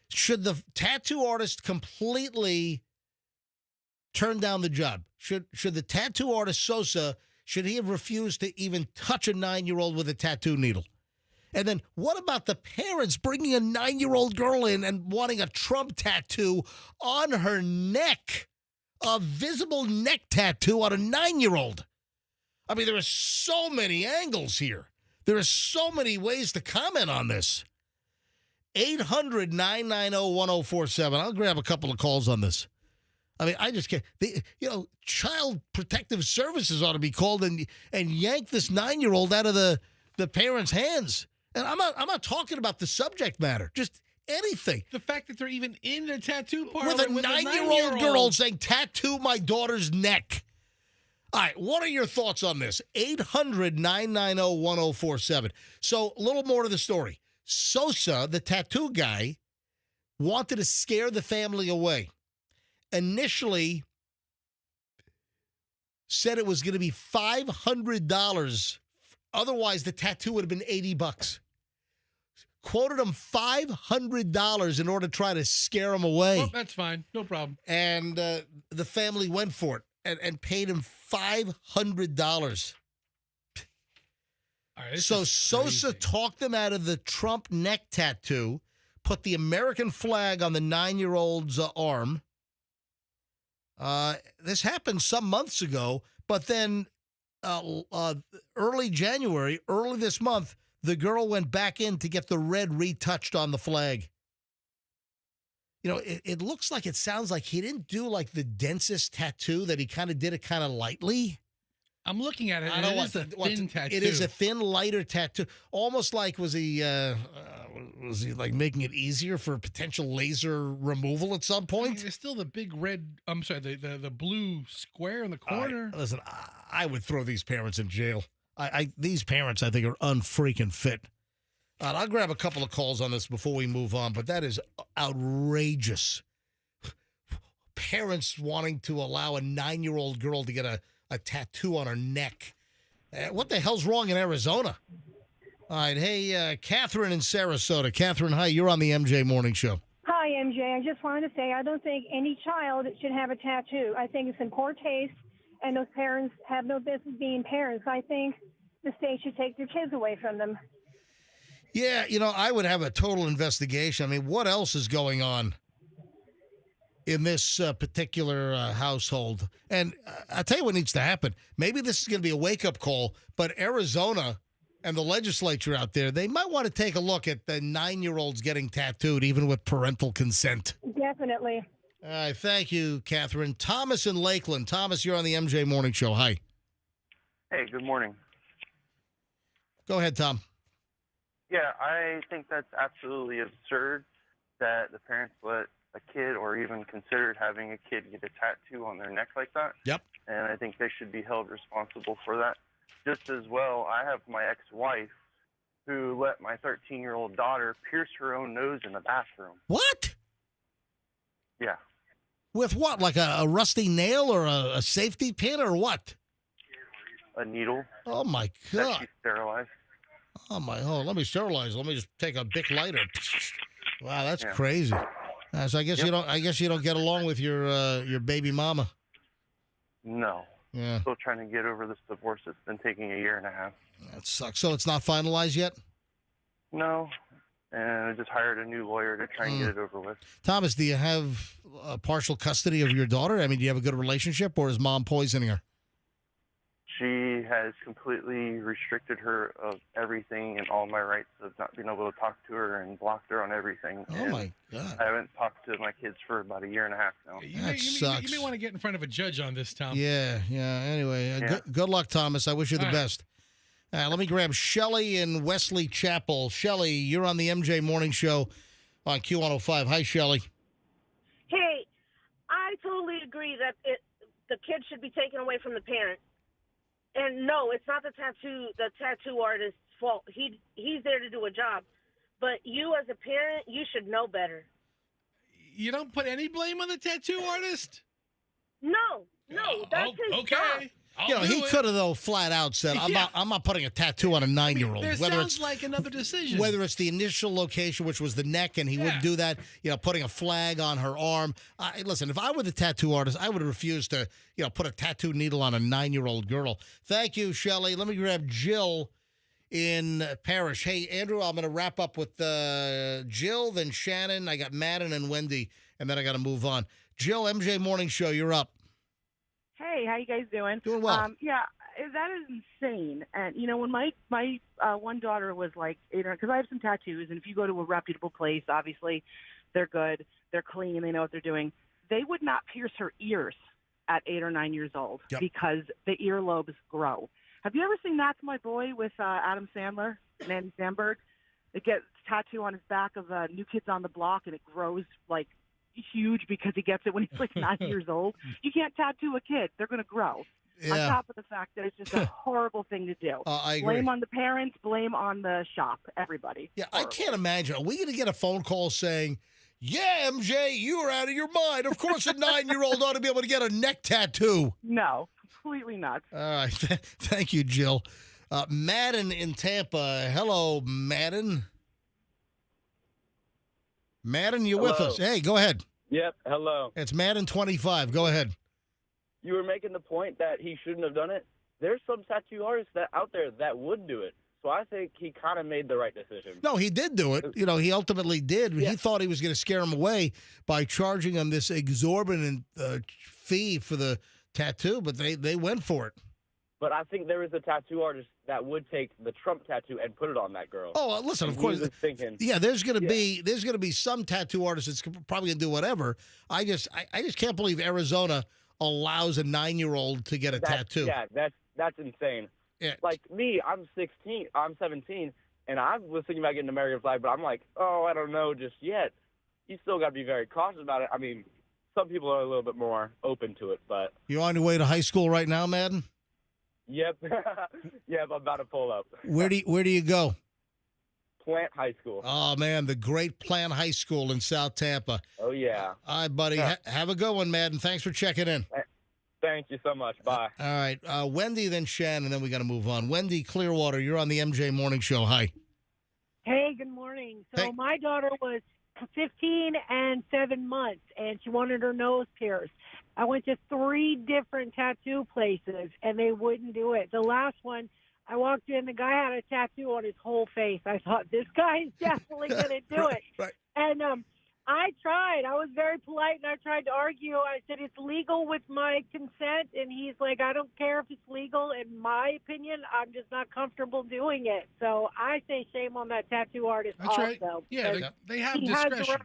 Should the tattoo artist completely turn down the job? Should the tattoo artist Sosa, should he have refused to even touch a 9-year-old with a tattoo needle? And then what about the parents bringing a 9-year-old girl in and wanting a Trump tattoo on her neck? A visible neck tattoo on a 9-year-old. I mean, there are so many angles here. There are so many ways to comment on this. 800-990-1047. I'll grab a couple of calls on this. I mean, I just can't. Child Protective Services ought to be called and yank this 9-year-old out of the parents' hands. And I'm not talking about the subject matter, just anything. The fact that they're even in a tattoo parlor with a 9-year-old girl saying, "Tattoo my daughter's neck." All right, what are your thoughts on this? 800-990-1047. So a little more to the story. Sosa, the tattoo guy, wanted to scare the family away. Initially said it was going to be $500. Otherwise, the tattoo would have been $80. Quoted him $500 in order to try to scare him away. Oh, that's fine. No problem. And the family went for it and paid him $500. All right, so Sosa talked them out of the Trump neck tattoo, put the American flag on the 9-year-old's arm. This happened some months ago, but then early January, early this month, the girl went back in to get the red retouched on the flag. It looks like, it sounds like he didn't do like the densest tattoo, that he kind of did it kind of lightly. I'm looking at it, and it is a thin tattoo. It is a thin, lighter tattoo. Almost like, was he like making it easier for potential laser removal at some point? There's still the big red, I'm sorry, the blue square in the corner. Listen, I would throw these parents in jail. These parents, I think, are unfreaking fit. I'll grab a couple of calls on this before we move on, but that is outrageous. Parents wanting to allow a 9-year-old girl to get a tattoo on her neck. What the hell's wrong in Arizona? All right. Hey, Catherine in Sarasota. Catherine, hi. You're on the MJ Morning Show. Hi, MJ. I just wanted to say I don't think any child should have a tattoo. I think it's in poor taste, and those parents have no business being parents. I think the state should take their kids away from them. Yeah, I would have a total investigation. I mean, what else is going on in this particular household? And I'll tell you what needs to happen. Maybe this is going to be a wake-up call, but Arizona and the legislature out there, they might want to take a look at the 9-year-olds getting tattooed, even with parental consent. Definitely. All right, thank you, Catherine. Thomas in Lakeland. Thomas, you're on the MJ Morning Show. Hi. Hey, good morning. Go ahead, Tom. Yeah, I think that's absolutely absurd that the parents let a kid or even considered having a kid get a tattoo on their neck like that. Yep. And I think they should be held responsible for that. Just as well, I have my ex-wife who let my 13-year-old daughter pierce her own nose in the bathroom. What? Yeah. With what? Like a rusty nail or a safety pin or what? A needle. Oh, my That God. she sterilized. Let me sterilize. Let me just take a Bic lighter. Wow, that's Yeah. crazy. So I guess you don't. I guess you don't get along with your baby mama. No. Yeah. Still trying to get over this divorce. It's been taking a year and a half. That sucks. So it's not finalized yet? No. And I just hired a new lawyer to try and get it over with. Thomas, do you have partial custody of your daughter? I mean, do you have a good relationship, or is mom poisoning her? She has completely restricted her of everything and all my rights of not being able to talk to her and blocked her on everything. Oh, and my God. I haven't talked to my kids for about a year and a half now. You may want to get in front of a judge on this, Tom. Yeah. Anyway, good luck, Thomas. I wish you the All right. best. Let me grab Shelley in Wesley Chapel. Shelley, you're on the MJ Morning Show on Q105. Hi, Shelley. Hey, I totally agree that the kid should be taken away from the parent. And no, it's not the tattoo artist's fault. He's there to do a job. But you as a parent, you should know better. You don't put any blame on the tattoo artist? No, that's his job. He could have, though, flat out said, I'm not putting a tattoo on a 9-year-old. There sounds like another decision. Whether it's the initial location, which was the neck, and he wouldn't do that, putting a flag on her arm. Listen, if I were the tattoo artist, I would refuse to, put a tattoo needle on a 9-year-old girl. Thank you, Shelley. Let me grab Jill in Parrish. Hey, Andrew, I'm going to wrap up with Jill, then Shannon. I got Madden and Wendy, and then I got to move on. Jill, MJ Morning Show, you're up. Hey, how you guys doing? Doing well. That is insane. And when my one daughter was like 8, because I have some tattoos, and if you go to a reputable place, obviously they're good, they're clean, they know what they're doing. they would not pierce her ears at 8 or 9 years old because the earlobes grow. Have you ever seen That's My Boy with Adam Sandler and Andy Samberg? It gets tattoo on his back of New Kids on the Block, and it grows like huge because he gets it when he's like 9 years old. You can't tattoo a kid; they're going to grow. On top of the fact that it's just a horrible thing to do. I agree. Blame on the parents, blame on the shop, everybody. Yeah, horrible. I can't imagine. Are we going to get a phone call saying, yeah, MJ, you are out of your mind. Of course a 9-year-old ought to be able to get a neck tattoo. No, completely nuts. All right. Thank you, Jill. Madden in Tampa. Hello, Madden. Madden, you with us? Hey, go ahead. Yep, hello. It's Madden 25. Go ahead. You were making the point that he shouldn't have done it. There's some tattoo artists out there that would do it. So I think he kind of made the right decision. No, he did do it. You know, he ultimately did. Yeah. He thought he was going to scare him away by charging him this exorbitant fee for the tattoo, but they went for it. But I think there is a tattoo artist that would take the Trump tattoo and put it on that girl. Oh, listen, of course. Yeah, there's going to be some tattoo artist that's probably going to do whatever. I just can't believe Arizona allows a 9-year-old to get a tattoo. Yeah, that's insane. Yeah. Like me, I'm 17, and I was thinking about getting an American flag, but I'm like, oh, I don't know just yet. You still got to be very cautious about it. I mean, some people are a little bit more open to it, but... You on your way to high school right now, Madden? Yep. Yep, I'm about to pull up. Where do you go? Plant High School. Oh, man, the great Plant High School in South Tampa. Oh, yeah. All right, buddy. Have a good one, Madden. Thanks for checking in. Thank you so much. Bye. All right. Wendy, then Shannon, then we got to move on. Wendy Clearwater, you're on the MJ Morning Show. Hi. Hey, good morning. So my daughter was 15 and 7 months, and she wanted her nose pierced. I went to 3 different tattoo places, and they wouldn't do it. The last one, I walked in, the guy had a tattoo on his whole face. I thought, this guy is definitely going to do it. Right. And I tried. I was very polite, and I tried to argue. I said, it's legal with my consent. And he's like, I don't care if it's legal. In my opinion, I'm just not comfortable doing it. So I say shame on that tattoo artist. That's also, right. Yeah, they have discretion.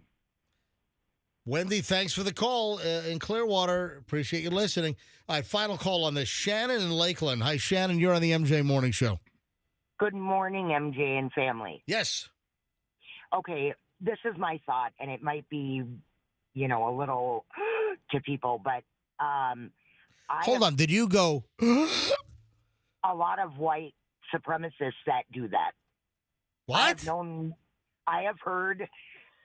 Wendy, thanks for the call in Clearwater. Appreciate you listening. All right, final call on this. Shannon in Lakeland. Hi, Shannon. You're on the MJ Morning Show. Good morning, MJ and family. Yes. Okay, this is my thought, and it might be, a little to people, but hold on. Did you go? A lot of white supremacists that do that. What? I have heard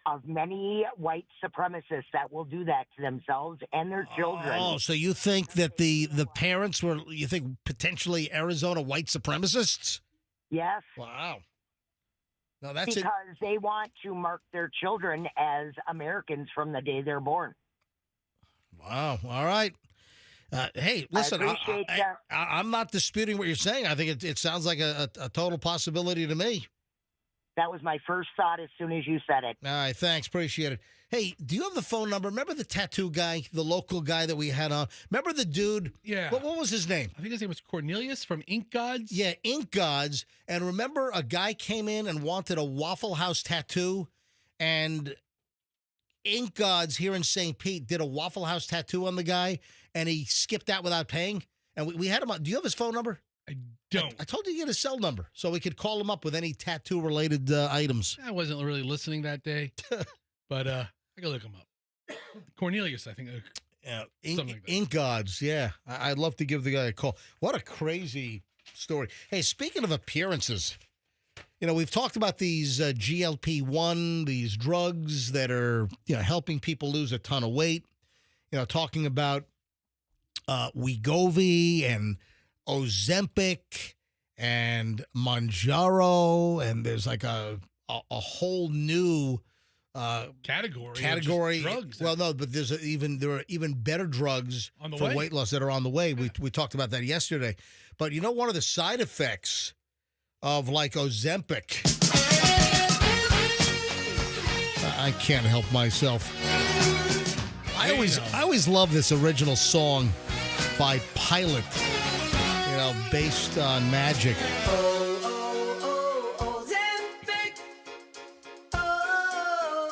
of many white supremacists that will do that to themselves and their children. Oh, so you think that the parents were, you think, potentially Arizona white supremacists? Yes. Wow. No, that's because they want to mark their children as Americans from the day they're born. Wow. All right. Hey, listen, I'm not disputing what you're saying. I think it sounds like a total possibility to me. That was my first thought as soon as you said it. All right, thanks. Appreciate it. Hey, do you have the phone number? Remember the tattoo guy, the local guy that we had on? Remember the dude? Yeah. What was his name? I think his name was Cornelius from Ink Gods. Yeah, Ink Gods. And remember a guy came in and wanted a Waffle House tattoo? And Ink Gods here in St. Pete did a Waffle House tattoo on the guy, and he skipped out without paying. And we had him on. Do you have his phone number? I don't. I told you to get his cell number so we could call him up with any tattoo-related items. I wasn't really listening that day, but I can look him up. Cornelius, I think. Yeah, something like that. Ink Gods, yeah. I'd love to give the guy a call. What a crazy story. Hey, speaking of appearances, we've talked about these GLP-1, these drugs that are, helping people lose a ton of weight. Talking about Wegovy and Ozempic and Mounjaro, and there's like a whole new category of drugs. Well, no, but there are even better drugs for weight loss that are on the way. Yeah. We talked about that yesterday. But one of the side effects of like Ozempic, I can't help myself. I always love this original song by Pilot. Based on Magic.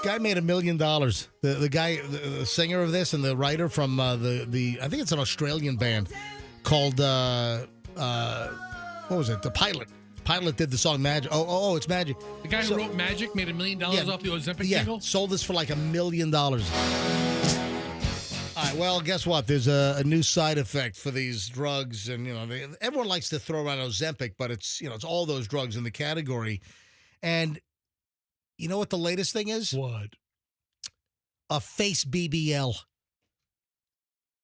Guy made $1 million. The guy, the singer of this and the writer from the I think it's an Australian band called what was it? The Pilot. Pilot did the song Magic. Oh, it's Magic. The guy who wrote Magic made $1 million off the Ozempic jingle? Sold this for like $1 million. All right, well, guess what? There's a new side effect for these drugs, and everyone likes to throw around Ozempic, but it's all those drugs in the category. And you know what the latest thing is? What? A face BBL.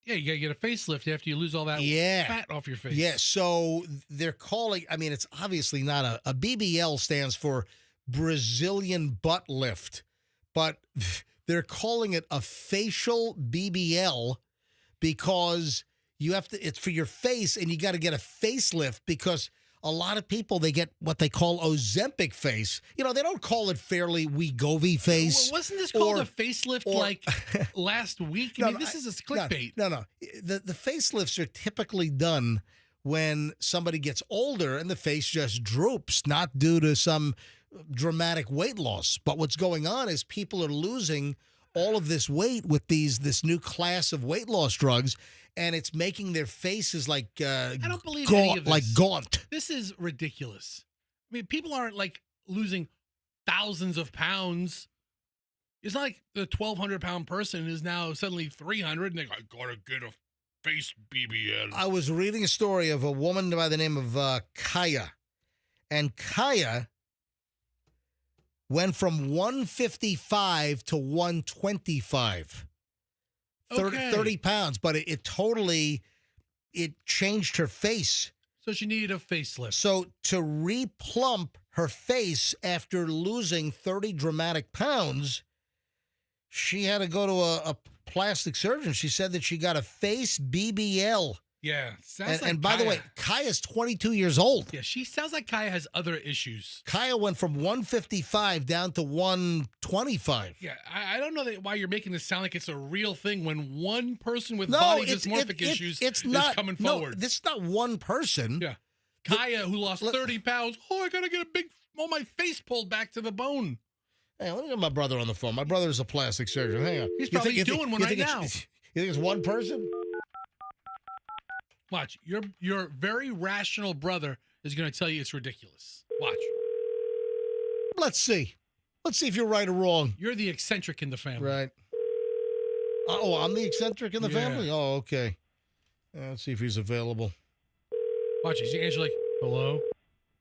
Yeah, you got to get a facelift after you lose all that fat off your face. Yeah, so they're calling, it's obviously not a BBL stands for Brazilian butt lift, but they're calling it a facial BBL because it's for your face and you got to get a facelift because a lot of people, they get what they call Ozempic face. They don't call it fairly Wegovy face. Wasn't this called a facelift last week? This is a clickbait. No. The facelifts are typically done when somebody gets older and the face just droops, not due to some dramatic weight loss. But what's going on is people are losing all of this weight with this new class of weight loss drugs, and it's making their faces like I don't believe any of this. Like gaunt. This is ridiculous. People aren't like losing thousands of pounds. It's not like the 1,200-pound person is now suddenly 300 and they gotta get a face BBL. I was reading a story of a woman by the name of Kaya, and Kaya went from 155 to 125. 30 pounds, but it totally changed her face. So she needed a facelift. So to replump her face after losing 30 dramatic pounds, she had to go to a plastic surgeon. She said that she got a face BBL. Yeah. Sounds like and by the way, Kaya's 22 years old. Yeah, she sounds like Kaya has other issues. Kaya went from 155 down to 125. Yeah, I don't know why you're making this sound like it's a real thing when one person with body dysmorphic issues is coming forward. No, this is not one person. Yeah. Kaya, who lost 30 pounds. Oh, I got to get my face pulled back to the bone. Hey, let me get my brother on the phone. My brother is a plastic surgeon. Hang on. He's probably doing one right now. You think it's one person? Watch, your very rational brother is going to tell you it's ridiculous. Watch. Let's see if you're right or wrong. You're the eccentric in the family. Right. Oh, I'm the eccentric in the family? Oh, okay. Let's see if he's available. Watch, he's answering like, hello?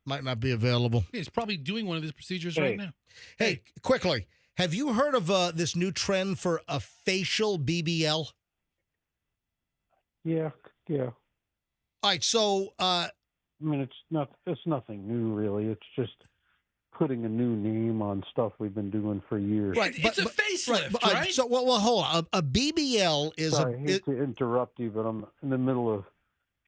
Might not be available. He's probably doing one of these procedures right now. Hey, quickly, have you heard of this new trend for a facial BBL? Yeah. All right, so it's nothing new, really. It's just putting a new name on stuff we've been doing for years. Right, it's a facelift, right? So, well, hold on. A BBL is I hate to interrupt you, but I'm in the middle of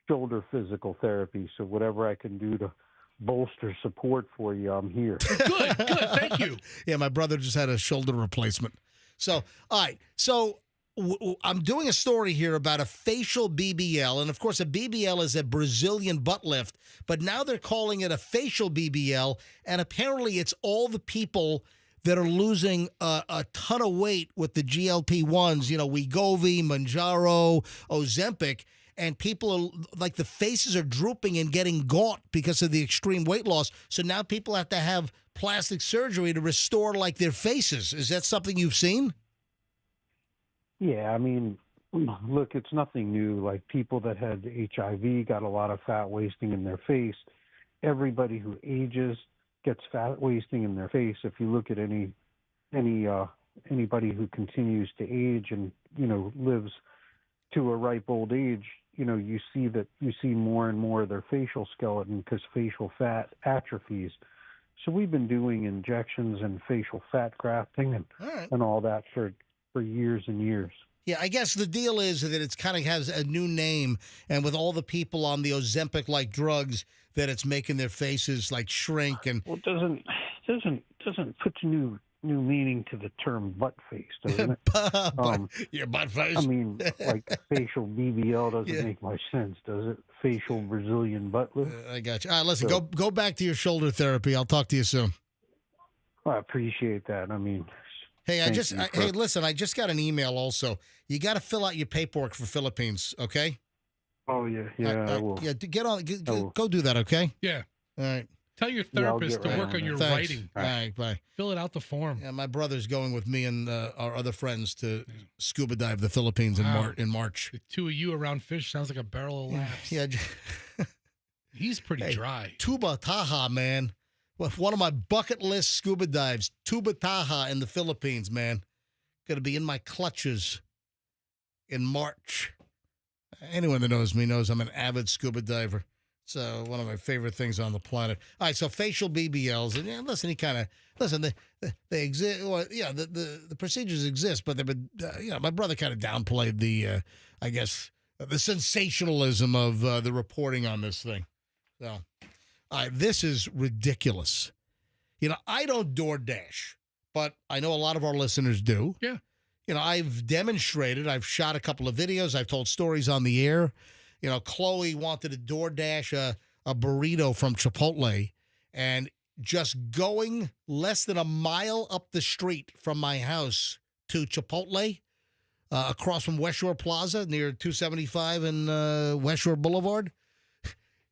shoulder physical therapy, so whatever I can do to bolster support for you, I'm here. Good, thank you. Yeah, my brother just had a shoulder replacement. So, all right, I'm doing a story here about a facial BBL, and of course a BBL is a Brazilian butt lift, but now they're calling it a facial BBL, and apparently it's all the people that are losing a ton of weight with the GLP-1s, Wegovy, Mounjaro, Ozempic, and people are like the faces are drooping and getting gaunt because of the extreme weight loss. So now people have to have plastic surgery to restore like their faces. Is that something you've seen? Yeah, look, it's nothing new. Like people that had HIV got a lot of fat wasting in their face. Everybody who ages gets fat wasting in their face. If you look at anybody who continues to age and lives to a ripe old age, you see more and more of their facial skeleton because facial fat atrophies. So we've been doing injections and facial fat grafting and all that for years and years. Yeah, I guess the deal is that it's kind of has a new name, and with all the people on the Ozempic-like drugs, that it's making their faces like shrink and. Well, it doesn't put new meaning to the term butt face, doesn't it? Your butt face. Like facial BBL doesn't make much sense, does it? Facial Brazilian butt lift. I got you. All right, listen, go back to your shoulder therapy. I'll talk to you soon. I appreciate that. Hey, Thank you, listen, I just got an email also. You got to fill out your paperwork for Philippines, okay? Oh yeah, I will. Yeah, get on. I will. Go do that, okay? Yeah. All right. Tell your Yeah, I'll therapist get to right work on on your Thanks. writing. All right, bye. Fill it out the form. Yeah, my brother's going with me and our other friends to scuba dive the Philippines in March. The two of you around fish sounds like a barrel of laughs. Yeah. He's pretty dry. Tuba Taha, man. Well, one of my bucket list scuba dives. Tuba Taha in the Philippines, man. Going to be in my clutches in March. Anyone that knows me knows I'm an avid scuba diver. It's one of my favorite things on the planet. All right, so facial BBLs. And yeah, listen, they exist. Well, yeah, the procedures exist, but they've been, my brother kind of downplayed the, I guess, the sensationalism of the reporting on this thing. So, all right, this is ridiculous. I don't DoorDash, but I know a lot of our listeners do. Yeah. I've demonstrated. I've shot a couple of videos. I've told stories on the air. Chloe wanted to DoorDash a burrito from Chipotle, and just going less than a mile up the street from my house to Chipotle, across from West Shore Plaza near 275 and West Shore Boulevard,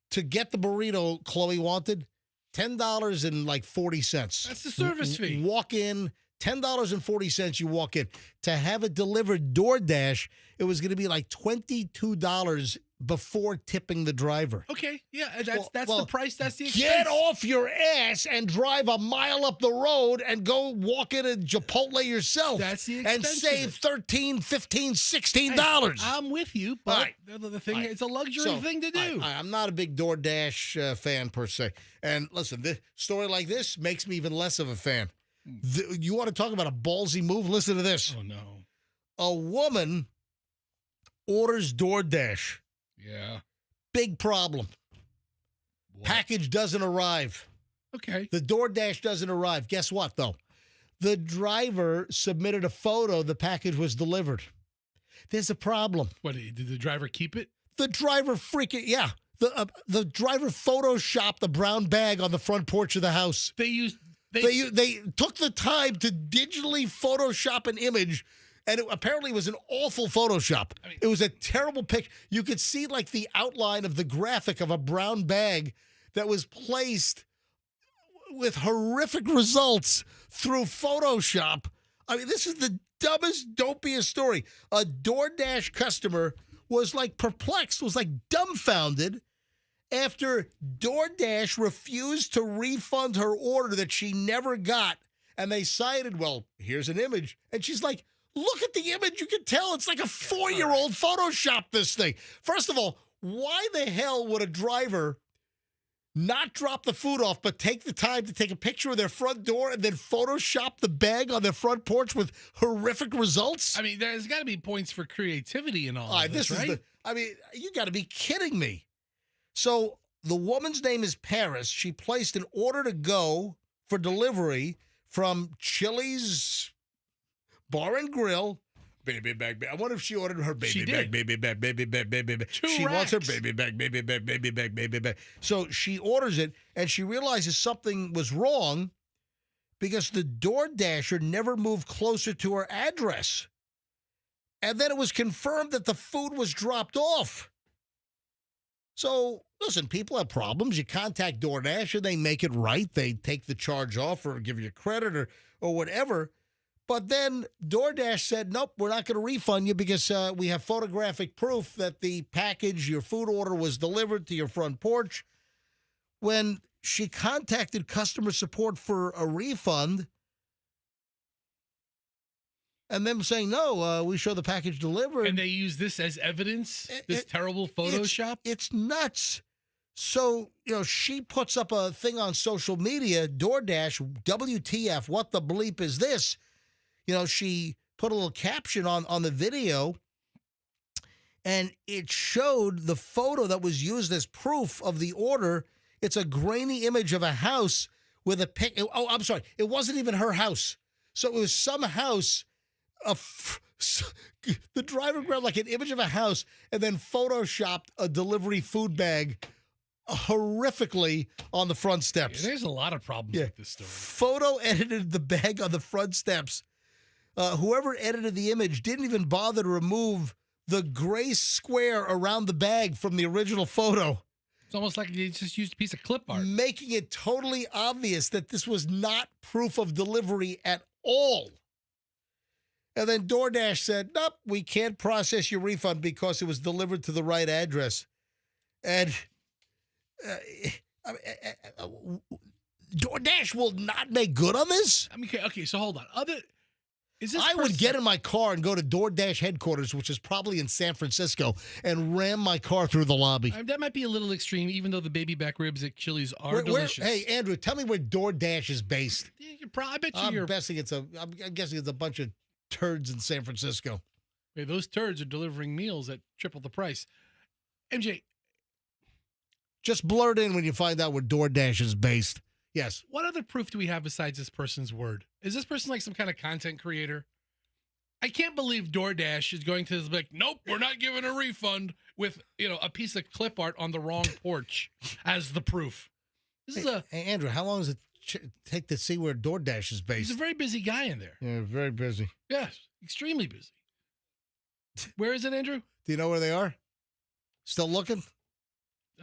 to get the burrito Chloe wanted, $10.40. That's the service fee. Walk in. $10.40 you walk in. To have it delivered DoorDash, it was going to be like $22 before tipping the driver. Okay, yeah, that's the price. That's the expense. Get off your ass and drive a mile up the road and go walk in a Chipotle yourself. That's the expense. And save $13, $15, $16. I'm with you, but the thing, it's a luxury thing to do. I'm not a big DoorDash fan per se. And listen, this story like this makes me even less of a fan. You want to talk about a ballsy move? Listen to this. Oh, no. A woman orders DoorDash. Yeah. Big problem. What? Package doesn't arrive. Okay. The DoorDash doesn't arrive. Guess what, though? The driver submitted a photo. The package was delivered. There's a problem. What, did the driver keep it? The driver yeah. The driver photoshopped the brown bag on the front porch of the house. They took the time to digitally Photoshop an image, and it apparently was an awful Photoshop. It was a terrible pic. You could see like the outline of the graphic of a brown bag that was placed with horrific results through Photoshop. This is the dumbest, dopiest story. A DoorDash customer was like perplexed, was like dumbfounded, after DoorDash refused to refund her order that she never got. And they cited, well, here's an image. And she's like, look at the image. You can tell it's like a 4-year-old Photoshopped this thing. First of all, why the hell would a driver not drop the food off, but take the time to take a picture of their front door and then Photoshop the bag on their front porch with horrific results? There's got to be points for creativity and all of this, right? You got to be kidding me. So the woman's name is Paris. She placed an order to go for delivery from Chili's Bar and Grill. Baby bag. I wonder if she ordered her baby bag, baby bag, baby bag, baby bag. She wants her baby bag, baby bag, baby bag, baby bag. So she orders it, and she realizes something was wrong because the DoorDasher never moved closer to her address. And then it was confirmed that the food was dropped off. So, listen, people have problems. You contact DoorDash and they make it right. They take the charge off or give you credit or whatever. But then DoorDash said, nope, we're not going to refund you because we have photographic proof that the package, your food order, was delivered to your front porch. When she contacted customer support for a refund, and them saying, no, we show the package delivered. And they use this as evidence, this terrible Photoshop? It's nuts. So, she puts up a thing on social media, DoorDash, WTF, what the bleep is this? She put a little caption on the video, and it showed the photo that was used as proof of the order. It's a grainy image of a house with a pic. Oh, I'm sorry. It wasn't even her house. So it was some house. The driver grabbed like an image of a house and then photoshopped a delivery food bag horrifically on the front steps. Yeah, there's a lot of problems with this story. Photo edited the bag on the front steps whoever edited the image didn't even bother to remove the gray square around the bag from the original photo. It's almost like they just used a piece of clip art. Making it totally obvious that this was not proof of delivery at all. And then DoorDash said, nope, we can't process your refund because it was delivered to the right address. And DoorDash will not make good on this? I mean, okay, so hold on. I would get in my car and go to DoorDash headquarters, which is probably in San Francisco, and ram my car through the lobby. That might be a little extreme, even though the baby back ribs at Chili's are delicious. Hey, Andrew, tell me where DoorDash is based. I bet I'm guessing it's a bunch of turds in San Francisco. Hey, those turds are delivering meals at triple the price. MJ. Just blurt in when you find out where DoorDash is based. Yes. What other proof do we have besides this person's word? Is this person like some kind of content creator? I can't believe DoorDash is going to be like, nope, we're not giving a refund with, a piece of clip art on the wrong porch as the proof. Hey, Andrew, how long does it take to see where DoorDash is based? He's a very busy guy in there. Yeah, very busy. Yes, extremely busy. Where is it, Andrew? Do you know where they are? Still looking?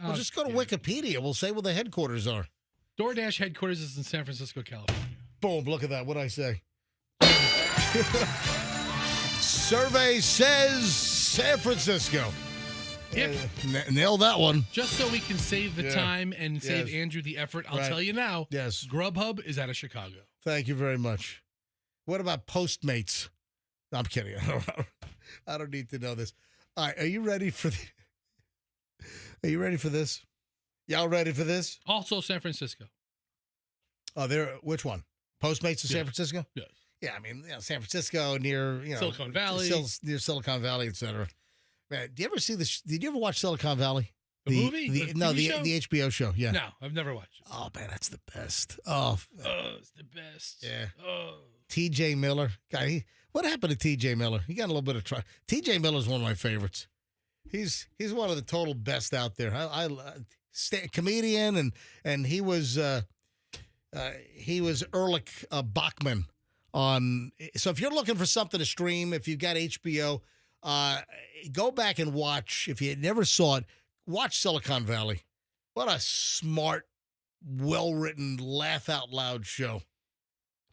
Well, just go to Wikipedia. We'll say where the headquarters are. DoorDash headquarters is in San Francisco, California. Boom, look at that. What'd I say? Survey says San Francisco. Nail that one. Just so we can save the time and save Andrew the effort, I'll tell you now. Yes. Grubhub is out of Chicago. Thank you very much. What about Postmates? No, I'm kidding. I don't need to know this. All right, are you ready for this? Y'all ready for this? Also San Francisco. Oh, which one? Postmates in San Francisco? Yes. Yeah, I mean, San Francisco near, Silicon Valley. Near Silicon Valley, et cetera. Man, did you ever watch Silicon Valley? The movie? The HBO show. Yeah. No, I've never watched it. Oh, man, that's the best. Oh, it's the best. Yeah. Oh. TJ Miller. Guy, what happened to TJ Miller? He got a little bit of trouble. TJ Miller's one of my favorites. He's one of the total best out there. I comedian, and he was Ehrlich Bachman on. So if you're looking for something to stream, if you've got HBO, go back and watch. If you never saw it, watch Silicon Valley. What a smart, well-written, laugh-out-loud show.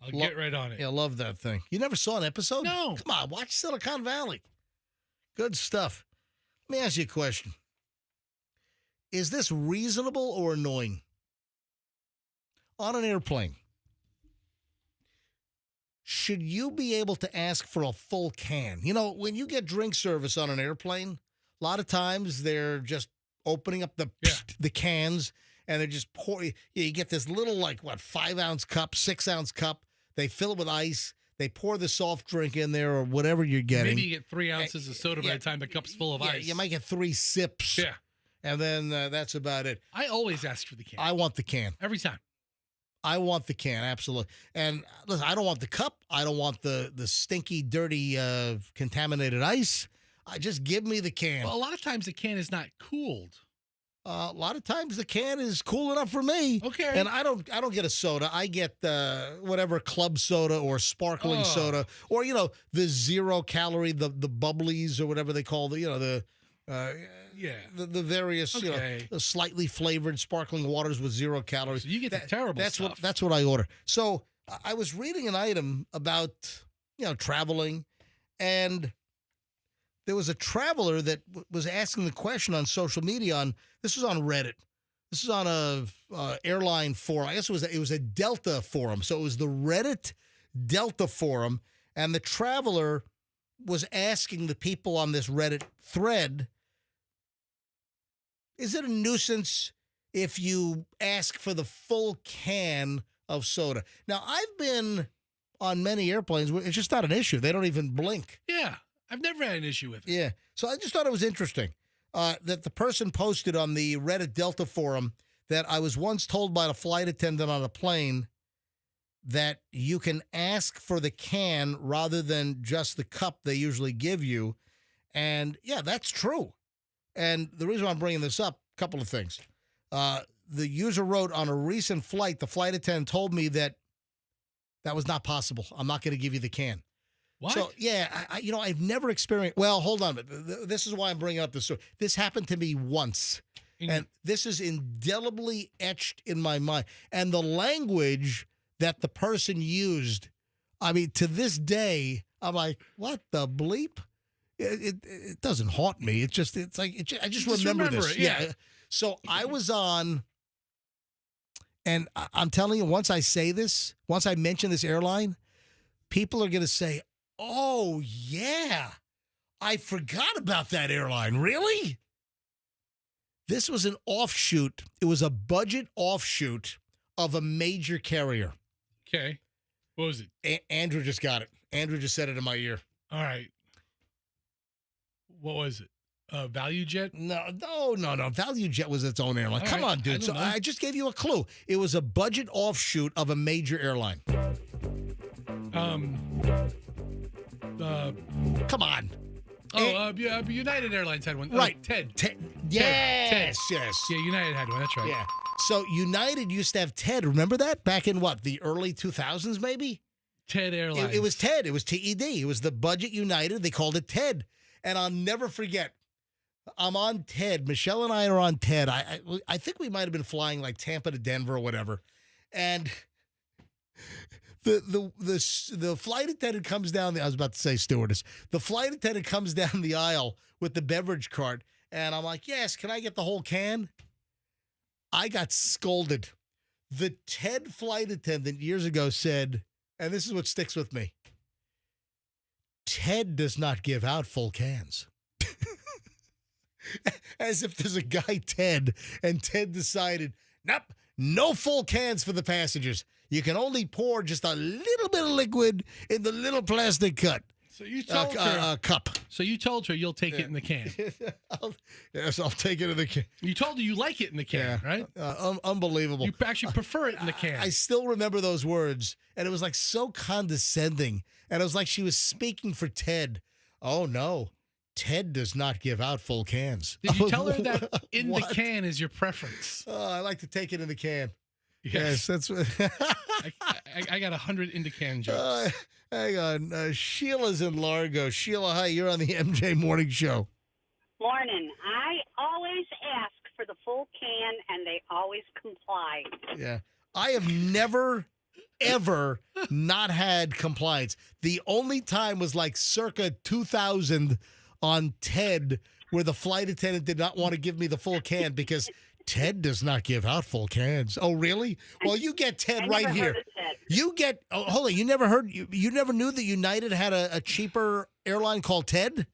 I'll get right on it. Yeah, I love that thing. You never saw an episode? No. Come on, watch Silicon Valley. Good stuff. Let me ask you a question. Is this reasonable or annoying? On an airplane, should you be able to ask for a full can? When you get drink service on an airplane, a lot of times they're just opening up the cans and they're just pouring. You get this little 5-ounce cup, 6-ounce cup. They fill it with ice. They pour the soft drink in there or whatever you're getting. Maybe you get 3 ounces of soda by the time the cup's full of ice. You might get 3 sips. Yeah. And then that's about it. I always ask for the can. I want the can. Every time. I want the can, absolutely. And listen, I don't want the cup. I don't want the stinky, dirty, contaminated ice. Just give me the can. Well, a lot of times the can is not cooled. A lot of times the can is cool enough for me. Okay. And I don't get a soda. I get whatever club soda or sparkling soda or the 0 calorie, the bubblies or whatever they call the various slightly flavored sparkling waters with 0 calories. So you get the terrible stuff. That's what I order. So I was reading an item about traveling, and there was a traveler that was asking the question on social media. This was on Reddit. This is on a airline forum. I guess it was a Delta forum. So it was the Reddit Delta forum, and the traveler was asking the people on this Reddit thread, is it a nuisance if you ask for the full can of soda? Now, I've been on many airplanes where it's just not an issue. They don't even blink. Yeah, I've never had an issue with it. Yeah, so I just thought it was interesting that the person posted on the Reddit Delta forum that I was once told by a flight attendant on a plane that you can ask for the can rather than just the cup they usually give you. And, yeah, that's true. And the reason I'm bringing this up, a couple of things. The user wrote, on a recent flight, the flight attendant told me that was not possible. I'm not going to give you the can. What? So, yeah, I've never experienced. Well, hold on. But this is why I'm bringing up this story. This happened to me once. And this is indelibly etched in my mind. And the language that the person used, I mean, to this day, I'm like, what the bleep? It doesn't haunt me. I just remember this. It, yeah. So I was on, and I'm telling you, once I mention this airline, people are going to say, oh, yeah, I forgot about that airline. Really? This was an offshoot. It was a budget offshoot of a major carrier. Okay. What was it? Andrew just got it. Andrew just said it in my ear. All right. What was it? Value Jet? No. Value Jet was its own airline. Come on, dude. I just gave you a clue. It was a budget offshoot of a major airline. Come on. United Airlines had one. Right. Ted. Yes. Yeah, United had one. That's right. Yeah. So United used to have TED. Remember that? Back in what? The early 2000s, maybe? TED Airlines. It was TED. It was TED. It was the budget United. They called it TED. And I'll never forget. I'm on TED. Michelle and I are on TED. I think we might have been flying like Tampa to Denver or whatever. And the flight attendant comes down. I was about to say stewardess. The flight attendant comes down the aisle with the beverage cart. And I'm like, yes, can I get the whole can? I got scolded. The TED flight attendant years ago said, and this is what sticks with me, TED does not give out full cans. As if there's a guy, Ted, and Ted decided, nope, no full cans for the passengers. You can only pour just a little bit of liquid in the little plastic cup. So you told her cup. So you told her you'll take it in the can. I'll take it in the can. You told her you like it in the can, right? Unbelievable. You actually prefer it in the can. I still remember those words, and it was like so condescending, and it was like she was speaking for Ted. Oh no, Ted does not give out full cans. Did you tell her that in the can is your preference? Oh, I like to take it in the can. Yes, that's what. I got 100 in the can jokes. Hang on. Sheila's in Largo. Sheila, hi. You're on the MJ Morning Show. Morning. I always ask for the full can, and they always comply. Yeah. I have never, ever not had compliance. The only time was like circa 2000 on TED where the flight attendant did not want to give me the full can because TED does not give out full cans. Oh, really? Well, you get TED right here. You get, hold on, you never heard, you never knew that United had a cheaper airline called TED?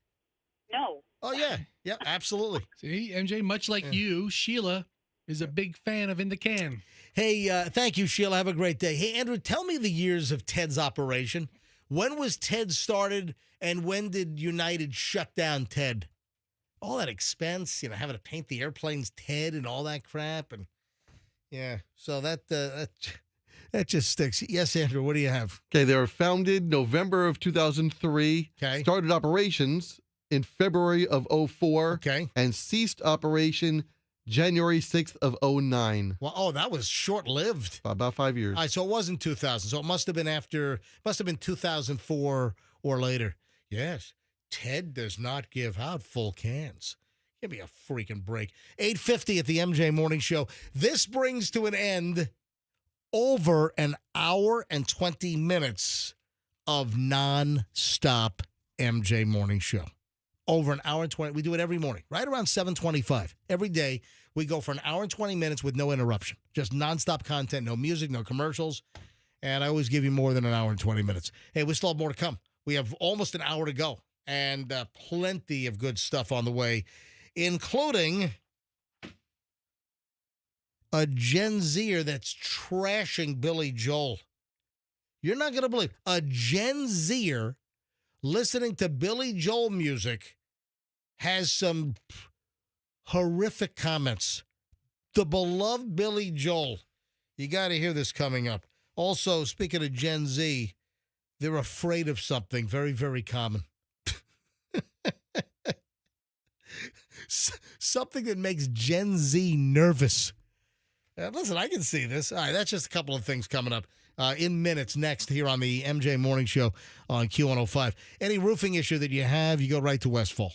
No. Oh, yeah. Yeah, absolutely. See, MJ, much like you, Sheila is a big fan of in the can. Hey, thank you, Sheila. Have a great day. Hey, Andrew, tell me the years of TED's operation. When was TED started, and when did United shut down TED? All that expense, having to paint the airplanes TED and all that crap, and yeah, so that just sticks. Yes, Andrew, what do you have? Okay, they were founded November of 2003. Okay, started operations in February of 2004. Okay, and ceased operation January 6th of 2009. Well, that was short-lived. About 5 years. All right, so it wasn't 2000. So it must have been 2004 or later. Yes. TED does not give out full cans. Give me a freaking break. 8:50 at the MJ Morning Show. This brings to an end over an hour and 20 minutes of non-stop MJ Morning Show. Over an hour and 20. We do it every morning, right around 7:25. Every day, we go for an hour and 20 minutes with no interruption. Just nonstop content, no music, no commercials. And I always give you more than an hour and 20 minutes. Hey, we still have more to come. We have almost an hour to go. And plenty of good stuff on the way, including a Gen Zer that's trashing Billy Joel. You're not going to believe a Gen Zer listening to Billy Joel music has some horrific comments. The beloved Billy Joel. You got to hear this coming up. Also, speaking of Gen Z, they're afraid of something very, very common. Something that makes Gen Z nervous. Listen, I can see this. All right, that's just a couple of things coming up. in minutes next here on the MJ Morning Show on Q105. Any roofing issue that you have, you go right to Westfall.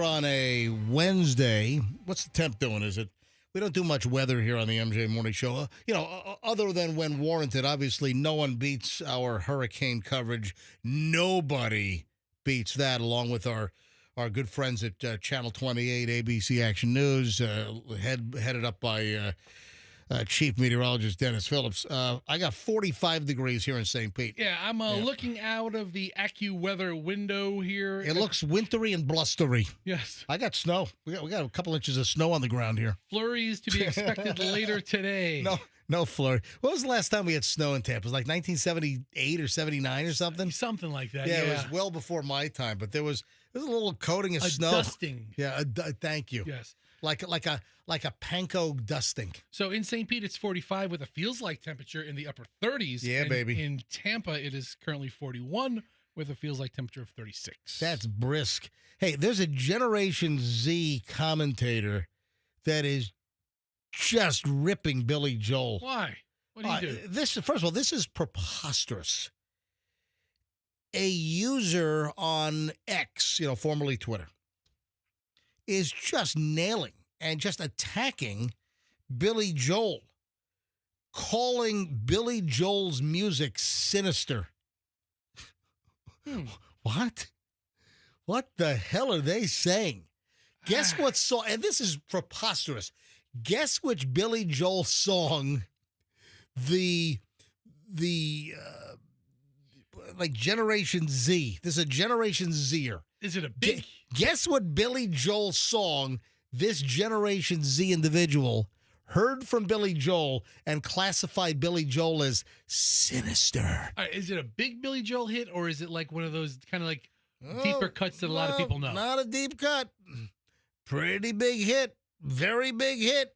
On a Wednesday, what's the temp doing? Is it? We don't do much weather here on the MJ Morning Show. Other than when warranted, obviously no one beats our hurricane coverage. Nobody beats that, along with our good friends at Channel 28, ABC Action News, headed up by Chief Meteorologist Dennis Phillips. I got 45 degrees here in St. Pete. Yeah, I'm looking out of the AccuWeather window here. It looks wintry and blustery. Yes. I got snow. We got a couple inches of snow on the ground here. Flurries to be expected later today. No flurry. When was the last time we had snow in Tampa? It was like 1978 or 79 or something? Something like that, Yeah, it was well before my time, but there was a little coating of snow. Dusting. Yeah, thank you. Yes. Like a panko dusting. So in St. Pete, it's 45 with a feels-like temperature in the upper 30s. Yeah, baby. In Tampa, it is currently 41 with a feels-like temperature of 36. That's brisk. Hey, there's a Generation Z commentator that is just ripping Billy Joel. Why? What do you do? First of all, this is preposterous. A user on X, formerly Twitter, is just nailing and just attacking Billy Joel, calling Billy Joel's music sinister. What? What the hell are they saying? Guess what song? And this is preposterous. Guess which Billy Joel song like Generation Z. This is a Generation Zer. Is it a big? Guess what Billy Joel song this Generation Z individual heard from Billy Joel and classified Billy Joel as sinister. All right, is it a big Billy Joel hit, or is it like one of those kind of like deeper cuts that a lot of people know? Not a deep cut. Pretty big hit. Very big hit.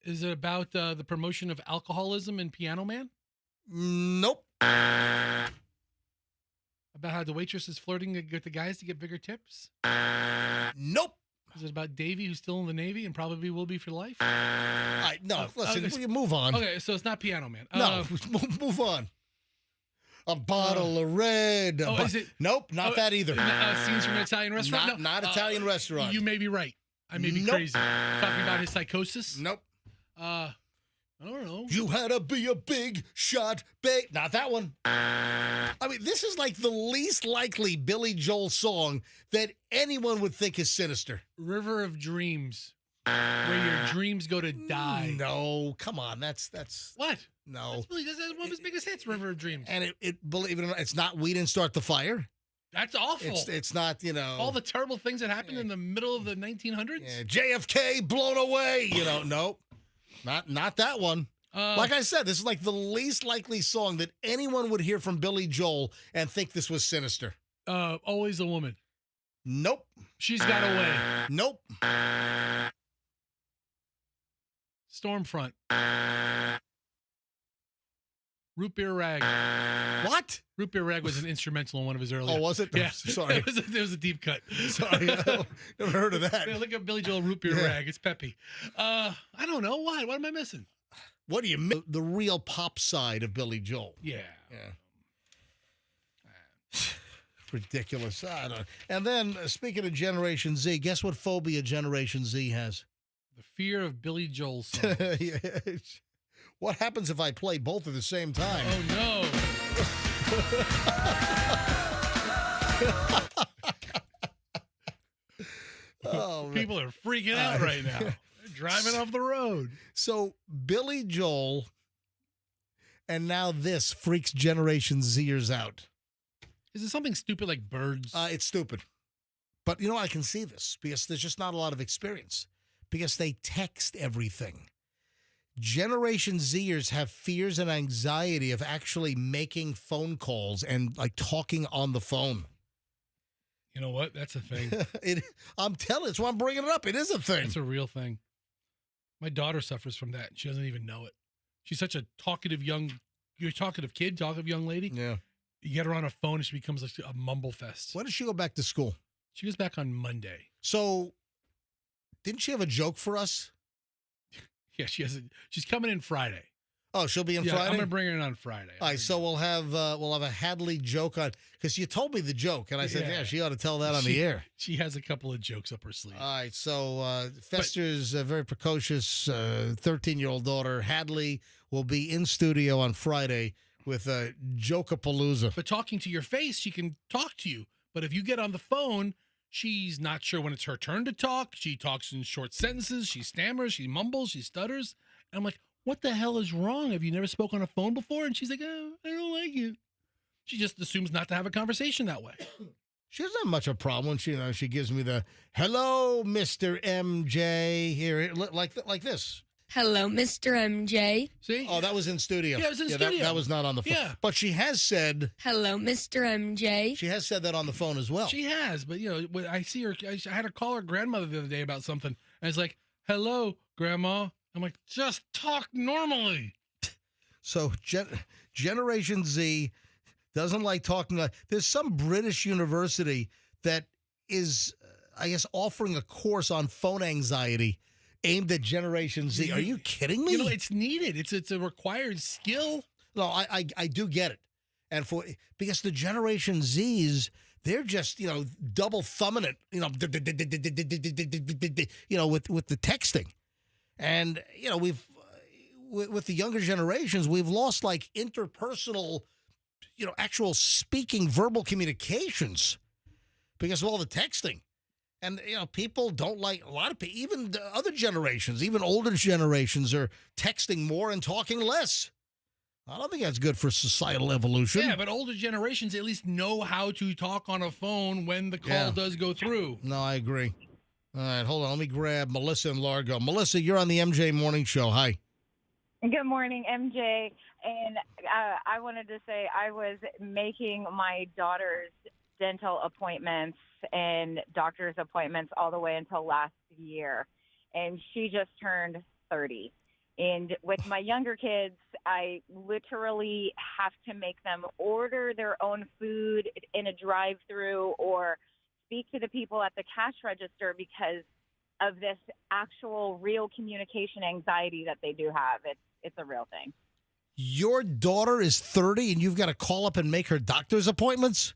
Is it about the promotion of alcoholism in Piano Man? Nope. About how the waitress is flirting with the guys to get bigger tips? Nope. Is it about Davey, who's still in the Navy and probably will be for life? No, listen, move on. Okay, so it's not Piano Man. No, move on. A bottle of red. Is it? Nope, not that either. Scenes from an Italian restaurant? Not Italian restaurant. You may be right. I may be crazy. Talking about his psychosis? Nope. I don't know. You had to be a big shot, babe. Not that one. I mean, this is like the least likely Billy Joel song that anyone would think is sinister. River of Dreams, where your dreams go to die. No, come on. That's what? No. That's one of his biggest hits, River of Dreams. And it believe it or not, it's not We Didn't Start the Fire. That's awful. It's not, all the terrible things that happened in the middle of the 1900s. Yeah, JFK blown away. Nope, not that one. Like I said, this is like the least likely song that anyone would hear from Billy Joel and think this was sinister. Always a Woman. Nope. She's Got Away. Nope. Stormfront. Root Beer Rag. What? Root Beer Rag was an instrumental in one of his earlier. Oh, was it? Yeah. Sorry. It was a deep cut. Sorry. Never heard of that. Yeah, look at Billy Joel Root Beer Rag. It's peppy. I don't know. What? What am I missing? What do you mean? The real pop side of Billy Joel. Yeah. Ridiculous. I don't. And then, speaking of Generation Z, guess what phobia Generation Z has? The fear of Billy Joel songs. What happens if I play both at the same time? Oh, no. People are freaking out right now. They're driving off the road. So, Billy Joel, and now this freaks Generation Zers out. Is it something stupid like birds? It's stupid. But, I can see this because there's just not a lot of experience because they text everything. Generation Zers have fears and anxiety of actually making phone calls and like talking on the phone. You know what? That's a thing. I'm telling you, that's why I'm bringing it up. It is a thing. It's a real thing. My daughter suffers from that. She doesn't even know it. She's such a talkative young lady. Yeah. You get her on a phone and she becomes like a mumble fest. When does she go back to school? She goes back on Monday. So, didn't she have a joke for us? Yeah, she's coming in Friday. Oh, she'll be in Friday? I'm going to bring her in on Friday. All right, so we'll have a Hadley joke on, because you told me the joke, and I said, yeah, she ought to tell that on the air. She has a couple of jokes up her sleeve. All right, so Fester's very precocious 13-year-old daughter, Hadley, will be in studio on Friday with Jokapalooza. But talking to your face, she can talk to you. But if you get on the phone, she's not sure when it's her turn to talk. She talks in short sentences. She stammers. She mumbles. She stutters. And I'm like, what the hell is wrong? Have you never spoken on a phone before? And she's like, oh, I don't like it. She just assumes not to have a conversation that way. She doesn't have much of a problem when she gives me the, hello, Mr. MJ, here, like this. Hello, Mr. MJ. See? Oh, that was in studio. Yeah, it was in studio. That was not on the phone. Yeah. But she has said. Hello, Mr. MJ. She has said that on the phone as well. She has, but when I see her, I had to call her grandmother the other day about something. And I was like, hello, Grandma. I'm like, just talk normally. So Generation Z doesn't like talking. There's some British university that is, I guess, offering a course on phone anxiety aimed at Generation Z. Are you kidding me? It's needed. It's a required skill. No, I do get it. And because the Generation Zs, they're just, double thumbing it, with the texting. And, with the younger generations, we've lost like interpersonal, actual speaking verbal communications because of all the texting. And, people don't like, a lot of people, even the other generations, even older generations are texting more and talking less. I don't think that's good for societal evolution. Yeah, but older generations at least know how to talk on a phone when the call does go through. No, I agree. All right, hold on. Let me grab Melissa in Largo. Melissa, you're on the MJ Morning Show. Hi. Good morning, MJ. And I wanted to say I was making my daughter's dental appointments and doctor's appointments all the way until last year. And she just turned 30. And with my younger kids, I literally have to make them order their own food in a drive-through or speak to the people at the cash register because of this actual real communication anxiety that they do have. It's a real thing. Your daughter is 30 and you've got to call up and make her doctor's appointments?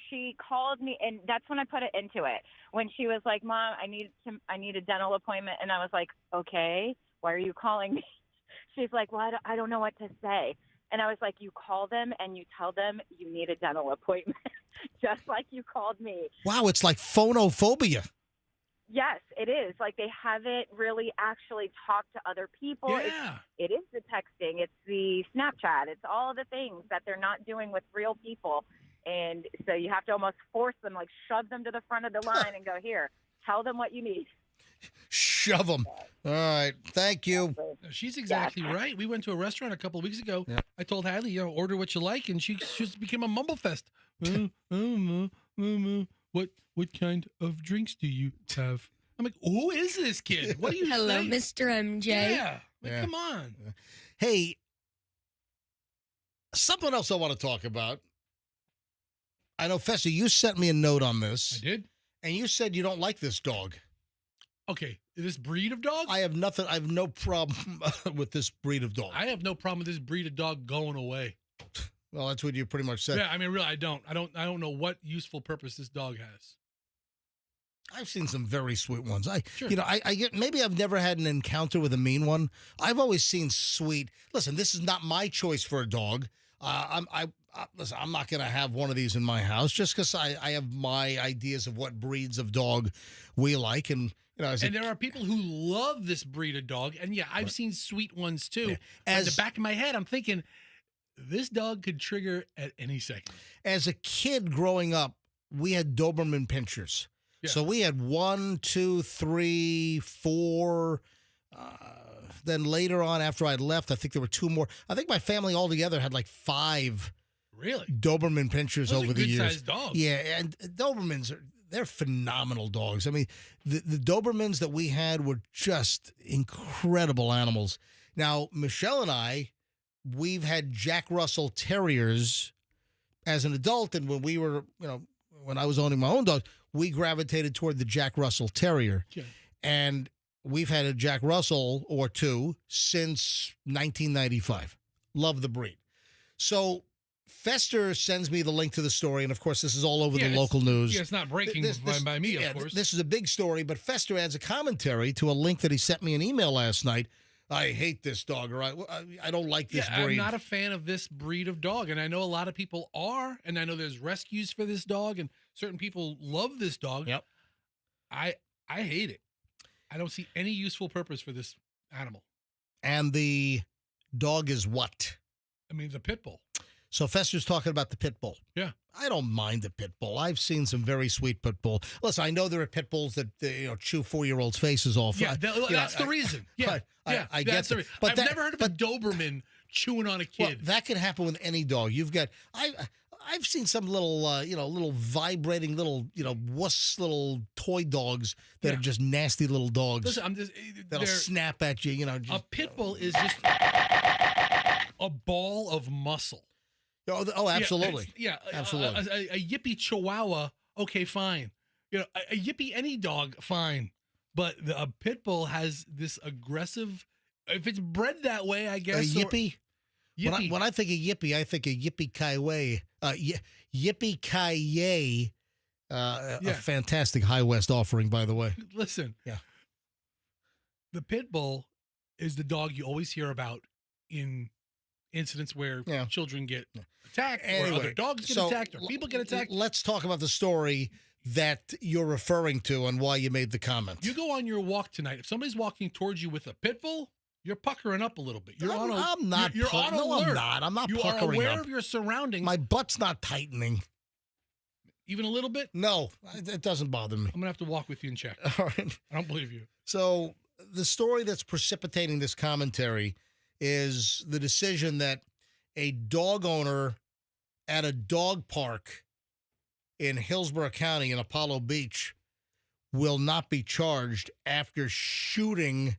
She called me, and that's when I put it into it. When she was like, Mom, I need a dental appointment. And I was like, okay, why are you calling me? She's like, well, I don't know what to say. And I was like, you call them and you tell them you need a dental appointment, just like you called me. Wow, it's like phonophobia. Yes, it is. Like they haven't really actually talked to other people. Yeah. It is the texting. It's the Snapchat. It's all the things that they're not doing with real people. And so you have to almost force them, like shove them to the front of the line and go, here, tell them what you need. Shove them. All right. Thank you. She's exactly right. We went to a restaurant a couple of weeks ago. Yeah. I told Hadley, order what you like, and she just became a mumble fest. What kind of drinks do you have? I'm like, who is this kid? What are you Hello, saying? Mr. MJ. Yeah. Like, Yeah. come on. Hey, something else I want to talk about. I know, Fester, you sent me a note on this. I did? And you said you don't like this dog. Okay, this breed of dog? I have no problem with this breed of dog. I have no problem with this breed of dog going away. Well, that's what you pretty much said. Yeah, I mean, really, I don't know what useful purpose this dog has. I've seen some very sweet ones. Sure. I get, maybe I've never had an encounter with a mean one. I've always seen sweet. Listen, this is not my choice for a dog. Listen, I'm not going to have one of these in my house just because I have my ideas of what breeds of dog we like, and there are people who love this breed of dog, and yeah, I've seen sweet ones too. Yeah. But in the back of my head, I'm thinking this dog could trigger at any second. As a kid growing up, we had Doberman pinchers. Yeah. So we had 1, 2, 3, 4. Then later on, after I'd left, I think there were 2 more. I think my family altogether had like 5 Really? Doberman pinchers Those are over the years. good-sized dogs. Yeah, and Dobermans they're phenomenal dogs. I mean, the Dobermans that we had were just incredible animals. Now, Michelle and we've had Jack Russell Terriers as an adult, and when we were, when I was owning my own dog, we gravitated toward the Jack Russell Terrier. Okay. And we've had a Jack Russell or 2 since 1995. Love the breed. So Fester sends me the link to the story, and of course, this is all over the local news. Yeah, it's not breaking by me, of course. This is a big story, but Fester adds a commentary to a link that he sent me an email last night. I hate this dog, or I don't like this breed. I'm not a fan of this breed of dog, and I know a lot of people are, and I know there's rescues for this dog, and certain people love this dog. Yep. I hate it. I don't see any useful purpose for this animal. And the dog is what? I mean, the pit bull. So Fester's talking about the pit bull. Yeah. I don't mind the pit bull. I've seen some very sweet pit bull. Listen, I know there are pit bulls that chew 4-year-olds' faces off. Yeah, that's the reason. Yeah, I get the that. reason. But I've never heard of a Doberman chewing on a kid. Well, that could happen with any dog. You've got I've seen some little little vibrating little wuss little toy dogs that are just nasty little dogs. Listen, that'll snap at you. A pit bull is just a ball of muscle. Oh, absolutely. Yeah, absolutely. A yippy chihuahua, okay, fine. A yippy any dog, fine. But a pit bull has this aggressive. If it's bred that way, I guess. A yippy. When I think of yippee, I think of yippee-ki-yay. Yippee-ki-yay. A fantastic High West offering, by the way. Listen. Yeah. The pit bull is the dog you always hear about in incidents where children get attacked, or other dogs get attacked, or people get attacked. Let's talk about the story that you're referring to and why you made the comment. You go on your walk tonight. If somebody's walking towards you with a pit bull, you're puckering up a little bit. I'm not. You're on alert. I'm not. I'm not you puckering are aware up. of your surroundings. My butt's not tightening. Even a little bit? No, it doesn't bother me. I'm going to have to walk with you and check. All right. I don't believe you. So the story that's precipitating this commentary is the decision that a dog owner at a dog park in Hillsborough County in Apollo Beach will not be charged after shooting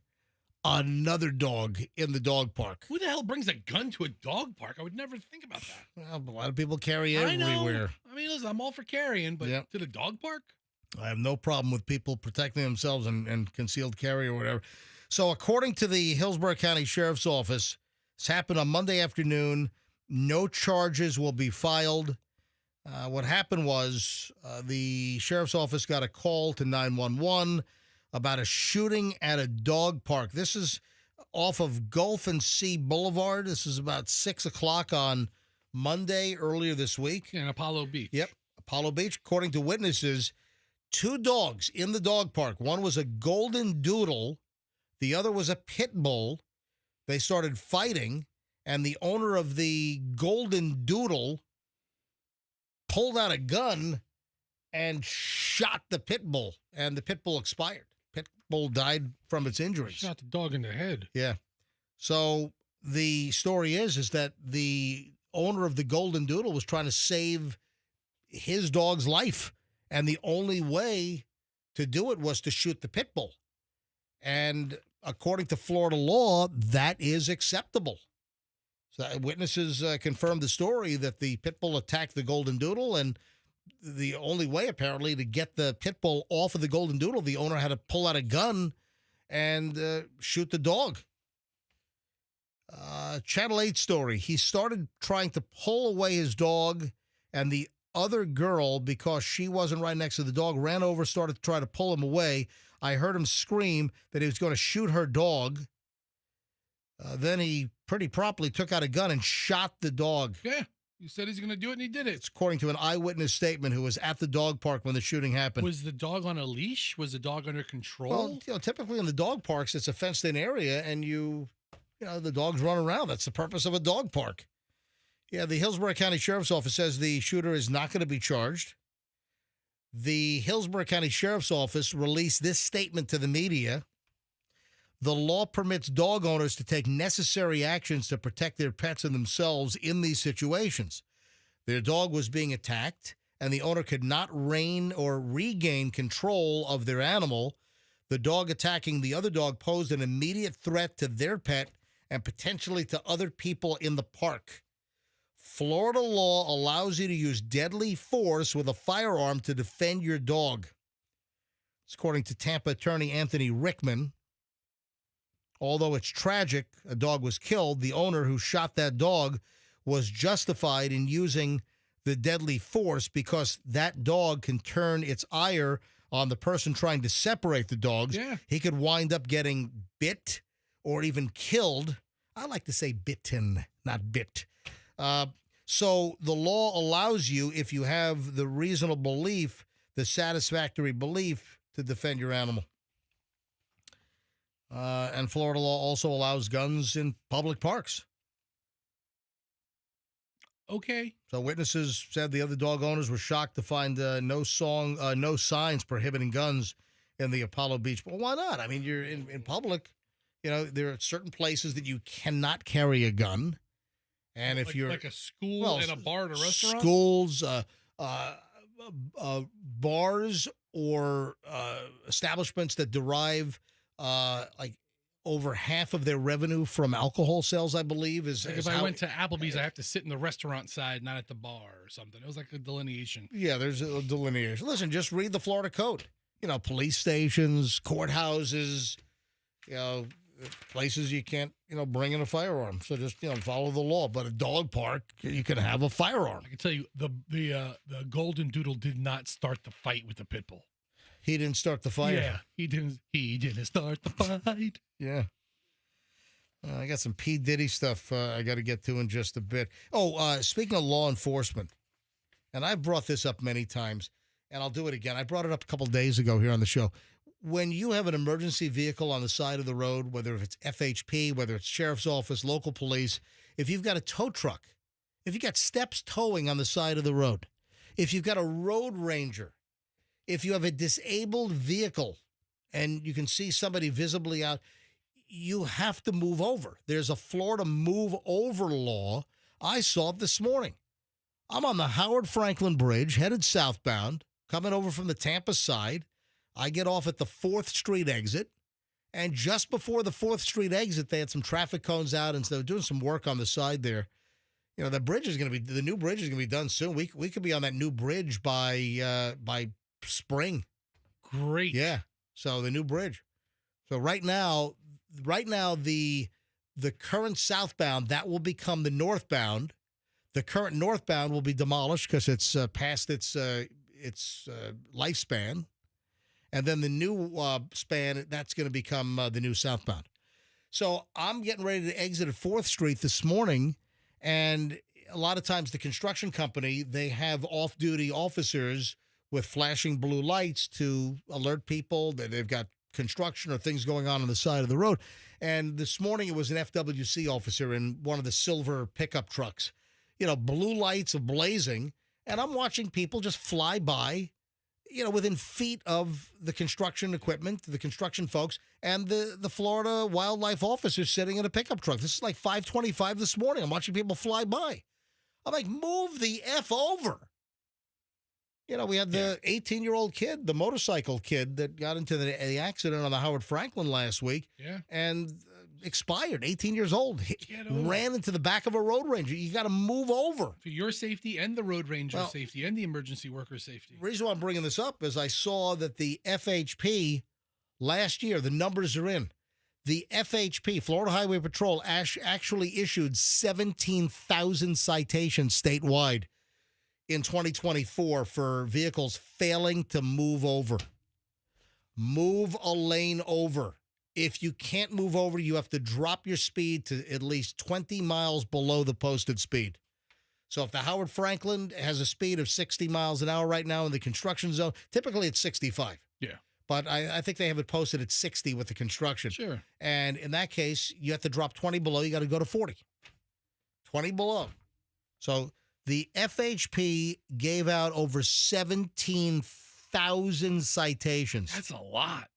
another dog in the dog park. Who the hell brings a gun to a dog park? I would never think about that. Well, a lot of people carry I know. everywhere. I mean, listen, I'm all for carrying, but to the dog park? I have no problem with people protecting themselves and concealed carry or whatever. So according to the Hillsborough County Sheriff's Office, this happened on Monday afternoon. No charges will be filed. What happened was the Sheriff's Office got a call to 911 about a shooting at a dog park. This is off of Gulf and Sea Boulevard. This is about 6 o'clock on Monday earlier this week. In Apollo Beach. Yep, Apollo Beach. According to witnesses, 2 dogs in the dog park. One was a golden doodle. The other was a pit bull. They started fighting, and the owner of the golden doodle pulled out a gun and shot the pit bull, and the pit bull expired. Pit bull died from its injuries. Shot the dog in the head. Yeah. So the story is that the owner of the Golden Doodle was trying to save his dog's life, and the only way to do it was to shoot the pit bull. And according to Florida law, that is acceptable. So witnesses confirmed the story that the pit bull attacked the Golden Doodle, and the only way, apparently, to get the pit bull off of the Golden Doodle, the owner had to pull out a gun and shoot the dog. Channel 8 story. He started trying to pull away his dog, and the other girl, because she wasn't right next to the dog, ran over, started to try to pull him away. I heard him scream that he was going to shoot her dog. Then he pretty promptly took out a gun and shot the dog. Yeah, he said he's going to do it, and he did it. It's according to an eyewitness statement who was at the dog park when the shooting happened. Was the dog on a leash? Was the dog under control? Well, typically in the dog parks, it's a fenced-in area, and the dogs run around. That's the purpose of a dog park. Yeah, the Hillsborough County Sheriff's Office says the shooter is not going to be charged. The Hillsborough County Sheriff's Office released this statement to the media. The law permits dog owners to take necessary actions to protect their pets and themselves in these situations. Their dog was being attacked, and the owner could not rein or regain control of their animal. The dog attacking the other dog posed an immediate threat to their pet and potentially to other people in the park. Florida law allows you to use deadly force with a firearm to defend your dog. It's according to Tampa attorney Anthony Rickman. Although it's tragic, a dog was killed, the owner who shot that dog was justified in using the deadly force because that dog can turn its ire on the person trying to separate the dogs. Yeah. He could wind up getting bit or even killed. I like to say bitten, not bit. So the law allows you, if you have the reasonable belief, the satisfactory belief, to defend your animal. And Florida law also allows guns in public parks. Okay. So witnesses said the other dog owners were shocked to find no signs prohibiting guns in the Apollo Beach. Well, why not? I mean, you're in public. There are certain places that you cannot carry a gun. And if you're like a school and a bar and a restaurant, schools, bars, or establishments that derive like over half of their revenue from alcohol sales, I believe, is. Like if I went to Applebee's, I have to sit in the restaurant side, not at the bar or something. It was like a delineation. Yeah, there's a delineation. Listen, just read the Florida code. Police stations, courthouses, places you can't, bring in a firearm. So just, follow the law. But a dog park, you can have a firearm. I can tell you, the Golden Doodle did not start the fight with the pit bull. He didn't start the fight. Yeah, he didn't start the fight. Yeah. I got some P. Diddy stuff I got to get to in just a bit. Oh, speaking of law enforcement, and I've brought this up many times, and I'll do it again. I brought it up a couple days ago here on the show. When you have an emergency vehicle on the side of the road, whether it's FHP, whether it's sheriff's office, local police, if you've got a tow truck, if you've got steps towing on the side of the road, if you've got a road ranger, if you have a disabled vehicle and you can see somebody visibly out, you have to move over. There's a Florida move over law. I saw it this morning. I'm on the Howard Franklin Bridge, headed southbound, coming over from the Tampa side. I get off at the 4th Street exit, and just before the 4th Street exit, they had some traffic cones out, and so they're doing some work on the side there. The new bridge is going to be done soon. We could be on that new bridge by spring. Great. Yeah. So the new bridge. So right now the current southbound, that will become the northbound. The current northbound will be demolished because it's past its lifespan. And then the new span, that's going to become the new southbound. So I'm getting ready to exit at 4th Street this morning, and a lot of times the construction company, they have off-duty officers with flashing blue lights to alert people that they've got construction or things going on the side of the road. And this morning it was an FWC officer in one of the silver pickup trucks. Blue lights are blazing, and I'm watching people just fly by, within feet of the construction equipment, the construction folks, and the Florida wildlife officer sitting in a pickup truck. This is like 5:25 this morning. I'm watching people fly by. I'm like, move the F over. We had the 18-year-old kid, the motorcycle kid that got into the accident on the Howard Franklin last week and expired, 18 years old. Ran into the back of a road ranger. You got to move over. For your safety and the road ranger's safety and the emergency worker's safety. The reason why I'm bringing this up is I saw that the FHP last year, the numbers are in. The FHP, Florida Highway Patrol, actually issued 17,000 citations statewide in 2024 for vehicles failing to move over. Move a lane over. If you can't move over, you have to drop your speed to at least 20 miles below the posted speed. So if the Howard Franklin has a speed of 60 miles an hour right now in the construction zone, typically it's 65. Yeah. But I think they have it posted at 60 with the construction. Sure. And in that case, you have to drop 20 below. You got to go to 40. 20 below. So the FHP gave out over 17,000 citations. That's a lot.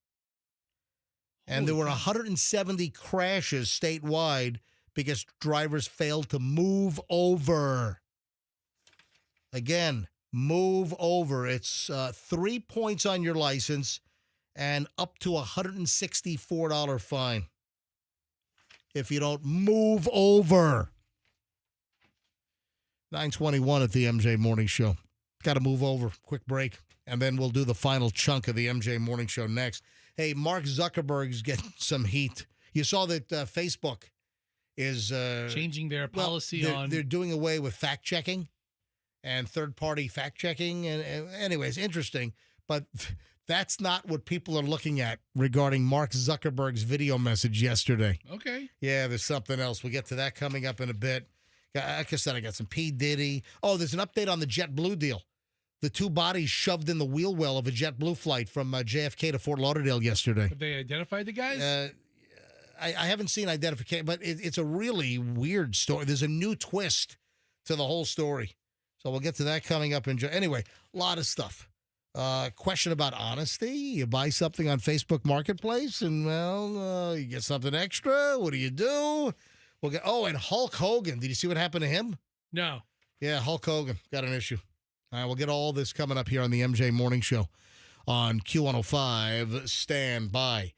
And there were 170 crashes statewide because drivers failed to move over. Again, move over. It's 3 points on your license and up to $164 fine if you don't move over. 9:21 at the MJ Morning Show. Got to move over. Quick break. And then we'll do the final chunk of the MJ Morning Show next. Hey, Mark Zuckerberg's getting some heat. You saw that Facebook is changing their policy on. They're doing away with fact checking and third-party fact checking. And anyways, interesting. But that's not what people are looking at regarding Mark Zuckerberg's video message yesterday. Okay. Yeah, there's something else. We'll get to that coming up in a bit. Like I said, I got some P. Diddy. Oh, there's an update on the JetBlue deal. The two bodies shoved in the wheel well of a JetBlue flight from JFK to Fort Lauderdale yesterday. Have they identified the guys? I haven't seen identification, but it's a really weird story. There's a new twist to the whole story. So we'll get to that coming up. Anyway, a lot of stuff. Question about honesty. You buy something on Facebook Marketplace and, you get something extra. What do? We'll get. Oh, and Hulk Hogan. Did you see what happened to him? No. Yeah, Hulk Hogan got an issue. All right, we'll get all this coming up here on the MJ Morning Show on Q105. Stand by.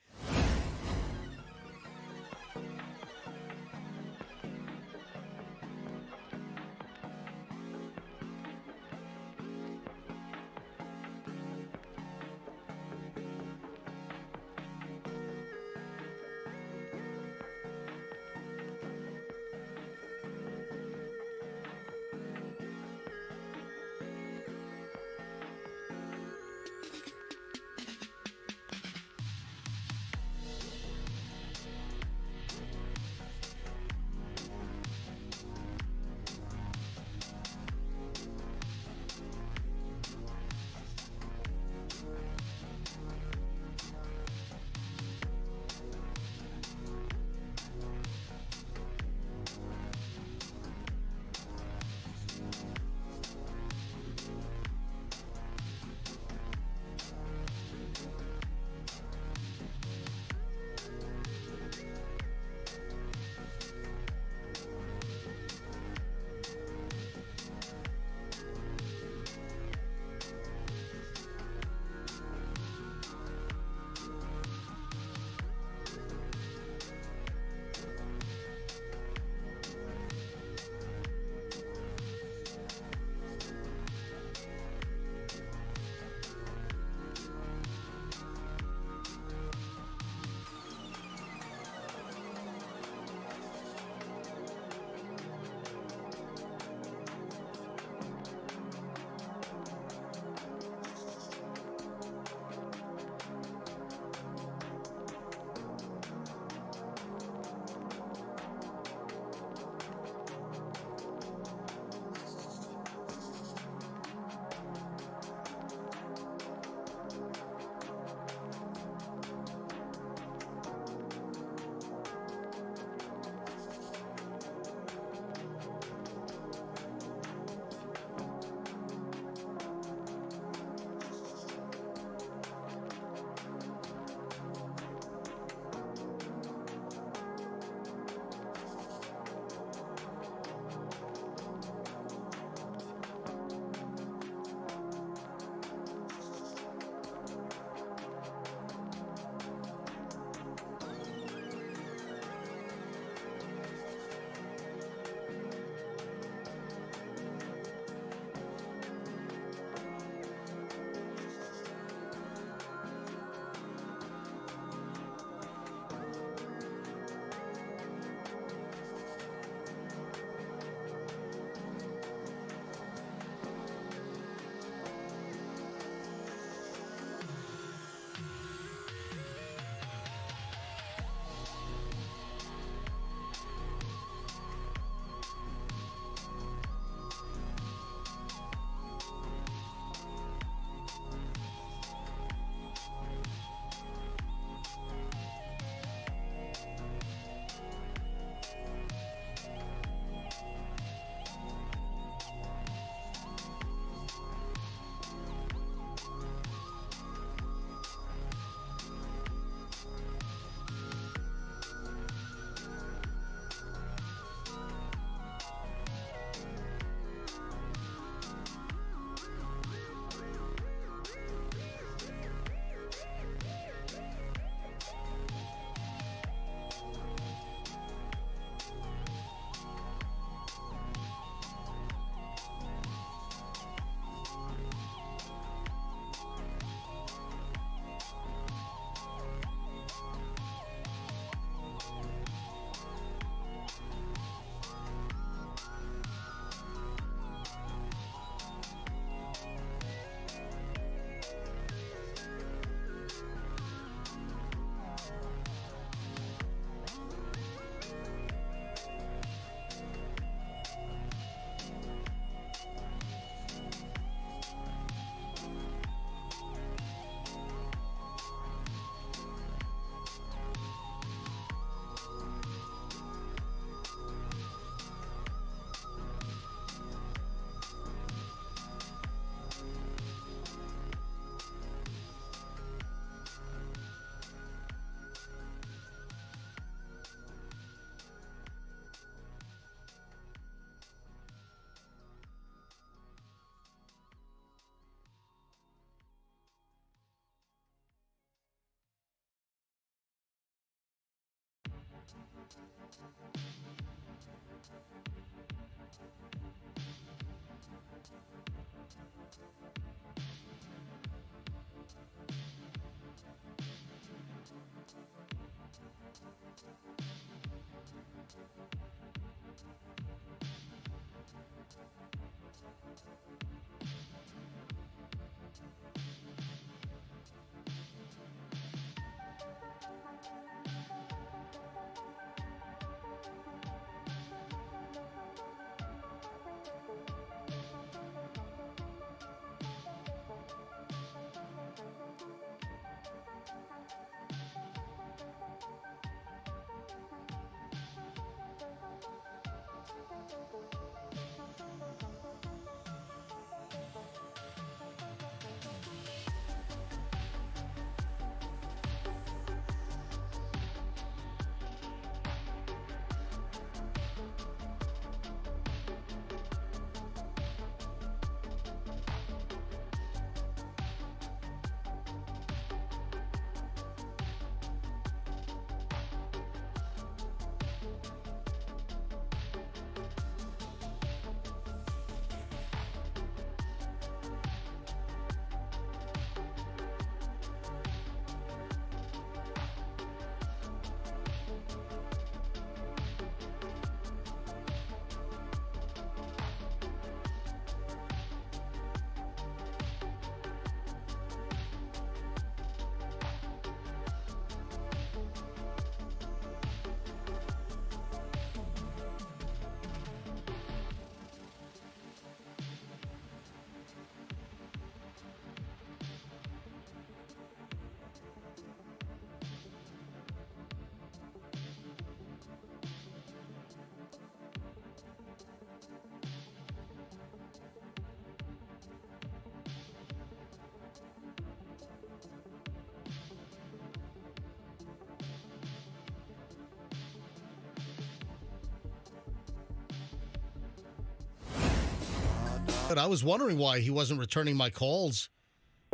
But I was wondering why he wasn't returning my calls,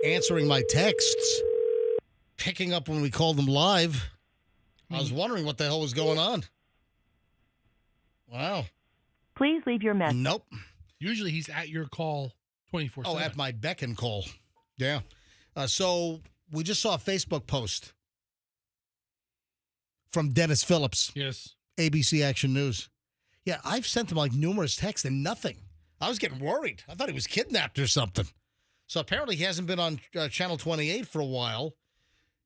answering my texts, picking up when we called him live. I was wondering what the hell was going on. Wow. Please leave your message. Nope. Usually he's at your call 24/7. Oh, at my beck and call. Yeah. So we just saw a Facebook post from Dennis Phillips. Yes. ABC Action News. Yeah, I've sent him like numerous texts and nothing. I was getting worried. I thought he was kidnapped or something. So apparently he hasn't been on Channel 28 for a while.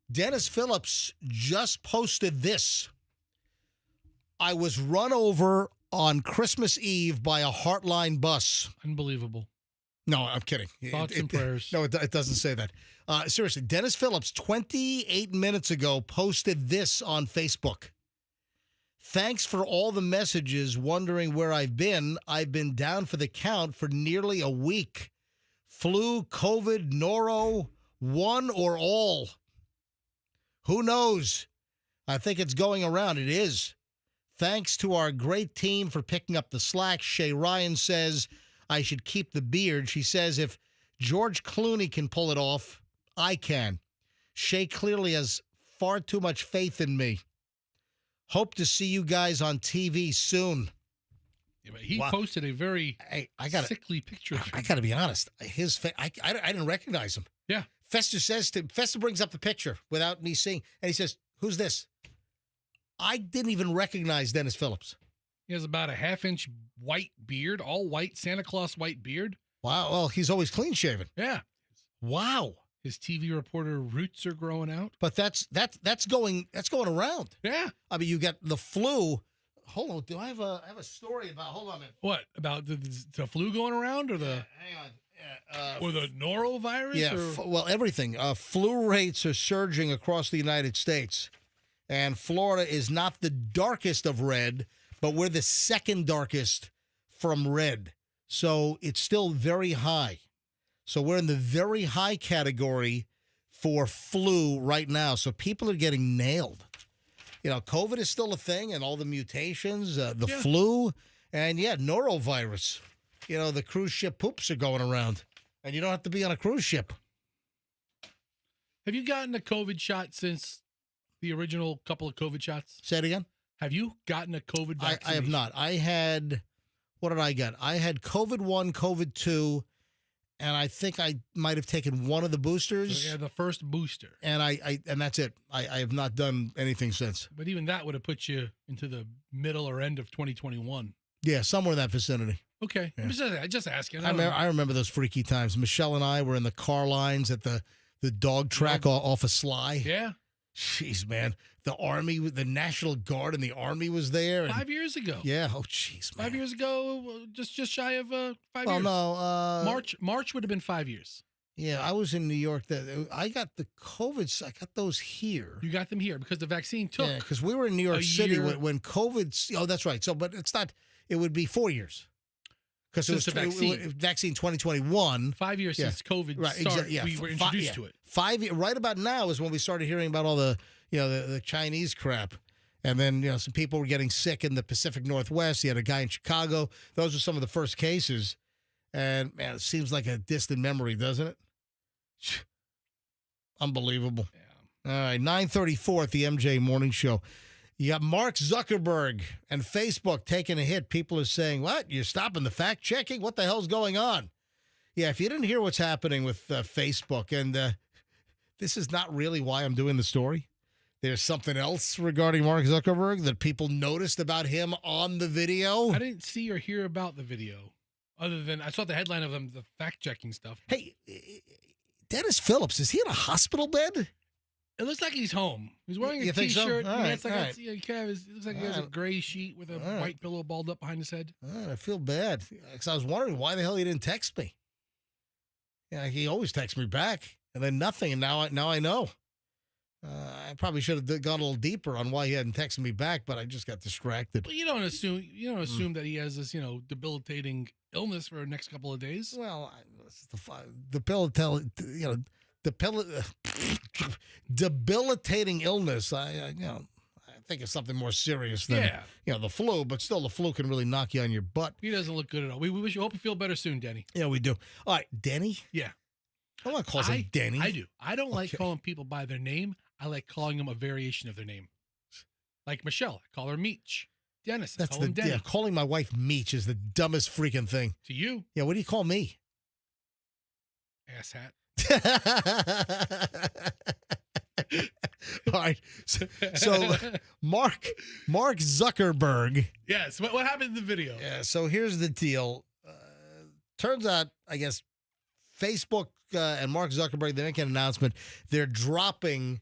Dennis Phillips just posted this. I was run over on Christmas Eve by a Heartline bus. Unbelievable. No, I'm kidding. Thoughts and prayers. No, it doesn't say that. Seriously, Dennis Phillips, 28 minutes ago, posted this on Facebook. Thanks for all the messages wondering where I've been. I've been down for the count for nearly a week. Flu, COVID, noro, one or all. Who knows? I think it's going around. It is. Thanks to our great team for picking up the slack. Shay Ryan says I should keep the beard. She says if George Clooney can pull it off, I can. Shay clearly has far too much faith in me. Hope to see you guys on TV soon. Yeah, but he posted a very sickly picture of him. I got to be honest. His face, I didn't recognize him. Yeah. Fester brings up the picture without me seeing, and he says, who's this? I didn't even recognize Dennis Phillips. He has about a half-inch white beard, all white, Santa Claus white beard. Wow. Well, he's always clean shaven. Yeah. Wow. His TV reporter roots are growing out. But that's going around. Yeah. I mean, you got the flu. Hold on. Do I have a story about? Hold on a minute. What about the flu going around, or the? Hang on. Or the norovirus? Yeah. Well, everything. Flu rates are surging across the United States, and Florida is not the darkest of red, but we're the second darkest from red. So it's still very high. So we're in the very high category for flu right now. So people are getting nailed. You know, COVID is still a thing, and all the mutations, the flu, and norovirus. You know, the cruise ship poops are going around, and you don't have to be on a cruise ship. Have you gotten a COVID shot since the original couple of COVID shots? Say it again. Have you gotten a COVID vaccination? I have not. I had, what did I get? I had COVID 1, COVID 2, and I think I might have taken one of the boosters. So, yeah, the first booster. And and that's it. I have not done anything since. But even that would have put you into the middle or end of 2021. Yeah, somewhere in that vicinity. Okay. Yeah. I'm just asking. I remember those freaky times. Michelle and I were in the car lines at the dog track off of Sly. Yeah. Jeez, man. The Army, the National Guard and the Army was there. 5 years ago. Yeah. Oh, jeez, man. 5 years ago, just shy of 5 years. Well, no. March would have been 5 years. Yeah, I was in New York. I got the COVID. I got those here. You got them here because the vaccine took. Yeah, because we were in New York City when COVID. Oh, that's right. So, but it's not. It would be 4 years. Because it was the vaccine. Vaccine 2021. 5 years since COVID started. We were introduced to it. 5 years. Right about now is when we started hearing about all the the Chinese crap. And then, some people were getting sick in the Pacific Northwest. You had a guy in Chicago. Those are some of the first cases. And, man, it seems like a distant memory, doesn't it? Unbelievable. Yeah. All right, 9:34 at the MJ Morning Show. You got Mark Zuckerberg and Facebook taking a hit. People are saying, what? You're stopping the fact-checking? What the hell's going on? Yeah, if you didn't hear what's happening with Facebook, and this is not really why I'm doing the story. There's something else regarding Mark Zuckerberg that people noticed about him on the video. I didn't see or hear about the video, other than I saw the headline of the fact-checking stuff. Hey, Dennis Phillips, is he in a hospital bed? It looks like he's home. He's wearing a T-shirt. T-shirt. So? It looks like he has a gray sheet with a white pillow balled up behind his head. I feel bad because I was wondering why the hell he didn't text me. Yeah, he always texts me back, and then nothing, and now I know. I probably should have gone a little deeper on why he hadn't texted me back, but I just got distracted. Well, you don't assume that he has this debilitating illness for the next couple of days. Well, debilitating illness. I think it's something more serious than the flu, but still the flu can really knock you on your butt. He doesn't look good at all. We hope you feel better soon, Denny. Yeah, we do. All right, Denny? Yeah. I want to call him Denny. I do. I don't like calling people by their name. I like calling them a variation of their name. Like Michelle, I call her Meech. Dennis, I call him Denny. Yeah, calling my wife Meech is the dumbest freaking thing. To you? Yeah, what do you call me? Asshat. All right. So Mark Zuckerberg. Yes. What happened in the video? Yeah. So here's the deal. Turns out, I guess, Facebook and Mark Zuckerberg, they make an announcement. They're dropping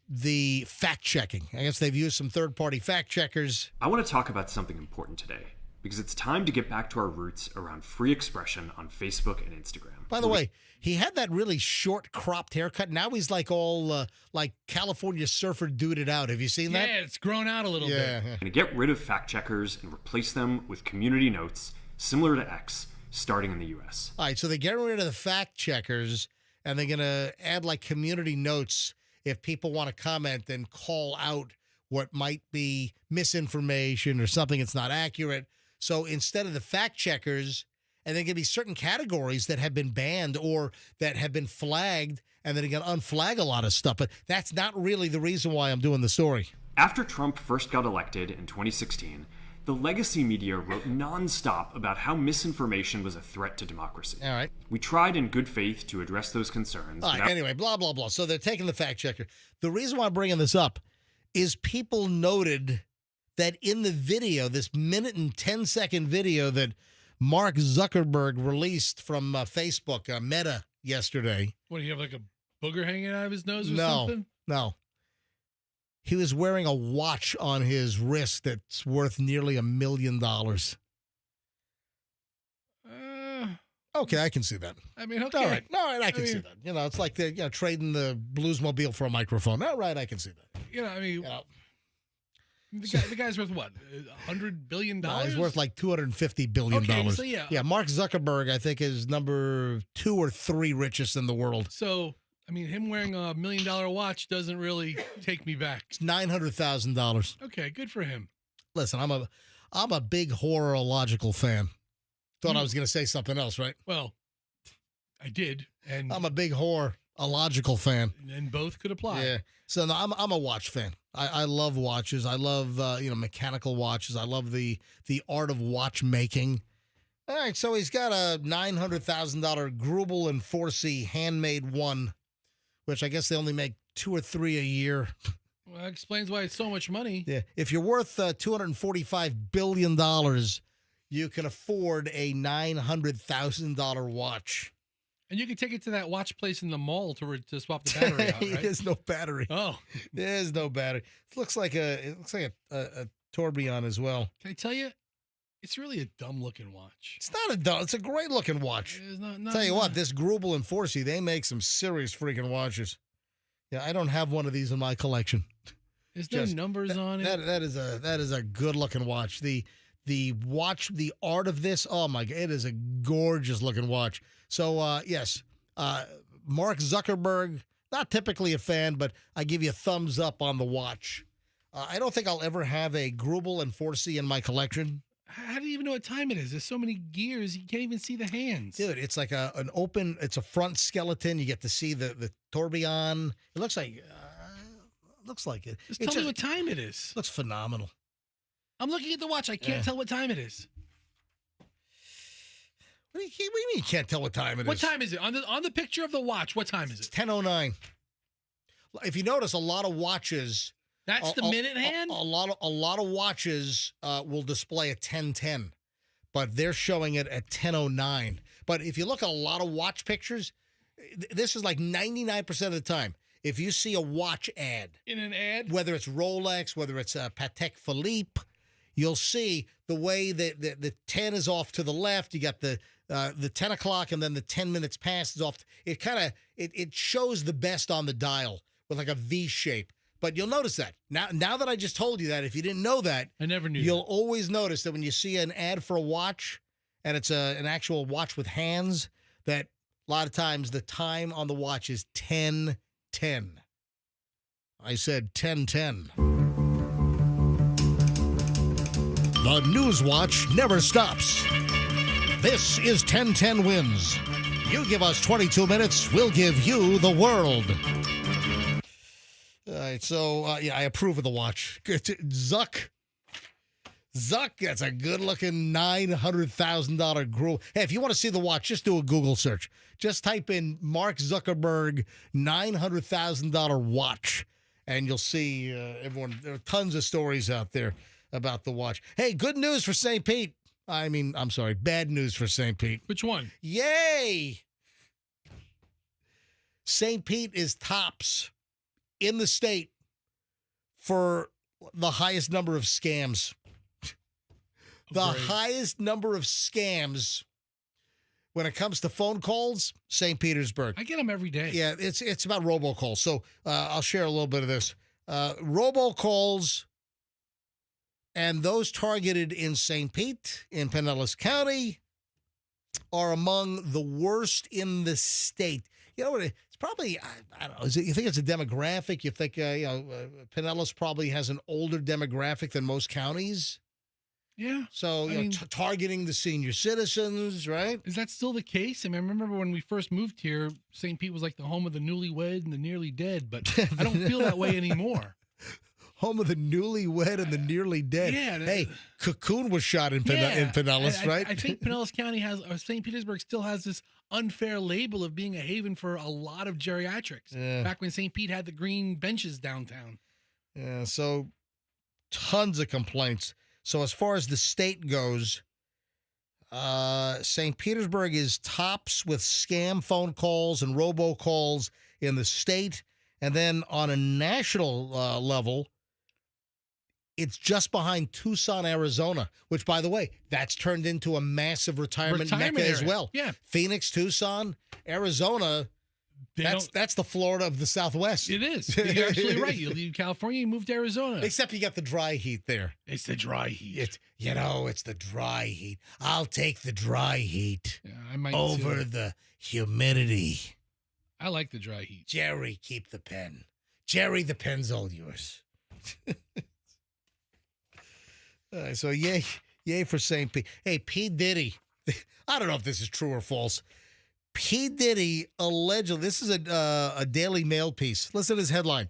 the fact checking. I guess they've used some third-party fact checkers. I want to talk about something important today because it's time to get back to our roots around free expression on Facebook and Instagram. By the way, he had that really short cropped haircut. Now he's like all like California surfer duded out. Have you seen that? Yeah, it's grown out a little bit. We're going to get rid of fact checkers and replace them with community notes similar to X, starting in the U.S. All right, so they're getting rid of the fact checkers, and they're going to add like community notes if people want to comment and call out what might be misinformation or something that's not accurate. So instead of the fact checkers, and there are going to be certain categories that have been banned or that have been flagged, and then they're going to unflag a lot of stuff. But that's not really the reason why I'm doing the story. After Trump first got elected in 2016, the legacy media wrote nonstop about how misinformation was a threat to democracy. All right. We tried in good faith to address those concerns. All right, anyway, blah, blah, blah. So they're taking the fact checker. The reason why I'm bringing this up is people noted that in the video, this minute and 10-second video that Mark Zuckerberg released from Facebook, Meta, yesterday. What, do you have like a booger hanging out of his nose or something? No. He was wearing a watch on his wrist that's worth nearly $1 million. Okay, I can see that. I mean, okay. All right, I can see that. It's like trading the Bluesmobile for a microphone. All right, I can see that. The guy's worth what? $100 billion? No, he's worth like $250 billion. Okay, so yeah. Mark Zuckerberg, I think, is number 2 or 3 richest in the world. So, I mean, him wearing a $1 million watch doesn't really take me back. It's $900,000. Okay, good for him. Listen, I'm a big horological fan. Thought I was going to say something else, right? Well, I did, and I'm a big horological fan. And both could apply. Yeah. So no, I'm a watch fan. I love watches. I love mechanical watches. I love the art of watchmaking. All right, so he's got a $900,000 Grubel and Forsey handmade one, which I guess they only make 2 or 3 a year. Well, that explains why it's so much money. Yeah, if you're worth $245 billion, you can afford a $900,000 watch. And you can take it to that watch place in the mall to swap the battery out, right? There's no battery. Oh. There's no battery. It looks like a tourbillon as well. Can I tell you, it's really a dumb-looking watch. It's not a dumb. It's a great-looking watch. It's not, Tell you what, this Grubel and Forsey, they make some serious freaking watches. Yeah, I don't have one of these in my collection. There's no numbers on it. That is a good-looking watch. The watch, the art of this, oh my God, it is a gorgeous-looking watch. So, yes, Mark Zuckerberg, not typically a fan, but I give you a thumbs up on the watch. I don't think I'll ever have a Grubel and Forsey in my collection. How do you even know what time it is? There's so many gears, you can't even see the hands. Dude, it's like it's a front skeleton. You get to see the tourbillon. It looks like it. Just tell me what time it is. Looks phenomenal. I'm looking at the watch. I can't tell what time it is. What do you mean you can't tell what time it is? What time is it? On the picture of the watch, what time is it? It's 10:09. If you notice, a lot of watches... That's the minute hand? A lot of watches will display a 10:10, but they're showing it at 10:09. But if you look at a lot of watch pictures, this is like 99% of the time. If you see a watch ad, in an ad, whether it's Rolex, whether it's Patek Philippe, you'll see the way that the 10 is off to the left. You got the 10 o'clock, and then the 10 minutes past is off. It kind of it shows the best on the dial with like a V shape. But you'll notice that. Now that I just told you that, if you didn't know that, I never knew. You'll always notice that when you see an ad for a watch, and it's an actual watch with hands, that a lot of times the time on the watch is 10:10. I said 10:10. The News Watch never stops. This is 10:10 Wins. You give us 22 minutes, we'll give you the world. All right, so, I approve of the watch. Zuck, that's a good-looking $900,000 Grubel. Hey, if you want to see the watch, just do a Google search. Just type in Mark Zuckerberg $900,000 watch, and you'll see everyone. There are tons of stories out there about the watch. Hey, good news for St. Pete. I'm sorry, bad news for St. Pete. Which one? Yay! St. Pete is tops in the state for the highest number of scams. The highest number of scams when it comes to phone calls, St. Petersburg. I get them every day. Yeah, it's about robocalls. So I'll share a little bit of this. Robocalls and those targeted in St. Pete, in Pinellas County, are among the worst in the state. You know what? It's probably, I don't know, you think it's a demographic? You think, Pinellas probably has an older demographic than most counties? Yeah. So, targeting the senior citizens, right? Is that still the case? I mean, I remember when we first moved here, St. Pete was like the home of the newlywed and the nearly dead, but I don't feel that way anymore. Home of the newlywed and the nearly dead. Yeah. Hey, Cocoon was shot in Pinellas, right? I think Pinellas County or St. Petersburg still has this unfair label of being a haven for a lot of geriatrics. Yeah. Back when St. Pete had the green benches downtown. Yeah, so tons of complaints. So as far as the state goes, St. Petersburg is tops with scam phone calls and robocalls in the state. And then on a national level, it's just behind Tucson, Arizona, which, by the way, that's turned into a massive retirement mecca as well. Yeah. Phoenix, Tucson, Arizona, that's the Florida of the Southwest. It is. You're absolutely right. You leave California, you move to Arizona. Except you got the dry heat there. It's the dry heat. It's the dry heat. I'll take the dry heat over the humidity. I like the dry heat. Jerry, keep the pen. Jerry, the pen's all yours. So yay for St. Pete. Hey, P. Diddy. I don't know if this is true or false. P. Diddy allegedly, this is a Daily Mail piece. Listen to this headline.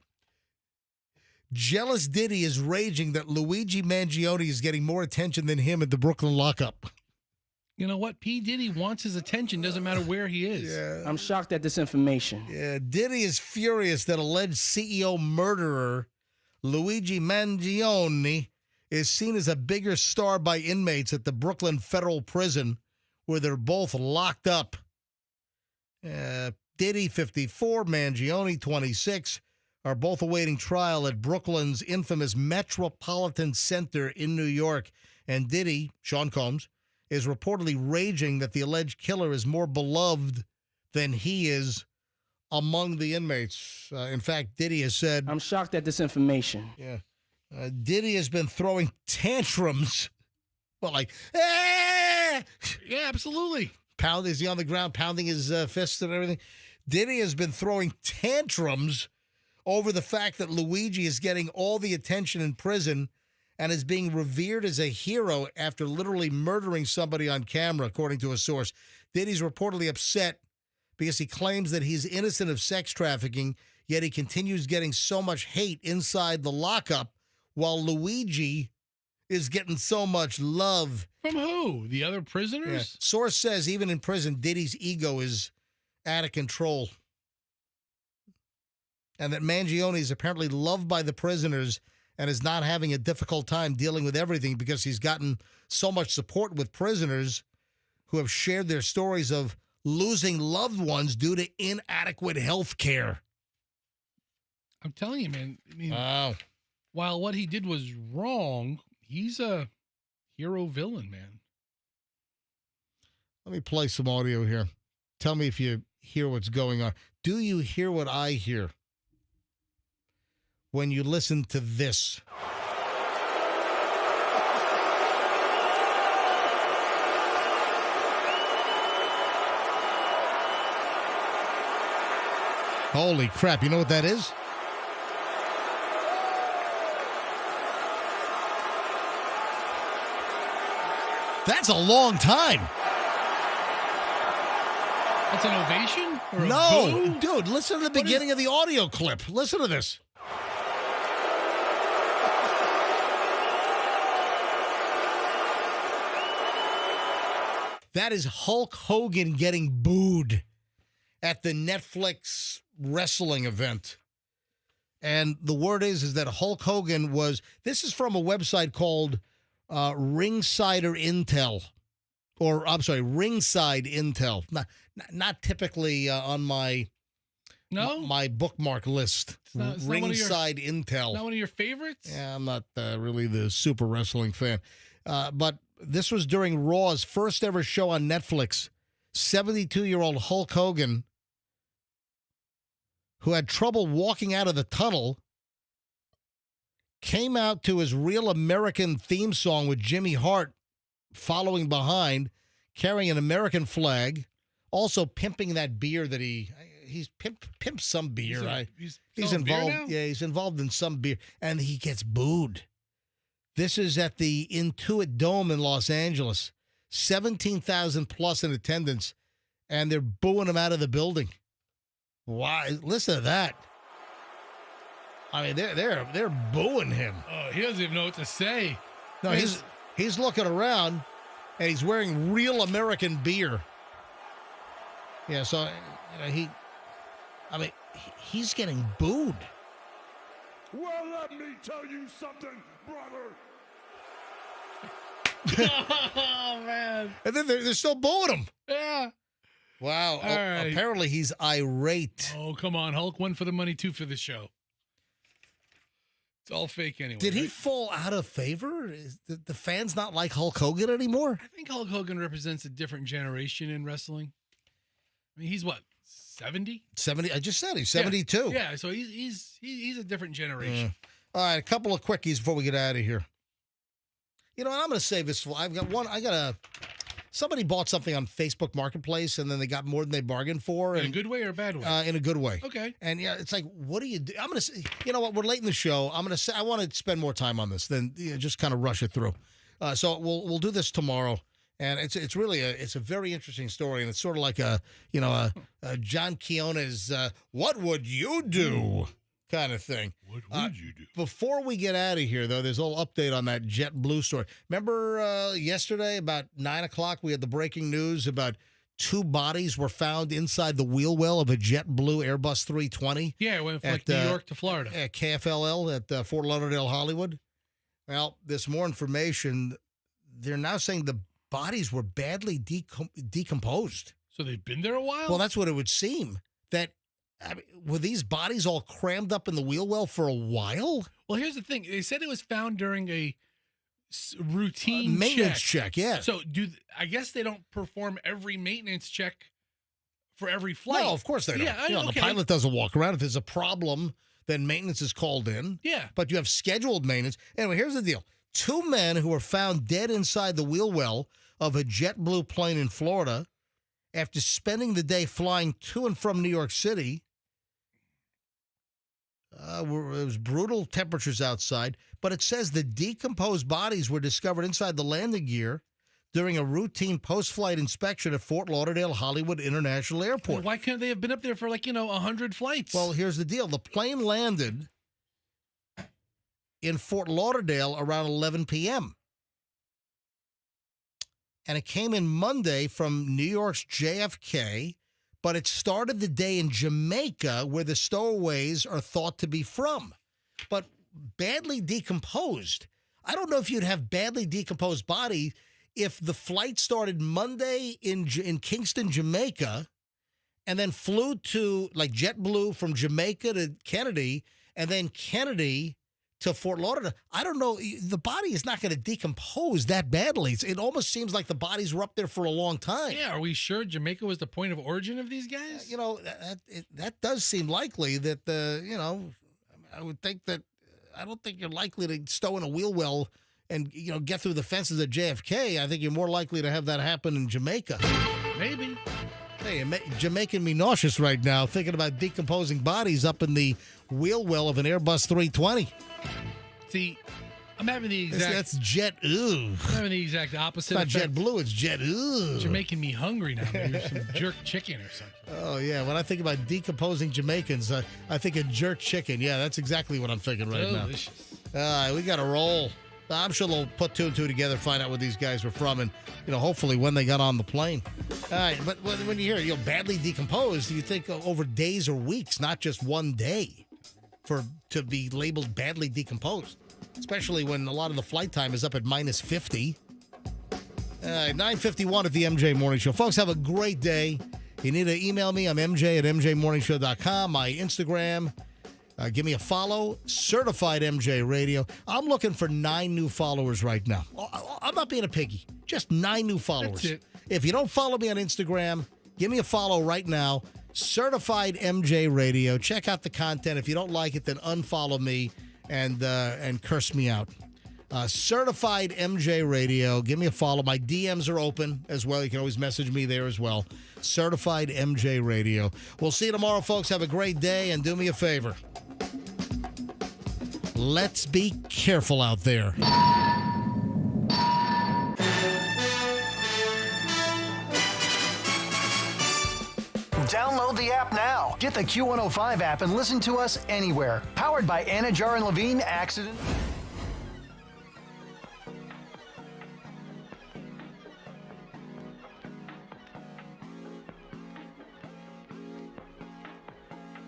Jealous Diddy is raging that Luigi Mangione is getting more attention than him at the Brooklyn lockup. You know what? P. Diddy wants his attention. Doesn't matter where he is. Yeah. I'm shocked at this information. Yeah, Diddy is furious that alleged CEO murderer Luigi Mangione is seen as a bigger star by inmates at the Brooklyn Federal Prison, where they're both locked up. Diddy, 54, Mangione, 26, are both awaiting trial at Brooklyn's infamous Metropolitan Center in New York. And Diddy, Sean Combs, is reportedly raging that the alleged killer is more beloved than he is among the inmates. In fact, Diddy has said... I'm shocked at this information. Yeah. Diddy has been throwing tantrums. Well, like, ah! Yeah, absolutely. Is he on the ground pounding his fists and everything? Diddy has been throwing tantrums over the fact that Luigi is getting all the attention in prison and is being revered as a hero after literally murdering somebody on camera, according to a source. Diddy's reportedly upset because he claims that he's innocent of sex trafficking, yet he continues getting so much hate inside the lockup while Luigi is getting so much love. From who? The other Yeah. prisoners? Source says even in prison, Diddy's ego is out of control. And that Mangione is apparently loved by the prisoners and is not having a difficult time dealing with everything because he's gotten so much support with prisoners who have shared their stories of losing loved ones due to inadequate health care. I'm telling you, man. I mean, Wow. While what he did was wrong, he's a hero villain, man. Let me play some audio here. Tell me if you hear what's going on. Do you hear what I hear when you listen to this? Holy crap. You know what that is? That's a long time. That's an ovation? Or a No, boo? dude, listen to the beginning of the audio clip. Listen to this. That is Hulk Hogan getting booed at the Netflix wrestling event. And the word is that Hulk Hogan was, this is from a website called Ringsider Intel. Or, I'm sorry, Ringside Intel. Not typically on my my bookmark list. It's not Ringside Intel. Not one of your favorites? Yeah, I'm not really the super wrestling fan. But this was during Raw's first ever show on Netflix. 72-year-old Hulk Hogan, who had trouble walking out of the tunnel, came out to his Real American theme song with Jimmy Hart following behind, carrying an American flag, also pimping that beer that he's pimps some beer. He's involved. Yeah, he's involved in some beer, and he gets booed. This is at the Intuit Dome in Los Angeles. 17,000 plus in attendance, and they're booing him out of the building. Why? Listen to that. I mean, they're booing him. Oh, he doesn't even know what to say. No, he's looking around, and he's wearing Real American beer. Yeah, so he's getting booed. Well, let me tell you something, brother. Oh, man. And then they're still booing him. Yeah. Wow. All right. Apparently he's irate. Oh, come on. Hulk, one for the money, two for the show. It's all fake anyway. Did he fall out of favor? Is the fans not like Hulk Hogan anymore? I think Hulk Hogan represents a different generation in wrestling. I mean, he's what, 70? 70. I just said he's 72. Yeah, so he's a different generation. All right, a couple of quickies before we get out of here. You know what? I'm going to save this for. Somebody bought something on Facebook Marketplace, and then they got more than they bargained for. In a good way or a bad way? In a good way. Okay. And yeah, it's like, what do you do? I'm going to say, you know what? We're late in the show. I'm going to say, I want to spend more time on this than just kind of rush it through. So we'll do this tomorrow. And it's really a very interesting story. And it's sort of like a John Quione's, what would you do? kind of thing. What would you do? Before we get out of here, though, there's a little update on that JetBlue story. Remember yesterday about 9 o'clock, we had the breaking news about 2 bodies were found inside the wheel well of a JetBlue Airbus 320. Yeah, it went from New York to Florida. At KFLL at Fort Lauderdale, Hollywood. Well, there's more information. They're now saying the bodies were badly decomposed. So they've been there a while? Well, that's what it would seem. Were these bodies all crammed up in the wheel well for a while? Well, here's the thing. They said it was found during a routine maintenance check. Yeah. So I guess they don't perform every maintenance check for every flight. No, of course they don't. Yeah, The pilot doesn't walk around. If there's a problem, then maintenance is called in. Yeah. But you have scheduled maintenance. Anyway, here's the deal. 2 men who were found dead inside the wheel well of a JetBlue plane in Florida after spending the day flying to and from New York City. It was brutal temperatures outside, but it says the decomposed bodies were discovered inside the landing gear during a routine post-flight inspection at Fort Lauderdale Hollywood International Airport. Well, why couldn't they have been up there for 100 flights? Well, here's the deal. The plane landed in Fort Lauderdale around 11 p.m. And it came in Monday from New York's JFK, but it started the day in Jamaica, where the stowaways are thought to be from. But badly decomposed. I don't know if you'd have badly decomposed body if the flight started Monday in Kingston, Jamaica, and then flew to JetBlue from Jamaica to Kennedy, and then Kennedy to Fort Lauderdale. I don't know. The body is not going to decompose that badly. It almost seems like the bodies were up there for a long time. Yeah, are we sure Jamaica was the point of origin of these guys? That does seem likely that, I would think that, I don't think you're likely to stow in a wheel well and, get through the fences at JFK. I think you're more likely to have that happen in Jamaica. Maybe. Hey, you're making me nauseous right now thinking about decomposing bodies up in the wheel well of an Airbus 320. See, I'm having the exact... That's jet ooh. I'm having the exact opposite. It's not JetBlue, it's jet ooh. You're making me hungry now. Maybe some jerk chicken or something. Oh, yeah. When I think about decomposing Jamaicans, I think of jerk chicken. Yeah, that's exactly what I'm thinking right Delicious. now. We got to roll. I'm sure they'll put 2 and 2 together, find out where these guys were from, and hopefully when they got on the plane. All right, but when you hear badly decomposed, you think over days or weeks, not just one day, to be labeled badly decomposed, especially when a lot of the flight time is up at minus 50. 9:51 at the MJ Morning Show. Folks, have a great day. You need to email me. I'm MJ at MJMorningshow.com. My Instagram. Give me a follow, Certified MJ Radio. I'm looking for 9 new followers right now. I'm not being a piggy. Just 9 new followers. That's it. If you don't follow me on Instagram, give me a follow right now. Certified MJ Radio. Check out the content. If you don't like it, then unfollow me and curse me out. Certified MJ Radio. Give me a follow. My DMs are open as well. You can always message me there as well. Certified MJ Radio. We'll see you tomorrow, folks. Have a great day, and do me a favor. Let's be careful out there. Download the app now. Get the Q105 app and listen to us anywhere. Powered by Anna Jar and Levine Accident.